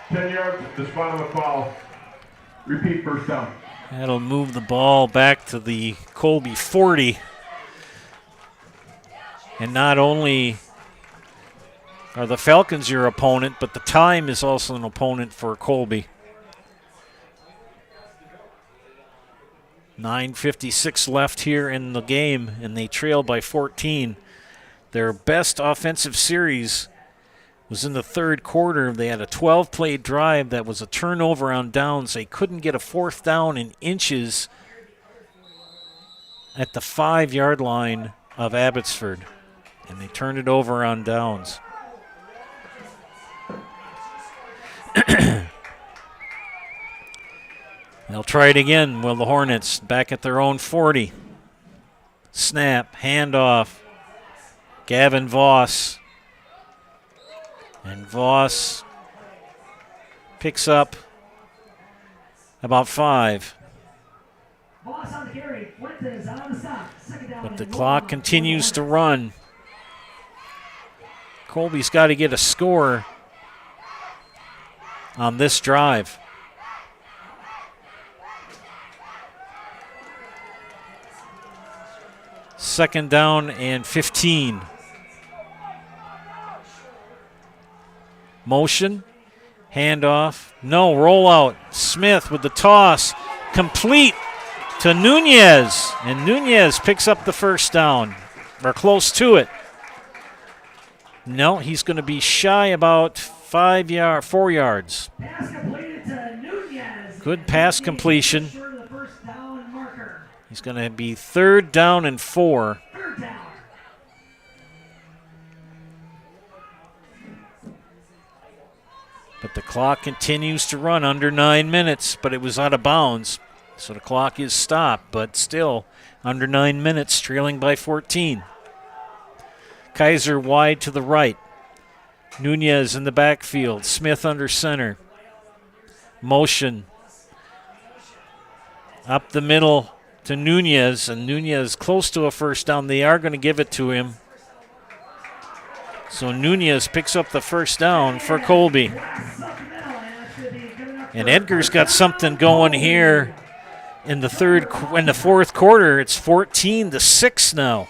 10 yards, disqualified with foul. Repeat, first down. That'll move the ball back to the Colby 40. And not only are the Falcons your opponent, but the time is also an opponent for Colby. 9:56 left here in the game, and they trail by 14. Their best offensive series was in the third quarter. They had a 12-play drive that was a turnover on downs. They couldn't get a 4th down in inches at the 5-yard line of Abbotsford, and they turned it over on downs. They'll try it again. Will the Hornets back at their own 40. Snap, handoff. Gavin Voss. And Voss picks up about 5. Voss on the carry. Fuentes on the stop. Second down. But the clock continues to run. Colby's got to get a score on this drive. Second down and 15. Motion, handoff, no, rollout. Smith with the toss, complete to Nunez. And Nunez picks up the first down, or close to it. No, he's going to be shy about 4 yards. Pass completed to Nunez. Good pass completion. Short of the first down marker. He's going to be 3rd down and 4. Third down. But the clock continues to run under 9 minutes, but it was out of bounds. So the clock is stopped, but still under 9 minutes, trailing by 14. Kaiser wide to the right. Nunez in the backfield. Smith under center. Motion. Up the middle to Nunez, and Nunez close to a first down. They are going to give it to him. So Nunez picks up the first down for Colby. And Edgar's got something going here in the fourth quarter. It's 14-6 now.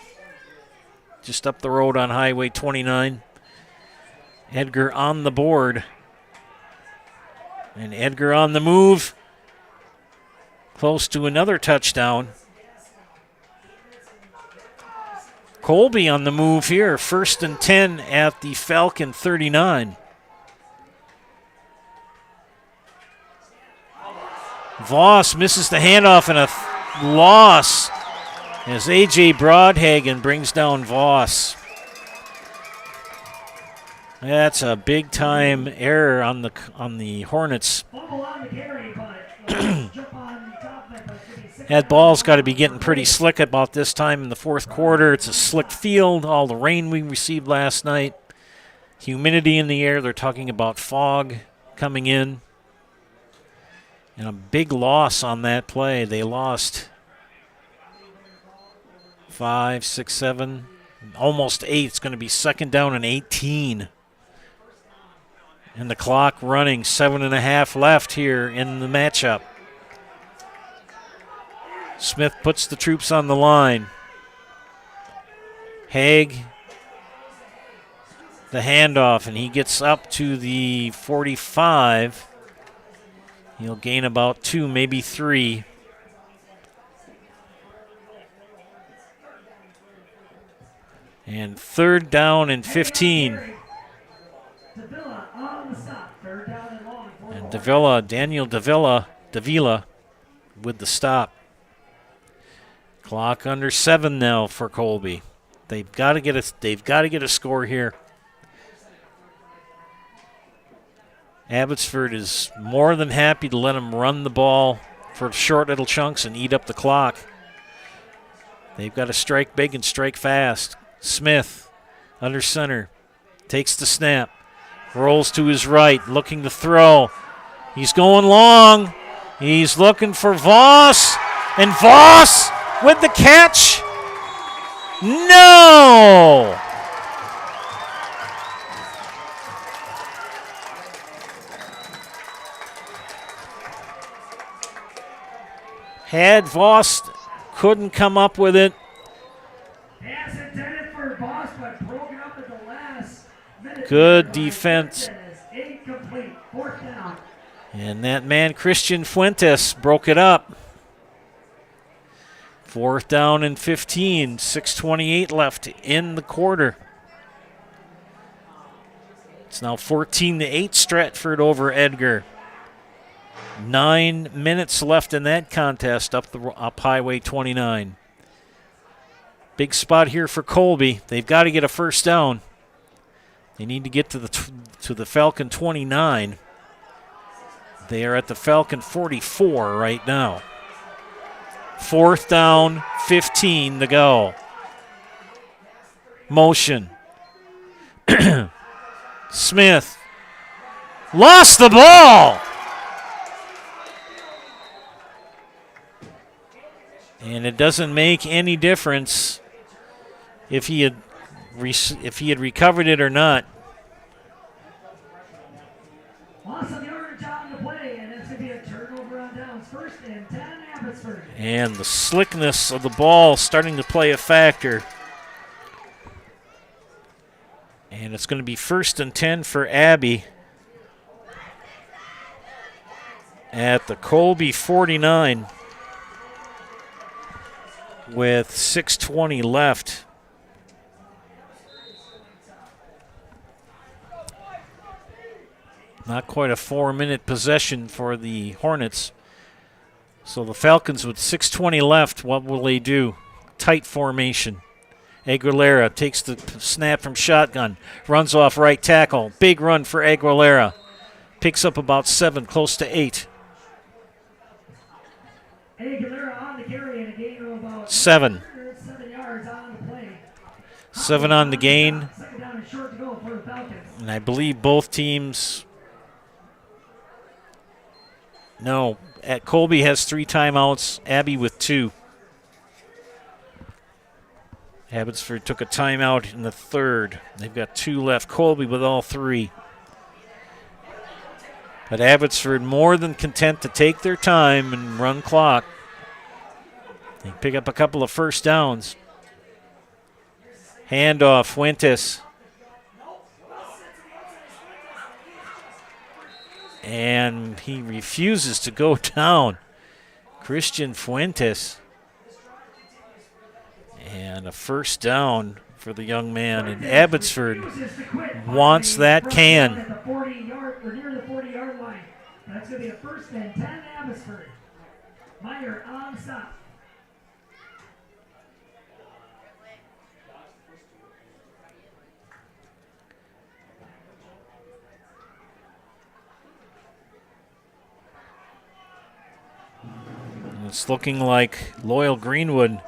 Just up the road on Highway 29. Edgar on the board. And Edgar on the move. Close to another touchdown. Colby on the move here. 1st and 10 at the Falcon 39. Voss misses the handoff and a loss as A.J. Broadhagen brings down Voss. That's a big-time error on the Hornets. That ball's got to be getting pretty slick about this time in the fourth quarter. It's a slick field, all the rain we received last night. Humidity in the air. They're talking about fog coming in. And a big loss on that play. They lost 5, 6, 7, almost 8. It's going to be 2nd down and 18. And the clock running, 7.5 left here in the matchup. Smith puts the troops on the line. Haig, the handoff, and he gets up to the 45. He'll gain about 2, maybe 3. And 3rd down and 15. And Daniel Davila with the stop. Clock under 7 now for Colby. They've got to get a score here. Abbotsford is more than happy to let them run the ball for short little chunks and eat up the clock. They've got to strike big and strike fast. Smith under center takes the snap, rolls to his right, looking to throw. He's going long. He's looking for Voss, and Voss with the catch. No! Had Voss, couldn't come up with it. Pass intended for Voss, but broken up at the last minute. Good defense. Incomplete. 4th down. And that man, Christian Fuentes, broke it up. 4th down and 15, 6:28 left in the quarter. It's now 14-8 Stratford over Edgar. 9 minutes left in that contest up Highway 29. Big spot here for Colby. They've got to get a first down. They need to get to the Falcon 29. They are at the Falcon 44 right now. 4th down, 15 to go. Motion. Smith lost the ball. And it doesn't make any difference if he had recovered it or not. Loss of yardage on the play, and it's going to be a turnover on downs. 1st and 10, Abbotsford. And the slickness of the ball starting to play a factor. And it's going to be 1st and 10 for Abby at the Colby 49 with 6:20 left. Not quite a 4-minute possession for the Hornets. So the Falcons with 6:20 left, what will they do? Tight formation. Aguilera takes the snap from shotgun, runs off right tackle. Big run for Aguilera. Picks up about 7, close to 8. Aguilera on the carry and a gain of about 7. 7 yards on the play. 7 on the gain. Second down and short to go for the Falcons. And I believe both teams. No, at Colby has 3 timeouts, Abbey with 2. Abbotsford took a timeout in the third. They've got 2 left. Colby with all 3. But Abbotsford more than content to take their time and run clock. They pick up a couple of first downs. Handoff, Fuentes. And he refuses to go down. Christian Fuentes. And a first down for the young man. And Abbotsford wants that can. At the 40-yard or near the 40-yard line. That's going to be a first and 10 Abbotsford. Meyer on stop. It's looking like Loyal Greenwood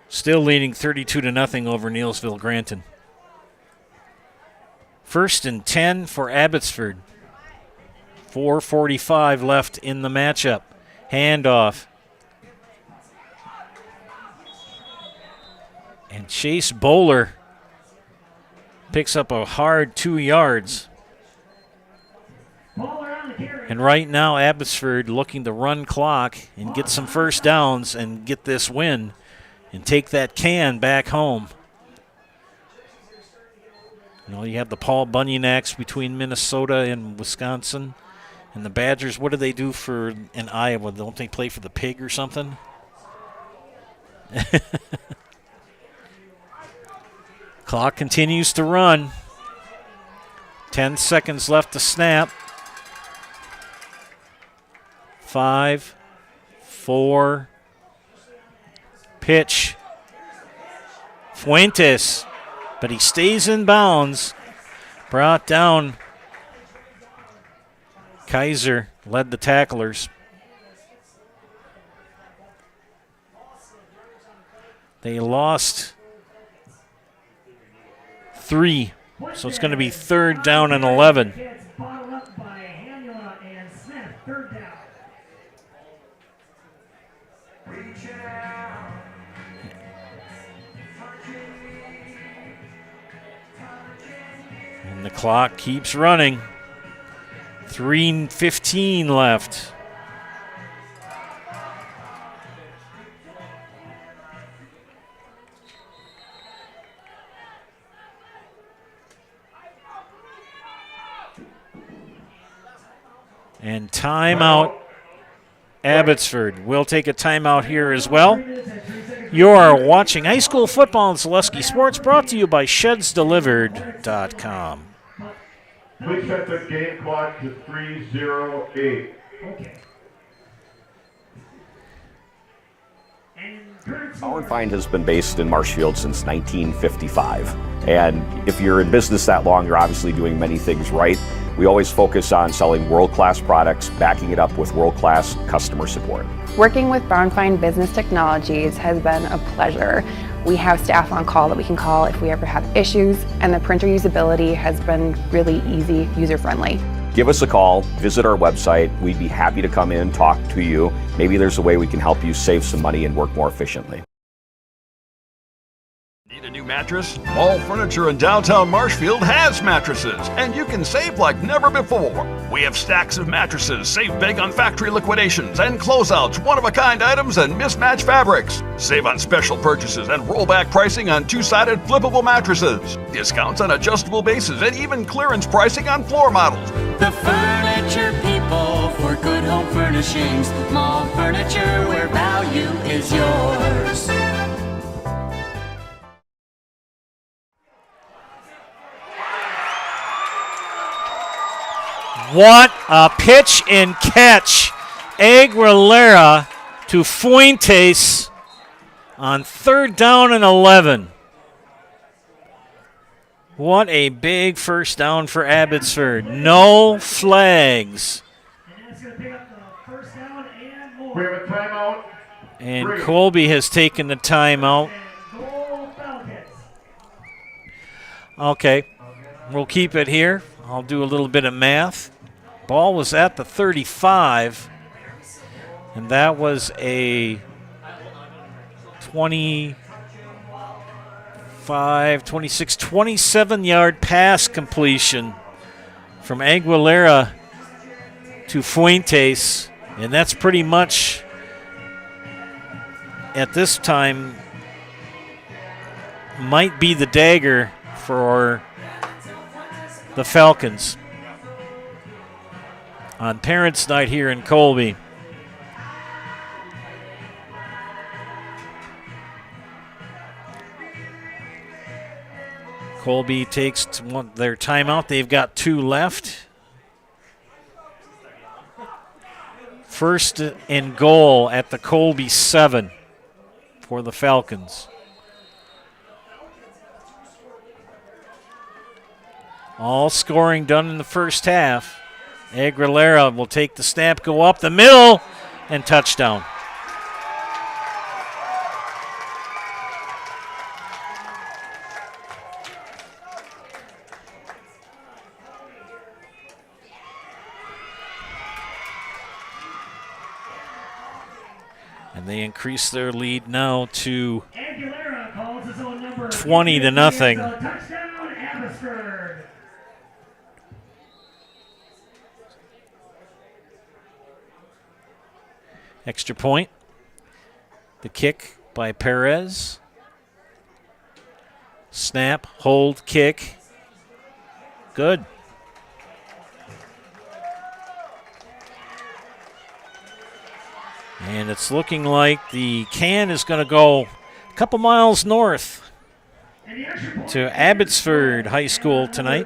still leading 32-0 over Neelsville Granton. First and 10 for Abbotsford. 4:45 left in the matchup. Handoff. And Chase Bowler picks up a hard 2 yards. And right now, Abbotsford looking to run clock and get some first downs and get this win and take that can back home. You know, you have the Paul Bunyan Acts between Minnesota and Wisconsin. And the Badgers, what do they do for in Iowa? Don't they play for the pig or something? Clock continues to run. 10 seconds left to snap. 5, 4, pitch. Fuentes, but he stays in bounds. Brought down. Kaiser led the tacklers. They lost 3, so it's going to be 3rd down and 11. Bottled up by Hanula and Smith. 3rd down. And the clock keeps running. 3:15 left. And timeout. Abbotsford will take a timeout here as well. You're watching high school football in Zaleski Sports, brought to you by ShedsDelivered.com. Please set the game clock to 3:08. Okay. Our Find has been based in Marshfield since 1955. And if you're in business that long, you're obviously doing many things right. We always focus on selling world-class products, backing it up with world-class customer support. Working with Brown Fine Business Technologies has been a pleasure. We have staff on call that we can call if we ever have issues, and the printer usability has been really easy, user-friendly. Give us a call, visit our website. We'd be happy to come in, talk to you. Maybe there's a way we can help you save some money and work more efficiently. Need a new mattress? Mall Furniture in downtown Marshfield has mattresses, and you can save like never before. We have stacks of mattresses, save big on factory liquidations and closeouts, one-of-a-kind items, and mismatched fabrics. Save on special purchases and rollback pricing on two-sided flippable mattresses. Discounts on adjustable bases and even clearance pricing on floor models. The furniture people for good home furnishings. Mall Furniture, where value is yours. What a pitch and catch. Aguilera to Fuentes on 3rd down and 11. What a big first down for Abbotsford. No flags. We have a timeout. And Colby has taken the timeout. Okay, we'll keep it here. I'll do a little bit of math. Ball was at the 35, and that was a 25, 26, 27-yard pass completion from Aguilera to Fuentes, and that's pretty much, at this time, might be the dagger for the Falcons on Parents' Night here in Colby. Colby takes their timeout. They've got 2 left. First and goal at the Colby 7 for the Falcons. All scoring done in the first half. Aguilera will take the snap, go up the middle, and touchdown. And they increase their lead now to 20-0. Touchdown, Abbotsford. Extra point. The kick by Perez. Snap, hold, kick. Good. And it's looking like the can is going to go a couple miles north to Abbotsford High School tonight,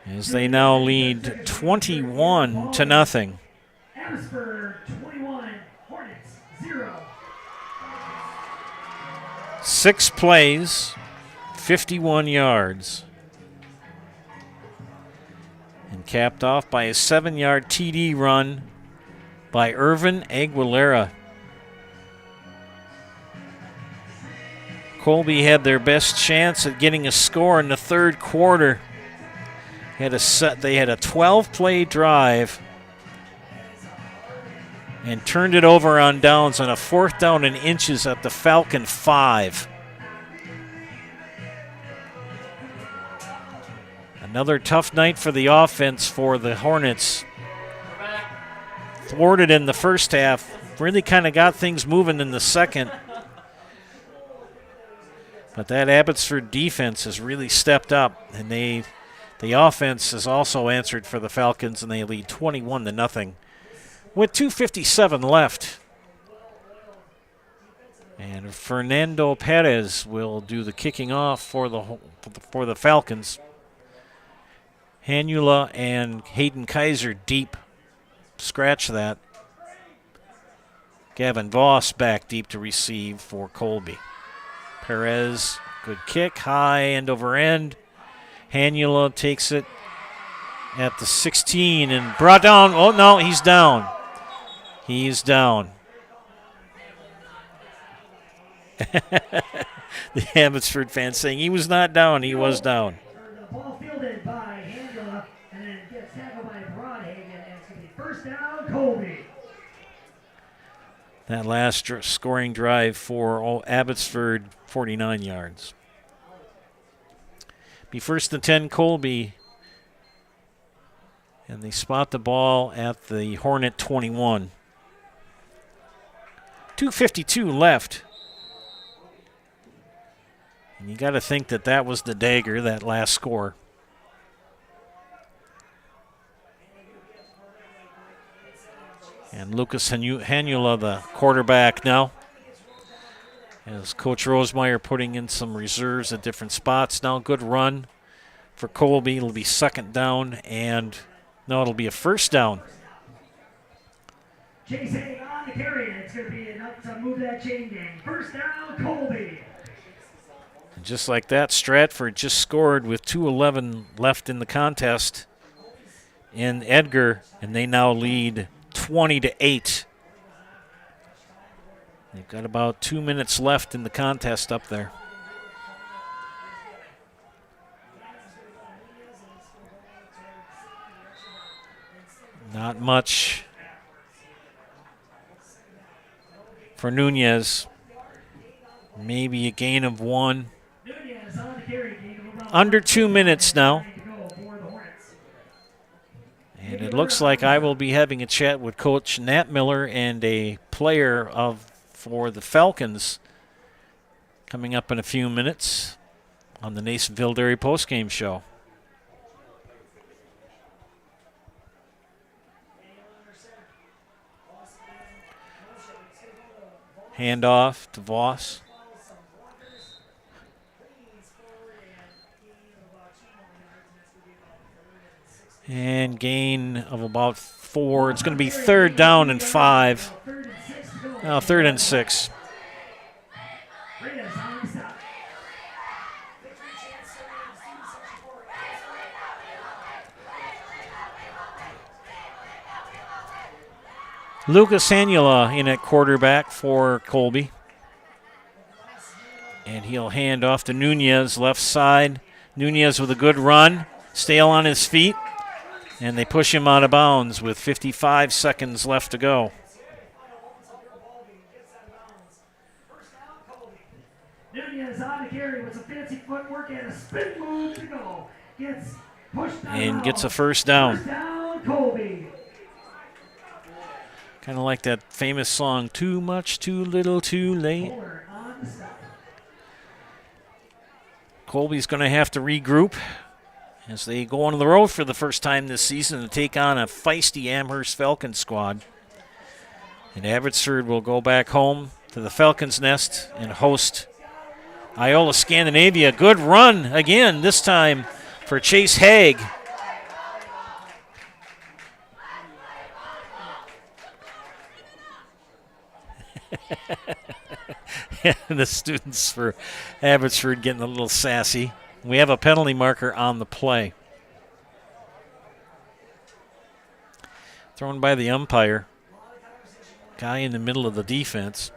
as they now lead 21-0. Abbotsford 21, Hornets 0. 6 plays, 51 yards. And capped off by a 7-yard TD run by Irvin Aguilera. Colby had their best chance at getting a score in the 3rd quarter. They had a 12-play drive and turned it over on downs on a 4th down and inches at the Falcon 5. Another tough night for the offense for the Hornets. Thwarted in the first half, really kind of got things moving in the second. But that Abbotsford defense has really stepped up, and the offense has also answered for the Falcons, and they lead 21-0 with 2:57 left. And Fernando Perez will do the kicking off for the Falcons. Hanula and Hayden Kaiser deep. Scratch that. Gavin Voss back deep to receive for Colby. Perez, good kick, high end over end. Hanula takes it at the 16 and brought down. Oh, no, he's down. He's down. The Abbotsford fans saying he was not down. He was down. Ball fielded by Handela, and then gets tackled by Broadhagen, and it's going to be first down, Colby. That last scoring drive for Abbotsford, 49 yards. Be first and 10, Colby. And they spot the ball at the Hornet 21. 2:52 left. And you got to think that was the dagger, that last score. And Lucas Hanula, the quarterback now. As Coach Rosemeyer putting in some reserves at different spots now. Good run for Colby. It'll be 2nd down and No, it'll be a first down. Chase Haig on the carry. It's going to be enough to move that chain gang. First down, Colby. And just like that, Stratford just scored with 2:11 left in the contest in Edgar, and they now lead 20-8. They've got about 2 minutes left in the contest up there. Not much for Nunez. Maybe a gain of 1. Under 2 minutes now. And it looks like I will be having a chat with Coach Nat Miller and a player for the Falcons coming up in a few minutes on the Nasonville Dairy postgame show. Handoff to Voss. And gain of about 4. It's going to be 3rd down and 5. No, 3rd and 6. Lucas Hanula in at quarterback for Colby. And he'll hand off to Nunez, left side. Nunez with a good run. Stale on his feet. And they push him out of bounds with 55 seconds left to go. Nunez on the carry with some fancy footwork and a spin move to go. Gets pushed down. And gets a first down. First down, Colby. Kind of like that famous song, Too Much, Too Little, Too Late. Colby's going to have to regroup as they go on the road for the first time this season to take on a feisty Amherst Falcons squad. And Abbotsford will go back home to the Falcons' nest and host Iola Scandinavia. Good run again, this time for Chase Haig. And the students for Abbotsford getting a little sassy. We have a penalty marker on the play. Thrown by the umpire. Guy in the middle of the defense.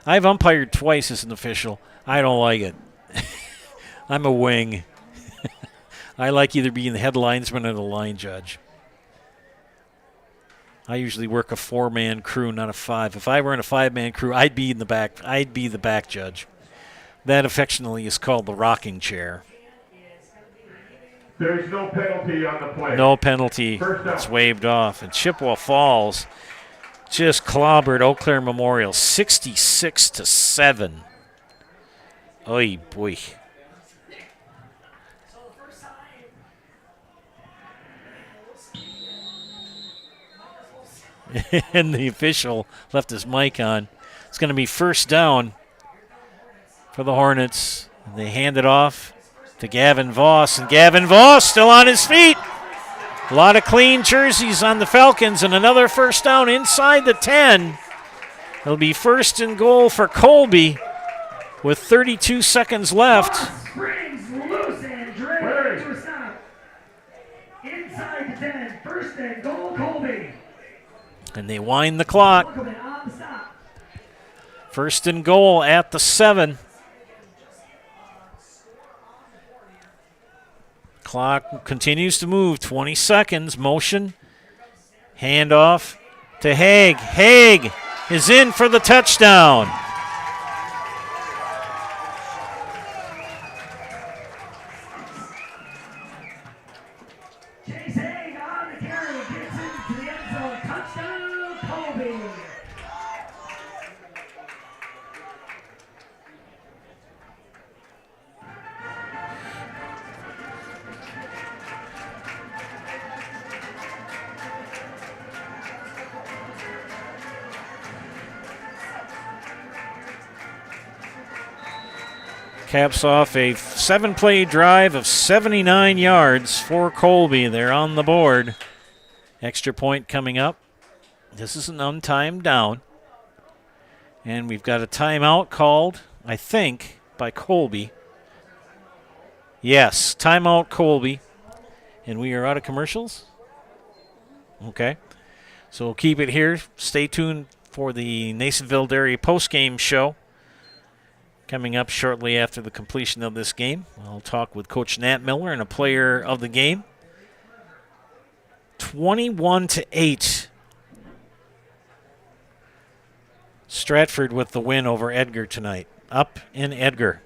I've umpired twice as an official. I don't like it. I'm a wing. I like either being the head linesman or the line judge. I usually work a 4-man crew, not a 5. If I were in a 5-man crew, I'd be in the back. I'd be the back judge. That affectionately is called the rocking chair. There's no penalty on the play. No penalty. It's waved off. And Chippewa Falls just clobbered Eau Claire Memorial 66-7. Oy boy. And the official left his mic on. It's going to be first down for the Hornets. They hand it off to Gavin Voss, and Gavin Voss still on his feet. A lot of clean jerseys on the Falcons, and another first down inside the 10. It'll be first and goal for Colby with 32 seconds left. Springs loose and dragged to a stop. Inside the 10, first and goal, Colby. And they wind the clock. First and goal at the 7. Clock continues to move. 20 seconds. Motion. Handoff to Haig. Haig is in for the touchdown. Chase Haig on the carry, gets into the end zone. Touchdown, Colby. caps off a 7-play drive of 79 yards for Colby. They're on the board. Extra point coming up. This is an untimed down. And we've got a timeout called, I think, by Colby. Yes, timeout Colby. And we are out of commercials? Okay. So we'll keep it here. Stay tuned for the Nasonville Dairy postgame show. Coming up shortly after the completion of this game, I'll talk with Coach Nat Miller and a player of the game. 21-8. Stratford with the win over Edgar tonight. Up in Edgar.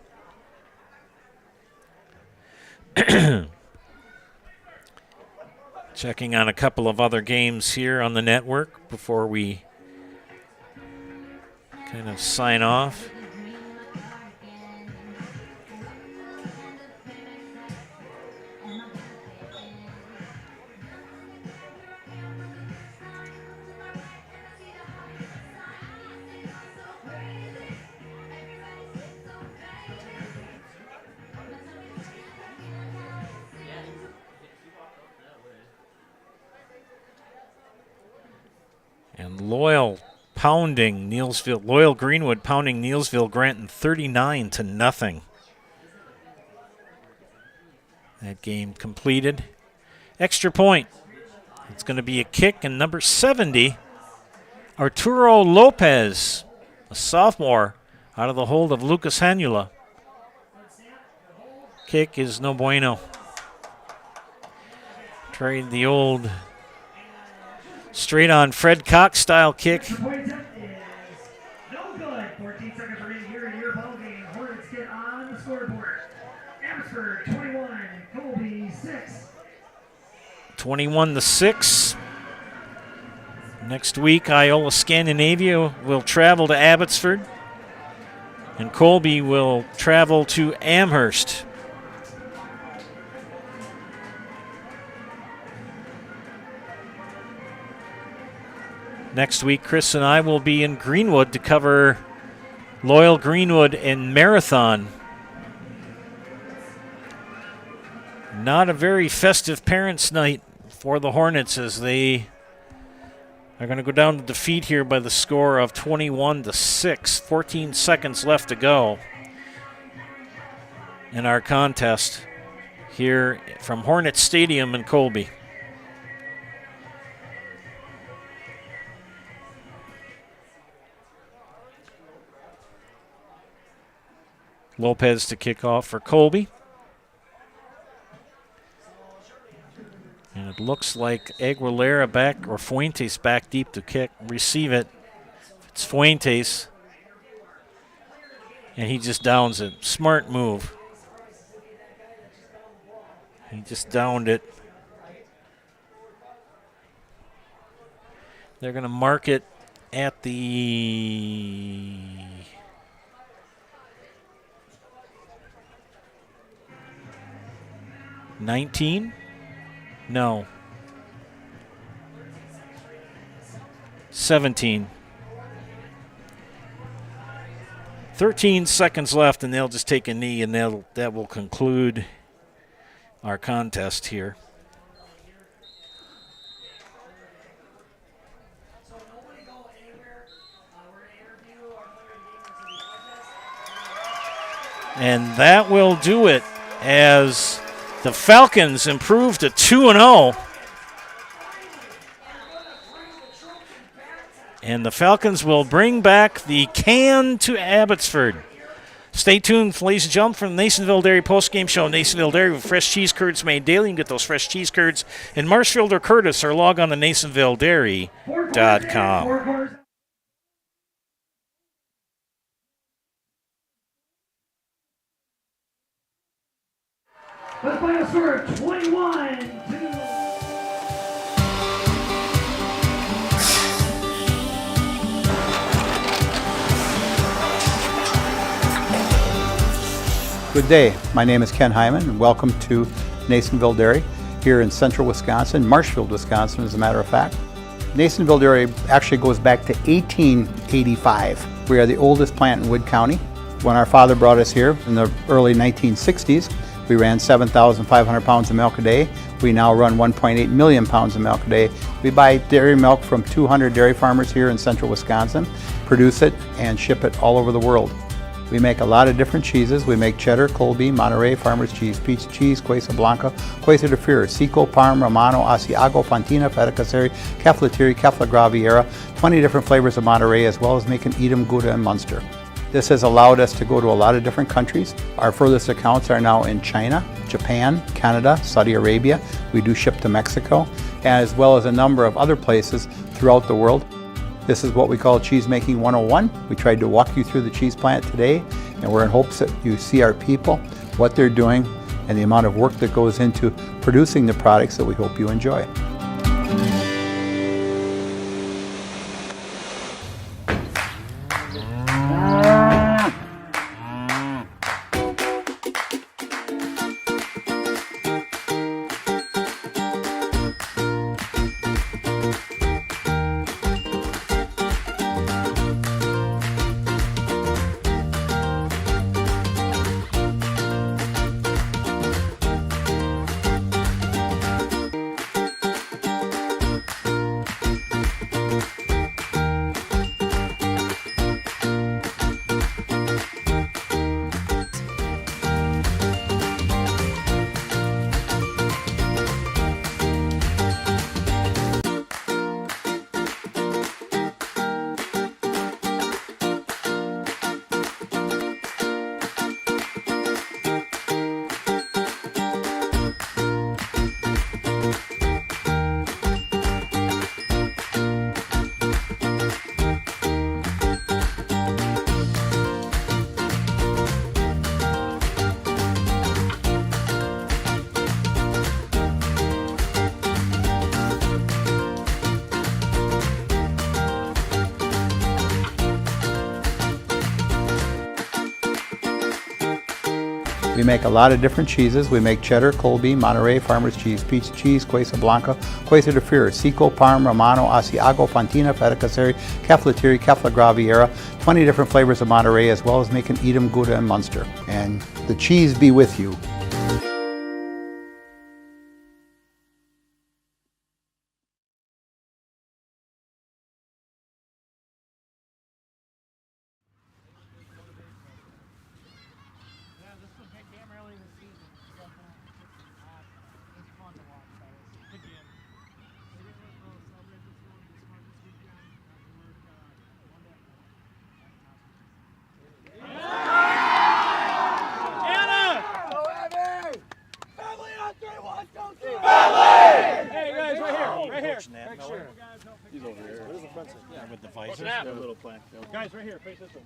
Checking on a couple of other games here on the network before we kind of sign off. And Loyal Greenwood pounding Neilsville Granton 39-0. That game completed. Extra point. It's going to be a kick, and number 70, Arturo Lopez, a sophomore, out of the hold of Lucas Hanula. Kick is no bueno. Tried the old straight on Fred Cox style kick. No good. 14 seconds remaining here in your ball game. Hornets get on the scoreboard. Abbotsford 21, Colby 6. 21-6. Next week, Iola Scandinavia will travel to Abbotsford, and Colby will travel to Amherst. Next week, Chris and I will be in Greenwood to cover Loyal Greenwood and Marathon. Not a very festive parents' night for the Hornets as they are going to go down to defeat here by the score of 21-6. 14 seconds left to go in our contest here from Hornets Stadium in Colby. Lopez to kick off for Colby. And it looks like Aguilera back, or Fuentes back deep to kick, receive it. It's Fuentes. And he just downs it. Smart move. He just downed it. They're going to mark it at the 19? No. 17. 13 seconds left, and they'll just take a knee, and that will conclude our contest here. And that will do it as the Falcons improve to 2-0. And the Falcons will bring back the can to Abbotsford. Stay tuned, ladies and gentlemen, for the Nasonville Dairy postgame show. Nasonville Dairy with fresh cheese curds made daily. You can get those fresh cheese curds in Marshfield or Curtis, or log on to NasonvilleDairy.com. With a final score of 21-2. Good day. My name is Ken Hyman, and welcome to Nasonville Dairy here in central Wisconsin, Marshfield, Wisconsin, as a matter of fact. Nasonville Dairy actually goes back to 1885. We are the oldest plant in Wood County. When our father brought us here in the early 1960s, we ran 7,500 pounds of milk a day. We now run 1.8 million pounds of milk a day. We buy dairy milk from 200 dairy farmers here in central Wisconsin, produce it, and ship it all over the world. We make a lot of different cheeses. We make cheddar, Colby, Monterey, Farmer's Cheese, Peach Cheese, Quesa Blanca, Quesa de Freer, Seco, Parm, Romano, Asiago, Fontina, Feta Caseri, Cafetieri, Cafla Graviera, 20 different flavors of Monterey, as well as making Edam, Gouda, and Munster. This has allowed us to go to a lot of different countries. Our furthest accounts are now in China, Japan, Canada, Saudi Arabia. We do ship to Mexico, as well as a number of other places throughout the world. This is what we call Cheese Making 101. We tried to walk you through the cheese plant today, and we're in hopes that you see our people, what they're doing, and the amount of work that goes into producing the products that we hope you enjoy. We make a lot of different cheeses. We make cheddar, Colby, Monterey, Farmer's Cheese, Peach Cheese, Quesa Blanca, Quesa de Freer, Seco, Parm, Romano, Asiago, Fontina, Feta Caseri, Cafetieri, Cafla Graviera, 20 different flavors of Monterey, as well as making Edam, Gouda, and Munster. And the cheese be with you. He's over here. There's a fence. Yeah, with the visors. A little plaque. Guys, right here. Face this way.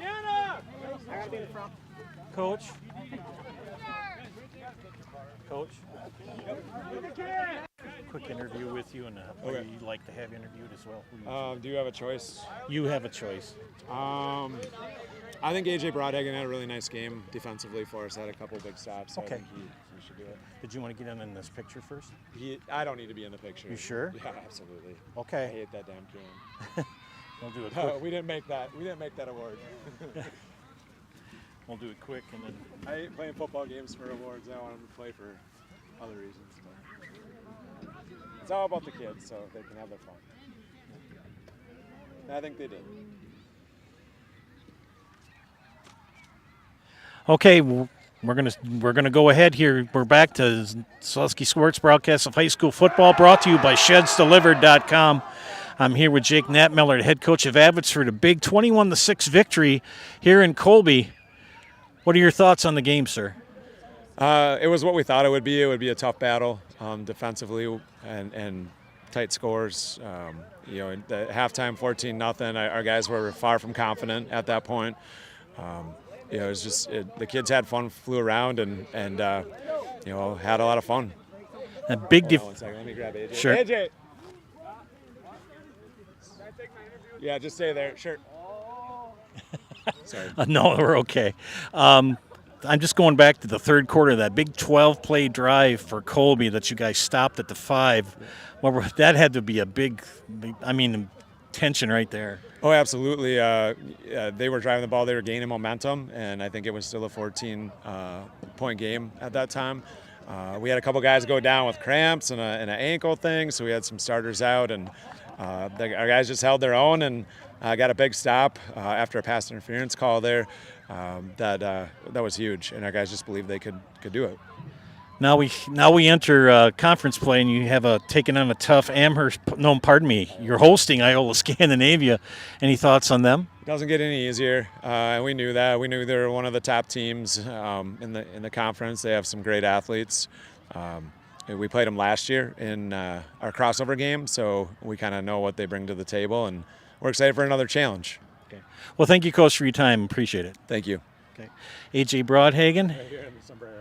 Anna! I gotta be in front. Coach. Coach. Quick interview with you, and okay. You'd like to have interviewed as well. Do you have a choice? You have a choice. I think AJ Broadhagen had a really nice game defensively for us. Had a couple big stops. So okay. I think he should do it. Did you want to get in this picture first? I don't need to be in the picture. You sure? Yeah, absolutely. Okay. I hate that damn can. We'll do it quick. We didn't make that. We didn't make that award. We'll do it quick, and then. I hate playing football games for awards. I want them to play for other reasons. But it's all about the kids, so they can have their fun. And I think they did. Okay, we're gonna go ahead here. We're back to Zaleski Sports broadcast of high school football, brought to you by ShedsDelivered.com. I'm here with Jake Natmiller, the head coach of Abbotsford, a big 21-6 victory here in Colby. What are your thoughts on the game, sir? It was what we thought it would be. It would be a tough battle defensively and tight scores. At the halftime 14-0, our guys were far from confident at that point. It was just the kids had fun, flew around, and had a lot of fun. A big Hold on 1 second. Let me grab AJ. Sure. AJ. Yeah, just stay there. Sure. Sorry. No, we're okay. I'm just going back to the third quarter, that big 12-play drive for Colby that you guys stopped at the 5. Well, that had to be a big, tension right there. Oh, absolutely. They were driving the ball. They were gaining momentum, and I think it was still a 14-point game at that time. We had a couple guys go down with cramps and an ankle thing, so we had some starters out, and our guys just held their own and got a big stop after a pass interference call there. That was huge, and our guys just believed they could do it. Now we enter conference play, and you have taken on a tough Amherst. No, pardon me. You're hosting Iola Scandinavia. Any thoughts on them? It doesn't get any easier, and we knew that. We knew they were one of the top teams in the conference. They have some great athletes. We played them last year in our crossover game, so we kind of know what they bring to the table, and we're excited for another challenge. Okay. Well, thank you, Coach, for your time. Appreciate it. Thank you. Okay. AJ Broadhagen. Right here in the sombrero.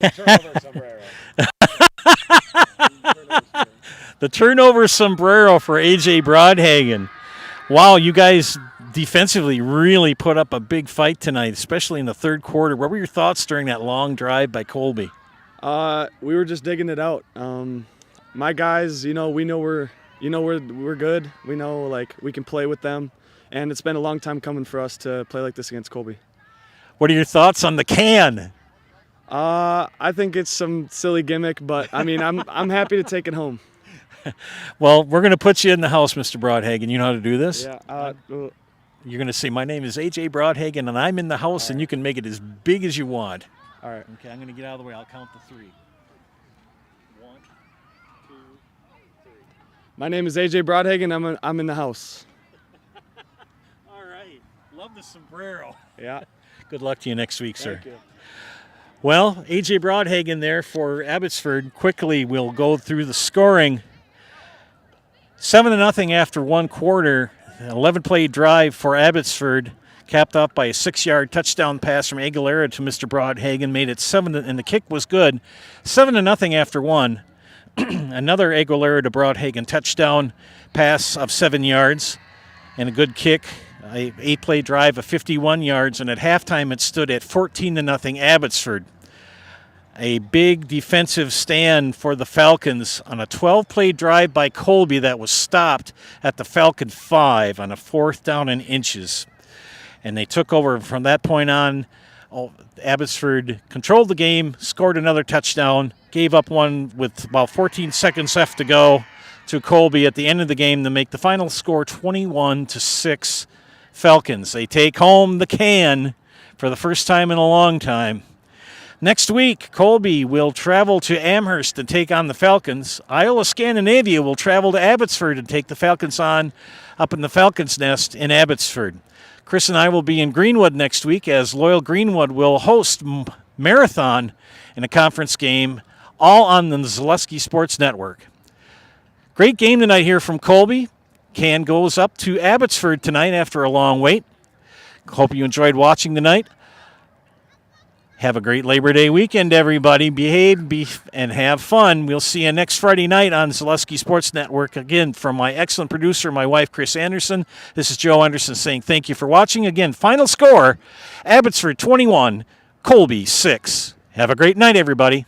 Turnover sombrero. The turnover sombrero for AJ Broadhagen. Wow, you guys defensively really put up a big fight tonight, especially in the third quarter. What were your thoughts during that long drive by Colby? We were just digging it out. My guys, we know we're good. We know like we can play with them, and it's been a long time coming for us to play like this against Colby. What are your thoughts on the can? I think it's some silly gimmick, but I mean, I'm happy to take it home. Well, we're going to put you in the house, Mr. Broadhagen. You know how to do this? Yeah. You're going to say, my name is AJ Broadhagen, and I'm in the house, and you can make it as big as you want. All right. Okay, I'm going to get out of the way. I'll count to 3. 1, 2, 3. My name is AJ Broadhagen. I'm in the house. All right. Love the sombrero. Yeah. Good luck to you next week, sir. Thank you. Well, AJ Broadhagen there for Abbotsford. Quickly, we'll go through the scoring. 7-0 after one quarter. 11-play drive for Abbotsford, capped off by a 6-yard touchdown pass from Aguilera to Mr. Broadhagen, made it 7, and the kick was good. 7-0 after one. Another Aguilera to Broadhagen touchdown pass of 7 yards, and a good kick. A 8-play drive of 51 yards, and at halftime it stood at 14-0 Abbotsford. A big defensive stand for the Falcons on a 12-play drive by Colby that was stopped at the Falcon 5 on a 4th down and inches. And they took over from that point on. Abbotsford controlled the game, scored another touchdown, gave up one with about 14 seconds left to go to Colby at the end of the game to make the final score 21-6 Falcons. They take home the can for the first time in a long time. Next week, Colby will travel to Amherst and take on the Falcons. Iola Scandinavia will travel to Abbotsford and take the Falcons on up in the Falcons' Nest in Abbotsford. Chris and I will be in Greenwood next week as Loyal Greenwood will host Marathon in a conference game, all on the Zaleski Sports Network. Great game tonight here from Colby. Can goes up to Abbotsford tonight after a long wait. Hope you enjoyed watching tonight. Have a great Labor Day weekend, everybody. Behave and have fun. We'll see you next Friday night on Zaleski Sports Network. Again, from my excellent producer, my wife, Chris Anderson, this is Joe Anderson saying thank you for watching. Again, final score, Abbotsford 21, Colby 6. Have a great night, everybody.